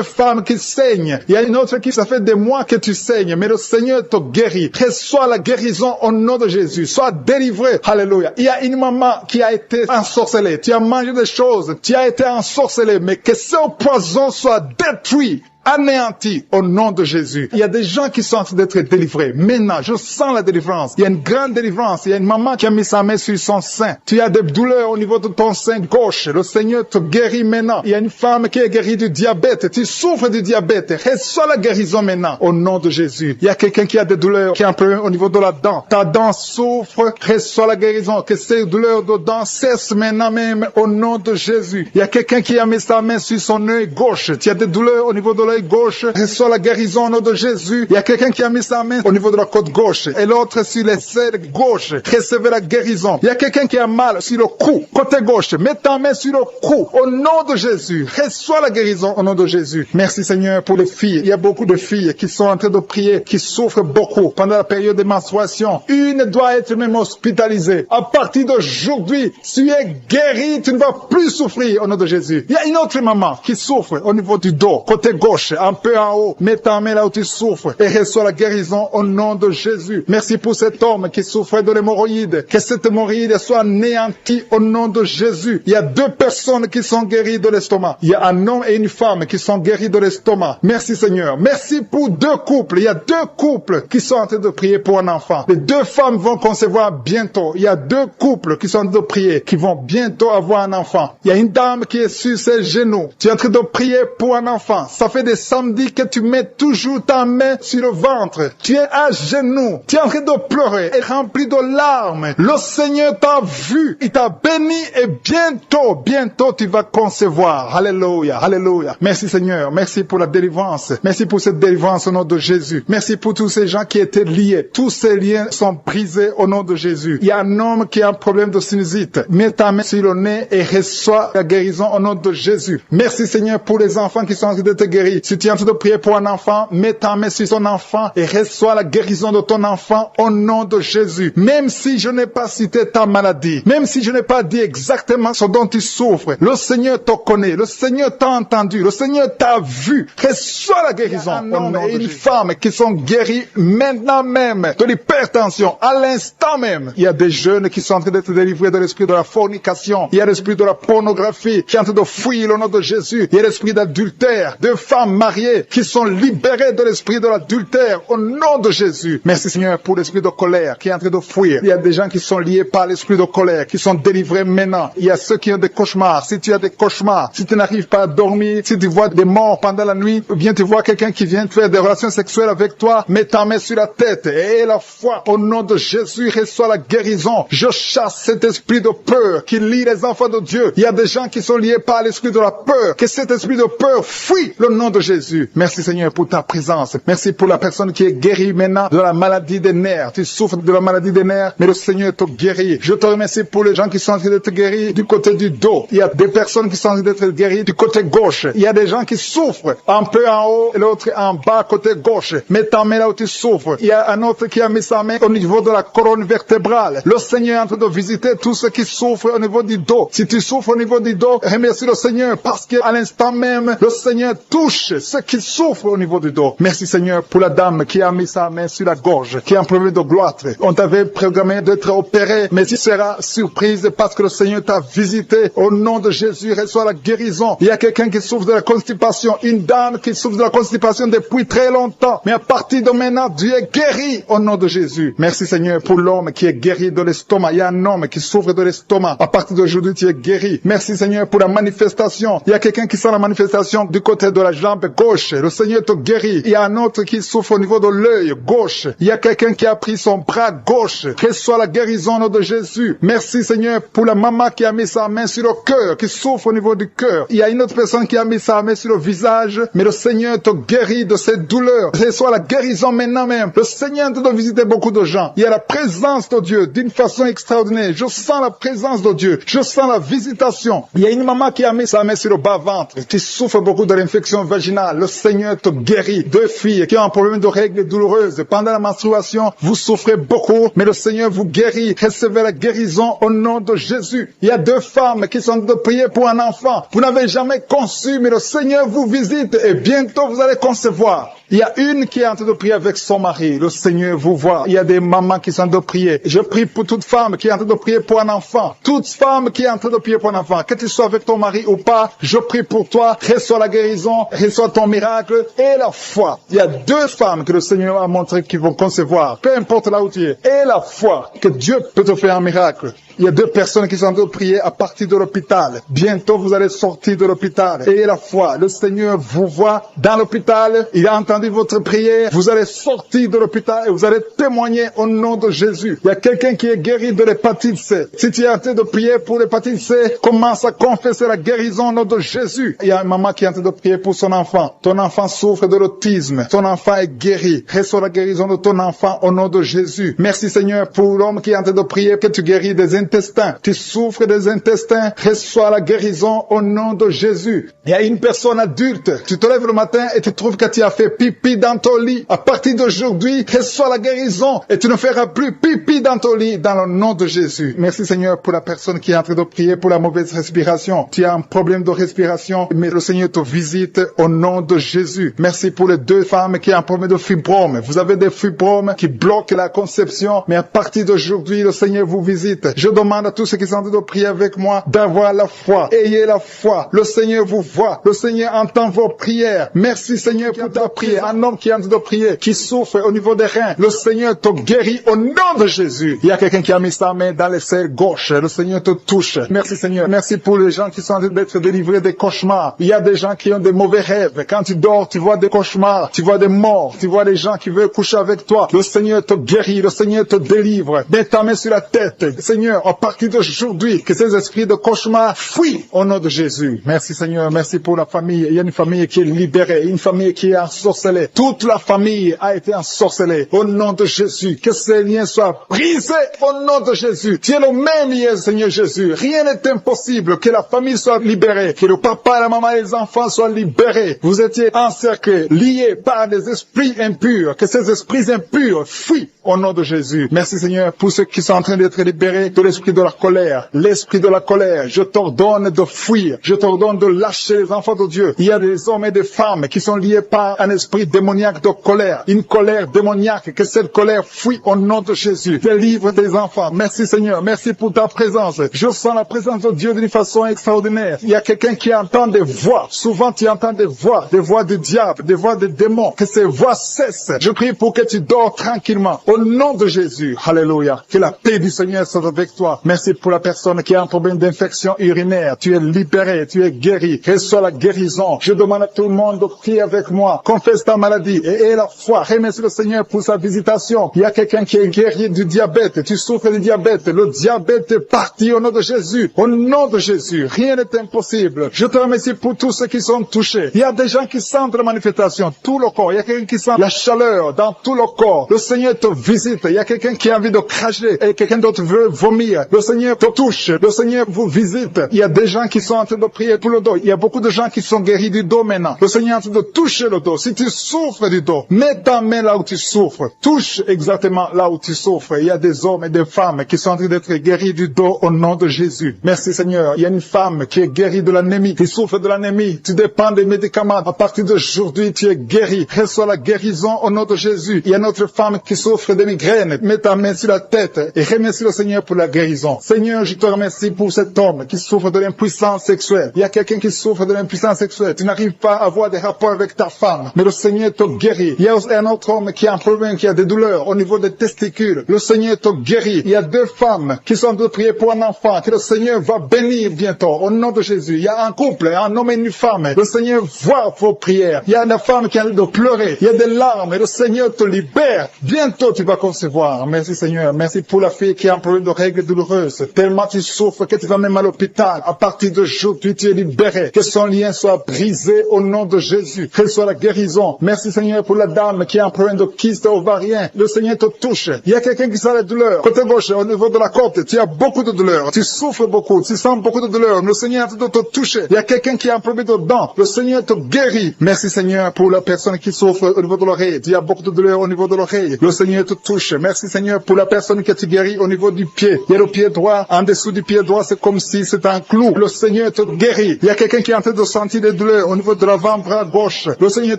femmes qui saignent. Il y a une autre qui, ça fait des mois que tu saignes, mais le Seigneur te guérit. Reçois la guérison au nom de Jésus. Sois délivré. Alléluia. Il y a une maman qui a été ensorcelée. Tu as mangé des choses. Tu as été ensorcelé, mais que ce poison soit détruit. Anéanti au nom de Jésus. Il y a des gens qui sont en train d'être délivrés. Maintenant, je sens la délivrance. Il y a une grande délivrance. Il y a une maman qui a mis sa main sur son sein. Tu as des douleurs au niveau de ton sein gauche. Le Seigneur te guérit maintenant. Il y a une femme qui est guérie du diabète. Tu souffres du diabète. Reçois la guérison maintenant au nom de Jésus. Il y a quelqu'un qui a des douleurs, qui a un problème au niveau de la dent. Ta dent souffre. Reçois la guérison. Que ces douleurs de dents cessent maintenant même au nom de Jésus. Il y a quelqu'un qui a mis sa main sur son œil gauche. Tu as des douleurs au niveau de l'œil gauche, reçois la guérison au nom de Jésus. Il y a quelqu'un qui a mis sa main au niveau de la côte gauche et l'autre sur l'aisselle gauche. Recevez la guérison. Il y a quelqu'un qui a mal sur le cou, côté gauche. Mets ta main sur le cou au nom de Jésus. Reçois la guérison au nom de Jésus. Merci, Seigneur, pour les filles. Il y a beaucoup de filles qui sont en train de prier, qui souffrent beaucoup pendant la période de menstruation. Une doit être même hospitalisée. À partir d'aujourd'hui, tu es guéri, tu ne vas plus souffrir au nom de Jésus. Il y a une autre maman qui souffre au niveau du dos, côté gauche. Un peu en haut, mets ta main là où tu souffres et reçois la guérison au nom de Jésus. Merci pour cet homme qui souffrait de l'hémorroïde. Que cette hémorroïde soit anéantie au nom de Jésus. Il y a 2 personnes qui sont guéries de l'estomac. Il y a un homme et une femme qui sont guéris de l'estomac. Merci, Seigneur. Merci pour 2 couples. Il y a 2 couples qui sont en train de prier pour un enfant. Les 2 femmes vont concevoir bientôt. Il y a 2 couples qui sont en train de prier, qui vont bientôt avoir un enfant. Il y a une dame qui est sur ses genoux. Tu es en train de prier pour un enfant. Ça fait des des samedis que tu mets toujours ta main sur le ventre. Tu es à genoux. Tu es en train de pleurer et rempli de larmes. Le Seigneur t'a vu. Il t'a béni et bientôt tu vas concevoir. Alléluia, alléluia. Merci Seigneur. Merci pour la délivrance. Merci pour cette délivrance au nom de Jésus. Merci pour tous ces gens qui étaient liés. Tous ces liens sont brisés au nom de Jésus. Il y a un homme qui a un problème de sinusite. Mets ta main sur le nez et reçois la guérison au nom de Jésus. Merci Seigneur pour les enfants qui sont en train de te guérir. Si tu es en train de prier pour un enfant, mets ta main sur ton enfant et reçois la guérison de ton enfant au nom de Jésus. Même si je n'ai pas cité ta maladie, même si je n'ai pas dit exactement ce dont tu souffres, le Seigneur te connaît, le Seigneur t'a entendu, le Seigneur t'a vu. Reçois la guérison. Un homme et une femme qui sont guéris maintenant même de l'hypertension, à l'instant même. Il y a des jeunes qui sont en train d'être délivrés de l'esprit de la fornication. Il y a l'esprit de la pornographie qui est en train de fuir le nom de Jésus. Il y a l'esprit d'adultère. Deux femmes mariées qui sont libérées de l'esprit de l'adultère au nom de Jésus. Merci Seigneur pour l'esprit de colère qui est en train de fuir. Il y a des gens qui sont liés par l'esprit de colère, qui sont délivrés maintenant. Il y a ceux qui ont des cauchemars. Si tu as des cauchemars, si tu n'arrives pas à dormir, si tu vois des morts pendant la nuit, ou bien tu vois quelqu'un qui vient faire des relations sexuelles avec toi, mets ta main sur la tête et la foi au nom de Jésus reçoit la guérison. Je chasse cet esprit de peur qui lie les enfants de Dieu. Il y a des gens qui sont liés par l'esprit de la peur. Que cet esprit de peur fuit le nom de Jésus. Merci Seigneur pour ta présence. Merci pour la personne qui est guérie maintenant de la maladie des nerfs. Tu souffres de la maladie des nerfs, mais le Seigneur te guérit. Je te remercie pour les gens qui sont en train d'être guéris du côté du dos. Il y a des personnes qui sont en train d'être guéries du côté gauche. Il y a des gens qui souffrent un peu en haut et l'autre en bas côté gauche. Mets ta main là où tu souffres. Il y a un autre qui a mis sa main au niveau de la colonne vertébrale. Le Seigneur est en train de visiter tous ceux qui souffrent au niveau du dos. Si tu souffres au niveau du dos, remercie le Seigneur parce qu'à l'instant même, le Seigneur touche ceux qui souffrent au niveau du dos. Merci Seigneur pour la dame qui a mis sa main sur la gorge, qui a un problème de gloître. On t'avait programmé d'être opéré, mais tu seras surprise parce que le Seigneur t'a visité. Au nom de Jésus, reçois la guérison. Il y a quelqu'un qui souffre de la constipation, une dame qui souffre de la constipation depuis très longtemps. Mais à partir de maintenant, Dieu est guéri au nom de Jésus. Merci Seigneur pour l'homme qui est guéri de l'estomac. Il y a un homme qui souffre de l'estomac. À partir d'aujourd'hui, tu es guéri. Merci Seigneur pour la manifestation. Il y a quelqu'un qui sent la manifestation du côté de la jambe gauche. Le Seigneur te guérit. Il y a un autre qui souffre au niveau de l'œil gauche. Il y a quelqu'un qui a pris son bras gauche. Reçois la guérison au nom de Jésus. Merci Seigneur pour la maman qui a mis sa main sur le cœur, qui souffre au niveau du cœur. Il y a une autre personne qui a mis sa main sur le visage, mais le Seigneur te guérit de cette douleur. Reçois la guérison maintenant même. Le Seigneur te doit visiter beaucoup de gens. Il y a la présence de Dieu d'une façon extraordinaire. Je sens la présence de Dieu. Je sens la visitation. Il y a une maman qui a mis sa main sur le bas-ventre. Tu souffres beaucoup de l'infection vaginale. Le Seigneur te guérit. Deux filles qui ont un problème de règles douloureuses. Pendant la menstruation, vous souffrez beaucoup, mais le Seigneur vous guérit. Recevez la guérison au nom de Jésus. Il y a deux femmes qui sont en train de prier pour un enfant. Vous n'avez jamais conçu, mais le Seigneur vous visite et bientôt vous allez concevoir. Il y a une qui est en train de prier avec son mari. Le Seigneur vous voit. Il y a des mamans qui sont en train de prier. Je prie pour toute femme qui est en train de prier pour un enfant. Toute femme qui est en train de prier pour un enfant. Que tu sois avec ton mari ou pas, je prie pour toi. Reçois la guérison, reçois ton miracle et la foi. Il y a deux femmes que le Seigneur a montré qui vont concevoir. Peu importe là où tu es. Et la foi que Dieu peut te faire un miracle. Il y a deux personnes qui sont en train de prier à partir de l'hôpital. Bientôt, vous allez sortir de l'hôpital. Et la foi, le Seigneur vous voit dans l'hôpital. Il a entendu votre prière. Vous allez sortir de l'hôpital et vous allez témoigner au nom de Jésus. Il y a quelqu'un qui est guéri de l'hépatite C. Si tu es en train de prier pour l'hépatite C, commence à confesser la guérison au nom de Jésus. Il y a une maman qui est en train de prier pour son enfant. Ton enfant souffre de l'autisme. Ton enfant est guéri. Reçois la guérison de ton enfant au nom de Jésus. Merci Seigneur pour l'homme qui est en train de prier que tu guéris des intestins. Tu souffres des intestins, reçois la guérison au nom de Jésus. Il y a une personne adulte, tu te lèves le matin et tu trouves que tu as fait pipi dans ton lit. À partir d'aujourd'hui, reçois la guérison et tu ne feras plus pipi dans ton lit dans le nom de Jésus. Merci Seigneur pour la personne qui est en train de prier pour la mauvaise respiration. Tu as un problème de respiration, mais le Seigneur te visite au nom de Jésus. Merci pour les deux femmes qui ont un problème de fibrome. Vous avez des fibromes qui bloquent la conception, mais à partir d'aujourd'hui, le Seigneur vous visite. Je demande à tous ceux qui sont en train de prier avec moi d'avoir la foi. Ayez la foi. Le Seigneur vous voit. Le Seigneur entend vos prières. Merci Seigneur pour ta prière. Un homme qui est en train de prier, qui souffre au niveau des reins. Le Seigneur te guérit au nom de Jésus. Il y a quelqu'un qui a mis sa main dans l'aisselle gauche. Le Seigneur te touche. Merci Seigneur. Merci pour les gens qui sont en train d'être délivrés des cauchemars. Il y a des gens qui ont des mauvais rêves. Quand tu dors, tu vois des cauchemars. Tu vois des morts. Tu vois des gens qui veulent coucher avec toi. Le Seigneur te guérit. Le Seigneur te délivre. Mets ta main sur la tête. Seigneur, à partir d'aujourd'hui, que ces esprits de cauchemar fuient au nom de Jésus. Merci Seigneur. Merci pour la famille. Il y a une famille qui est libérée. Une famille qui est ensorcelée. Toute la famille a été ensorcelée. Au nom de Jésus. Que ces liens soient brisés. Au nom de Jésus. Tu es le même hier, Seigneur Jésus. Rien n'est impossible. Que la famille soit libérée. Que le papa, la maman et les enfants soient libérés. Vous étiez encerclés, liés par des esprits impurs. Que ces esprits impurs fuient au nom de Jésus. Merci Seigneur pour ceux qui sont en train d'être libérés de l'esprit de la colère. L'esprit de la colère. Je t'ordonne de fuir. Je t'ordonne de lâcher les enfants de Dieu. Il y a des hommes et des femmes qui sont liés par un esprit démoniaque de colère. Une colère démoniaque. Que cette colère fuit au nom de Jésus. Délivre tes enfants. Merci Seigneur. Merci pour ta présence. Je sens la présence de Dieu d'une façon extraordinaire. Il y a quelqu'un qui entend des voix. Souvent tu entends des voix du diable, des voix des démons. Que ces voix cessent. Je prie pour que tu dors tranquillement. Au nom de Jésus. Alléluia. Que la paix du Seigneur soit avec toi. Merci pour la personne qui a un problème d'infection urinaire. Tu es libéré, tu es guéri. Reçois la guérison. Je demande à tout le monde de prier avec moi. Confesse ta maladie et aie la foi. Remercie le Seigneur pour sa visitation. Il y a quelqu'un qui est guéri du diabète. Tu souffres du diabète. Le diabète est parti au nom de Jésus. Au nom de Jésus. Rien n'est impossible. Je te remercie pour tous ceux qui sont touchés. Il y a des gens qui sentent la manifestation. Tout le corps. Il y a quelqu'un qui sent la chaleur dans tout le corps. Le Seigneur te visite. Il y a quelqu'un qui a envie de cracher et quelqu'un d'autre veut vomir. Le Seigneur te touche. Le Seigneur vous visite. Il y a des gens qui sont en train de prier pour le dos. Il y a beaucoup de gens qui sont guéris du dos maintenant. Le Seigneur est en train de toucher le dos. Si tu souffres du dos, mets ta main là où tu souffres. Touche exactement là où tu souffres. Il y a des hommes et des femmes qui sont en train d'être guéris du dos au nom de Jésus. Merci Seigneur. Il y a une femme qui est guérie de l'anémie, qui souffre de l'anémie. Tu dépends des médicaments. À partir d'aujourd'hui, tu es guéri. Reçois la guérison au nom de Jésus. Il y a une autre femme qui souffre de migraine. Mets ta main sur la tête et remercie le Seigneur pour la guérison. Seigneur, je te remercie pour cet homme qui souffre de l'impuissance sexuelle. Il y a quelqu'un qui souffre de l'impuissance sexuelle. Tu n'arrives pas à avoir des rapports avec ta femme, mais le Seigneur te guérit. Il y a un autre homme qui a un problème, qui a des douleurs au niveau des testicules. Le Seigneur te guérit. Il y a deux femmes qui sont en train de prier pour un enfant que le Seigneur va bénir bientôt au nom de Jésus. Il y a un couple, un homme et une femme. Le Seigneur voit vos prières. Il y a une femme qui a envie de pleurer. Il y a des larmes et le Seigneur te libère. Bientôt tu vas concevoir. Merci Seigneur. Merci pour la fille qui a un problème de règles douloureuses. Tellement tu souffres que tu vas même à l'hôpital. À partir d'aujourd'hui, tu es libéré. Que son lien soit brisé au nom de Jésus. Que soit la guérison. Merci Seigneur pour la dame qui a un problème de kyste ovarien. Le Seigneur te touche. Il y a quelqu'un qui sent la douleur. Côté gauche, au niveau de la côte, tu as beaucoup de douleur. Tu souffres beaucoup. Tu sens beaucoup de douleur. Le Seigneur te touche. Il y a quelqu'un qui a un problème de dents. Le Seigneur te guérit. Merci Seigneur pour la personne qui souffre au niveau de l'oreille. Tu as beaucoup de douleur au niveau de l'oreille. Le Seigneur te touche. Merci Seigneur pour la personne que tu guéris au niveau du pied. Il y a le pied droit. En dessous du pied droit, c'est comme si c'était un clou. Le Seigneur te guérit. Il y a quelqu'un qui est en train de sentir des douleurs au niveau de l'avant-bras gauche. Le Seigneur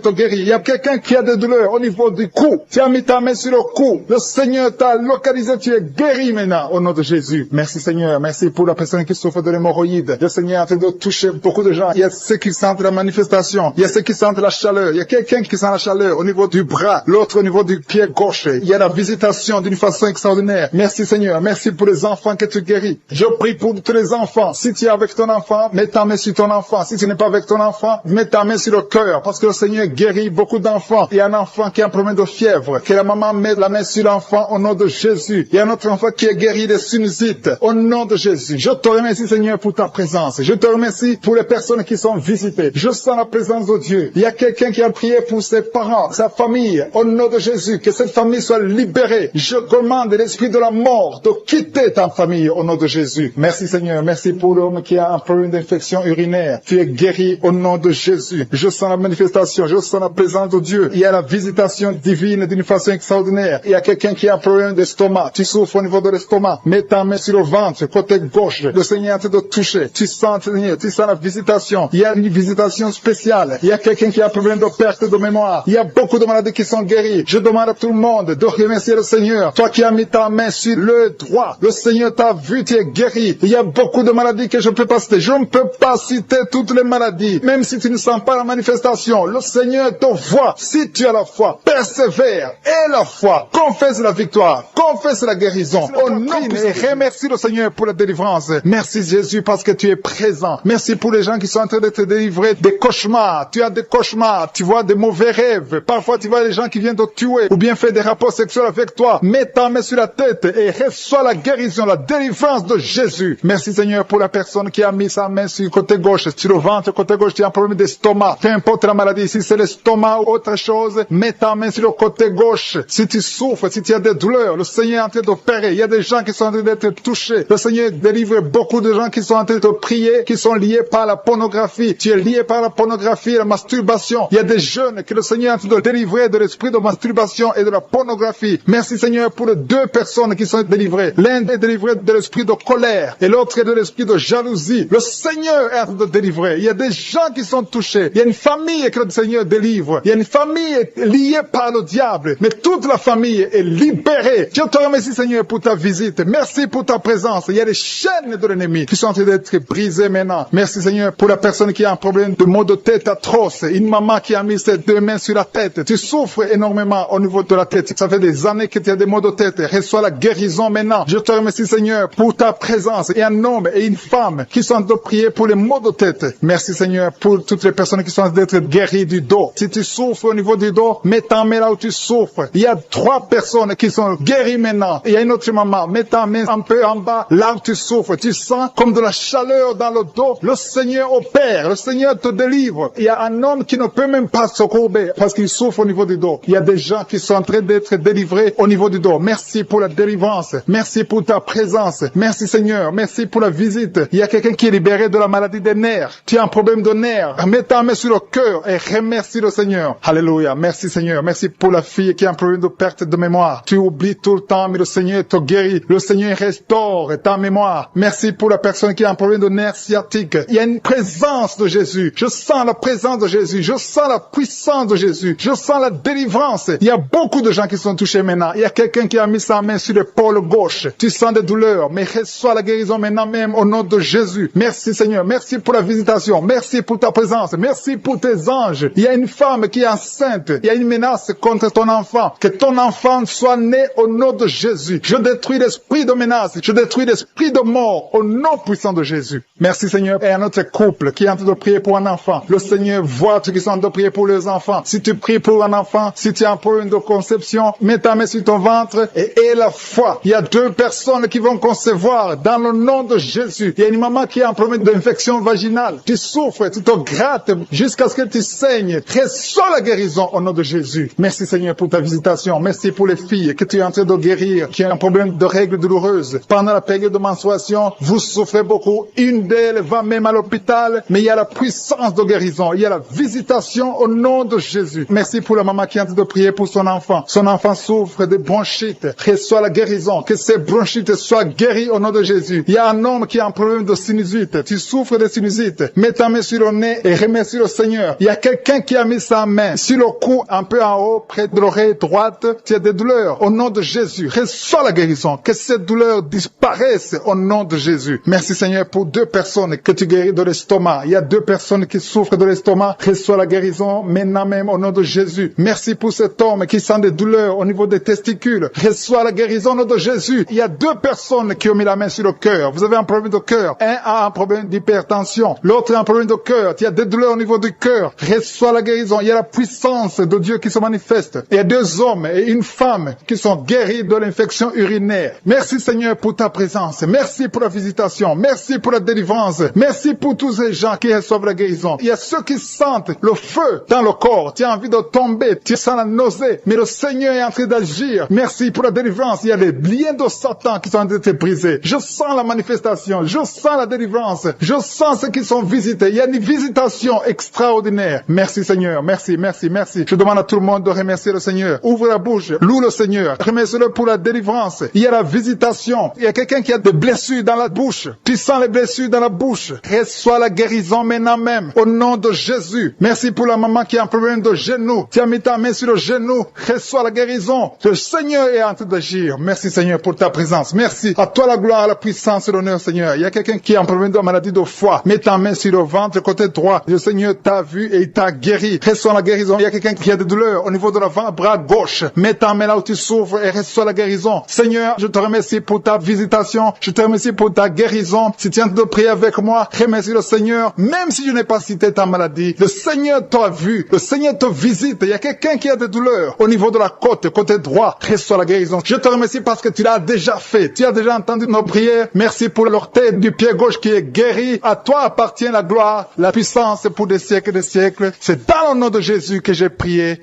te guérit. Il y a quelqu'un qui a des douleurs au niveau du cou. Tu as mis ta main sur le cou. Le Seigneur t'a localisé. Tu es guéri maintenant au nom de Jésus. Merci Seigneur. Merci pour la personne qui souffre de l'hémorroïde. Le Seigneur est en train de toucher beaucoup de gens. Il y a ceux qui sentent la manifestation. Il y a ceux qui sentent la chaleur. Il y a quelqu'un qui sent la chaleur au niveau du bras. L'autre au niveau du pied gauche. Il y a la visitation d'une façon extraordinaire. Merci Seigneur. Merci pour les enfants que tu guéris. Je prie pour tous les enfants. Si tu es avec ton enfant, mets ta main sur ton enfant. Si tu n'es pas avec ton enfant, mets ta main sur le cœur. Parce que le Seigneur guérit beaucoup d'enfants. Il y a un enfant qui a un problème de fièvre. Que la maman mette la main sur l'enfant au nom de Jésus. Il y a un autre enfant qui est guéri des sinusites. Au nom de Jésus. Je te remercie Seigneur pour ta présence. Je te remercie pour les personnes qui sont visitées. Je sens la présence de Dieu. Il y a quelqu'un qui a prié pour ses parents, sa famille. Au nom de Jésus. Que cette famille soit libérée. Je commande l'esprit de la mort de quitter ta famille au nom de Jésus. Merci Seigneur. Merci pour l'homme qui a un problème d'infection urinaire. Tu es guéri au nom de Jésus. Je sens la manifestation. Je sens la présence de Dieu. Il y a la visitation divine d'une façon extraordinaire. Il y a quelqu'un qui a un problème d'estomac. Tu souffres au niveau de l'estomac. Mets ta main sur le ventre, côté gauche. Le Seigneur est en train de toucher. Tu sens, Seigneur, tu sens la visitation. Il y a une visitation spéciale. Il y a quelqu'un qui a un problème de perte de mémoire. Il y a beaucoup de maladies qui sont guéries. Je demande à tout le monde de remercier le Seigneur. Toi qui as mis ta main sur le droit. Le Seigneur Seigneur t'a vu, tu es guéri. Il y a beaucoup de maladies que je ne peux pas citer. Je ne peux pas citer toutes les maladies. Même si tu ne sens pas la manifestation, le Seigneur te voit. Si tu as la foi, persévère. Et la foi, confesse la victoire, confesse la guérison. Au nom et remercie le Seigneur pour la délivrance. Merci Jésus parce que tu es présent. Merci pour les gens qui sont en train d'être délivrés des cauchemars. Tu as des cauchemars, tu vois des mauvais rêves. Parfois tu vois les gens qui viennent te tuer ou bien faire des rapports sexuels avec toi. Mets ta main sur la tête et reçois la guérison, la délivrance de Jésus. Merci Seigneur pour la personne qui a mis sa main sur le côté gauche, sur le ventre, côté gauche, tu as un problème d'estomac. Peu importe la maladie, si c'est l'estomac ou autre chose, mets ta main sur le côté gauche. Si tu souffres, si tu as des douleurs, le Seigneur est en train d'opérer. Il y a des gens qui sont en train d'être touchés. Le Seigneur délivre beaucoup de gens qui sont en train de prier, qui sont liés par la pornographie. Tu es lié par la pornographie et la masturbation. Il y a des jeunes que le Seigneur est en train de délivrer de l'esprit de masturbation et de la pornographie. Merci Seigneur pour les deux personnes qui sont délivrées. L'un est délivré de l'esprit de colère et l'autre est de l'esprit de jalousie. Le Seigneur est en train de délivrer. Il y a des gens qui sont touchés. Il y a une famille que le Seigneur délivre. Il y a une famille liée par le diable. Mais toute la famille est libérée. Je te remercie Seigneur pour ta visite. Merci pour ta présence. Il y a des chaînes de l'ennemi qui sont en train d'être brisées maintenant. Merci Seigneur pour la personne qui a un problème de maux de tête atroce. Une maman qui a mis ses deux mains sur la tête. Tu souffres énormément au niveau de la tête. Ça fait des années que tu as des maux de tête. Reçois la guérison maintenant. Je te remercie Seigneur pour ta présence. Et un homme et une femme qui sont en train de prier pour les maux de tête. Merci Seigneur pour toutes les personnes qui sont en train d'être guéries du dos. Si tu souffres au niveau du dos, mets ta main là où tu souffres. Il y a 3 personnes qui sont guéries maintenant. Il y a une autre maman. Mets ta main un peu en bas là où tu souffres. Tu sens comme de la chaleur dans le dos. Le Seigneur opère. Le Seigneur te délivre. Il y a un homme qui ne peut même pas se courber parce qu'il souffre au niveau du dos. Il y a des gens qui sont en train d'être délivrés au niveau du dos. Merci pour la délivrance. Merci pour ta présence. Merci Seigneur. Merci pour la visite. Il y a quelqu'un qui est libéré de la maladie des nerfs. Tu as un problème de nerfs. Mets ta main sur le cœur et remercie le Seigneur. Alléluia. Merci Seigneur. Merci pour la fille qui a un problème de perte de mémoire. Tu oublies tout le temps, mais le Seigneur te guérit. Le Seigneur restaure ta mémoire. Merci pour la personne qui a un problème de nerfs sciatiques. Il y a une présence de Jésus. Je sens la présence de Jésus. Je sens la puissance de Jésus. Je sens la délivrance. Il y a beaucoup de gens qui sont touchés maintenant. Il y a quelqu'un qui a mis sa main sur l'épaule gauche. Tu sens des douleurs, mais reçois la guérison maintenant même au nom de Jésus. Merci Seigneur. Merci pour la visitation. Merci pour ta présence. Merci pour tes anges. Il y a une femme qui est enceinte. Il y a une menace contre ton enfant. Que ton enfant soit né au nom de Jésus. Je détruis l'esprit de menace. Je détruis l'esprit de mort au nom puissant de Jésus. Merci Seigneur. Et un autre couple qui est en train de prier pour un enfant. Le Seigneur voit ceux qui sont en train de prier pour les enfants. Si tu pries pour un enfant, si tu as un problème de conception, mets ta main sur ton ventre et aie la foi. Il y a 2 personnes qui vont concevoir dans le nom de Jésus. Il y a une maman qui a un problème d'infection vaginale. Tu souffres, tu te grattes jusqu'à ce que tu saignes. Reçois la guérison au nom de Jésus. Merci Seigneur pour ta visitation. Merci pour les filles que tu es en train de guérir, qui ont un problème de règles douloureuses. Pendant la période de menstruation, vous souffrez beaucoup. Une d'elles va même à l'hôpital, mais il y a la puissance de guérison. Il y a la visitation au nom de Jésus. Merci pour la maman qui est en train de prier pour son enfant. Son enfant souffre de bronchite. Reçois la guérison. Que ces bronchites soient guéries au nom de Jésus. Il y a un homme qui a un problème de sinusite. Tu souffres de sinusite. Mets ta main sur le nez et remercie le Seigneur. Il y a quelqu'un qui a mis sa main sur le cou, un peu en haut, près de l'oreille droite. Tu as des douleurs. Au nom de Jésus, reçois la guérison. Que ces douleurs disparaissent au nom de Jésus. Merci Seigneur pour 2 personnes que tu guéris de l'estomac. Il y a 2 personnes qui souffrent de l'estomac. Reçois la guérison maintenant même au nom de Jésus. Merci pour cet homme qui sent des douleurs au niveau des testicules. Reçois la guérison au nom de Jésus. Il y a 2 personnes qui ont mis la main sur le cœur. Vous avez un problème de cœur. Un a un problème d'hypertension. L'autre a un problème de cœur. Il y a des douleurs au niveau du cœur. Reçois la guérison. Il y a la puissance de Dieu qui se manifeste. Il y a 2 hommes et une femme qui sont guéris de l'infection urinaire. Merci Seigneur pour ta présence. Merci pour la visitation. Merci pour la délivrance. Merci pour tous ces gens qui reçoivent la guérison. Il y a ceux qui sentent le feu dans le corps. Tu as envie de tomber. Tu sens la nausée. Mais le Seigneur est en train d'agir. Merci pour la délivrance. Il y a les liens de Satan qui sont en train d'être brisés. Je sens la manifestation. Je sens la délivrance. Je sens ceux qui sont visités. Il y a une visitation extraordinaire. Merci Seigneur. Merci, merci, merci. Je demande à tout le monde de remercier le Seigneur. Ouvre la bouche. Loue le Seigneur. Remercie-le Dieu pour la délivrance. Il y a la visitation. Il y a quelqu'un qui a des blessures dans la bouche. Tu sens les blessures dans la bouche. Reçois la guérison maintenant même. Au nom de Jésus. Merci pour la maman qui a un problème de genou. Tu as mis ta main sur le genou. Reçois la guérison. Le Seigneur est en train d'agir. Merci Seigneur pour ta présence. Merci. À toi la gloire, la puissance et l'honneur Seigneur. Il y a quelqu'un qui a un problème de maladie de foie. Mets ta main sur le ventre côté droit. Le Seigneur t'a vu et il t'a guéri. Reçois la guérison. Il y a quelqu'un qui a des douleurs au niveau de l'avant-bras gauche. Mets ta main là où tu souffres et reçois la guérison. Seigneur, je te remercie pour ta visitation. Je te remercie pour ta guérison. Si tu es en train de prier avec moi, remercie le Seigneur. Même si je n'ai pas cité ta maladie, le Seigneur t'a vu. Le Seigneur te visite. Il y a quelqu'un qui a des douleurs au niveau de la côte, côté droit. Reçois la guérison. Je te remercie parce que tu l'as déjà fait. Tu as déjà entendu nos prières. Merci pour l'orteil du pied gauche qui est guéri. À toi appartient la gloire, la puissance pour des siècles et des siècles. C'est dans le nom de Jésus que j'ai prié.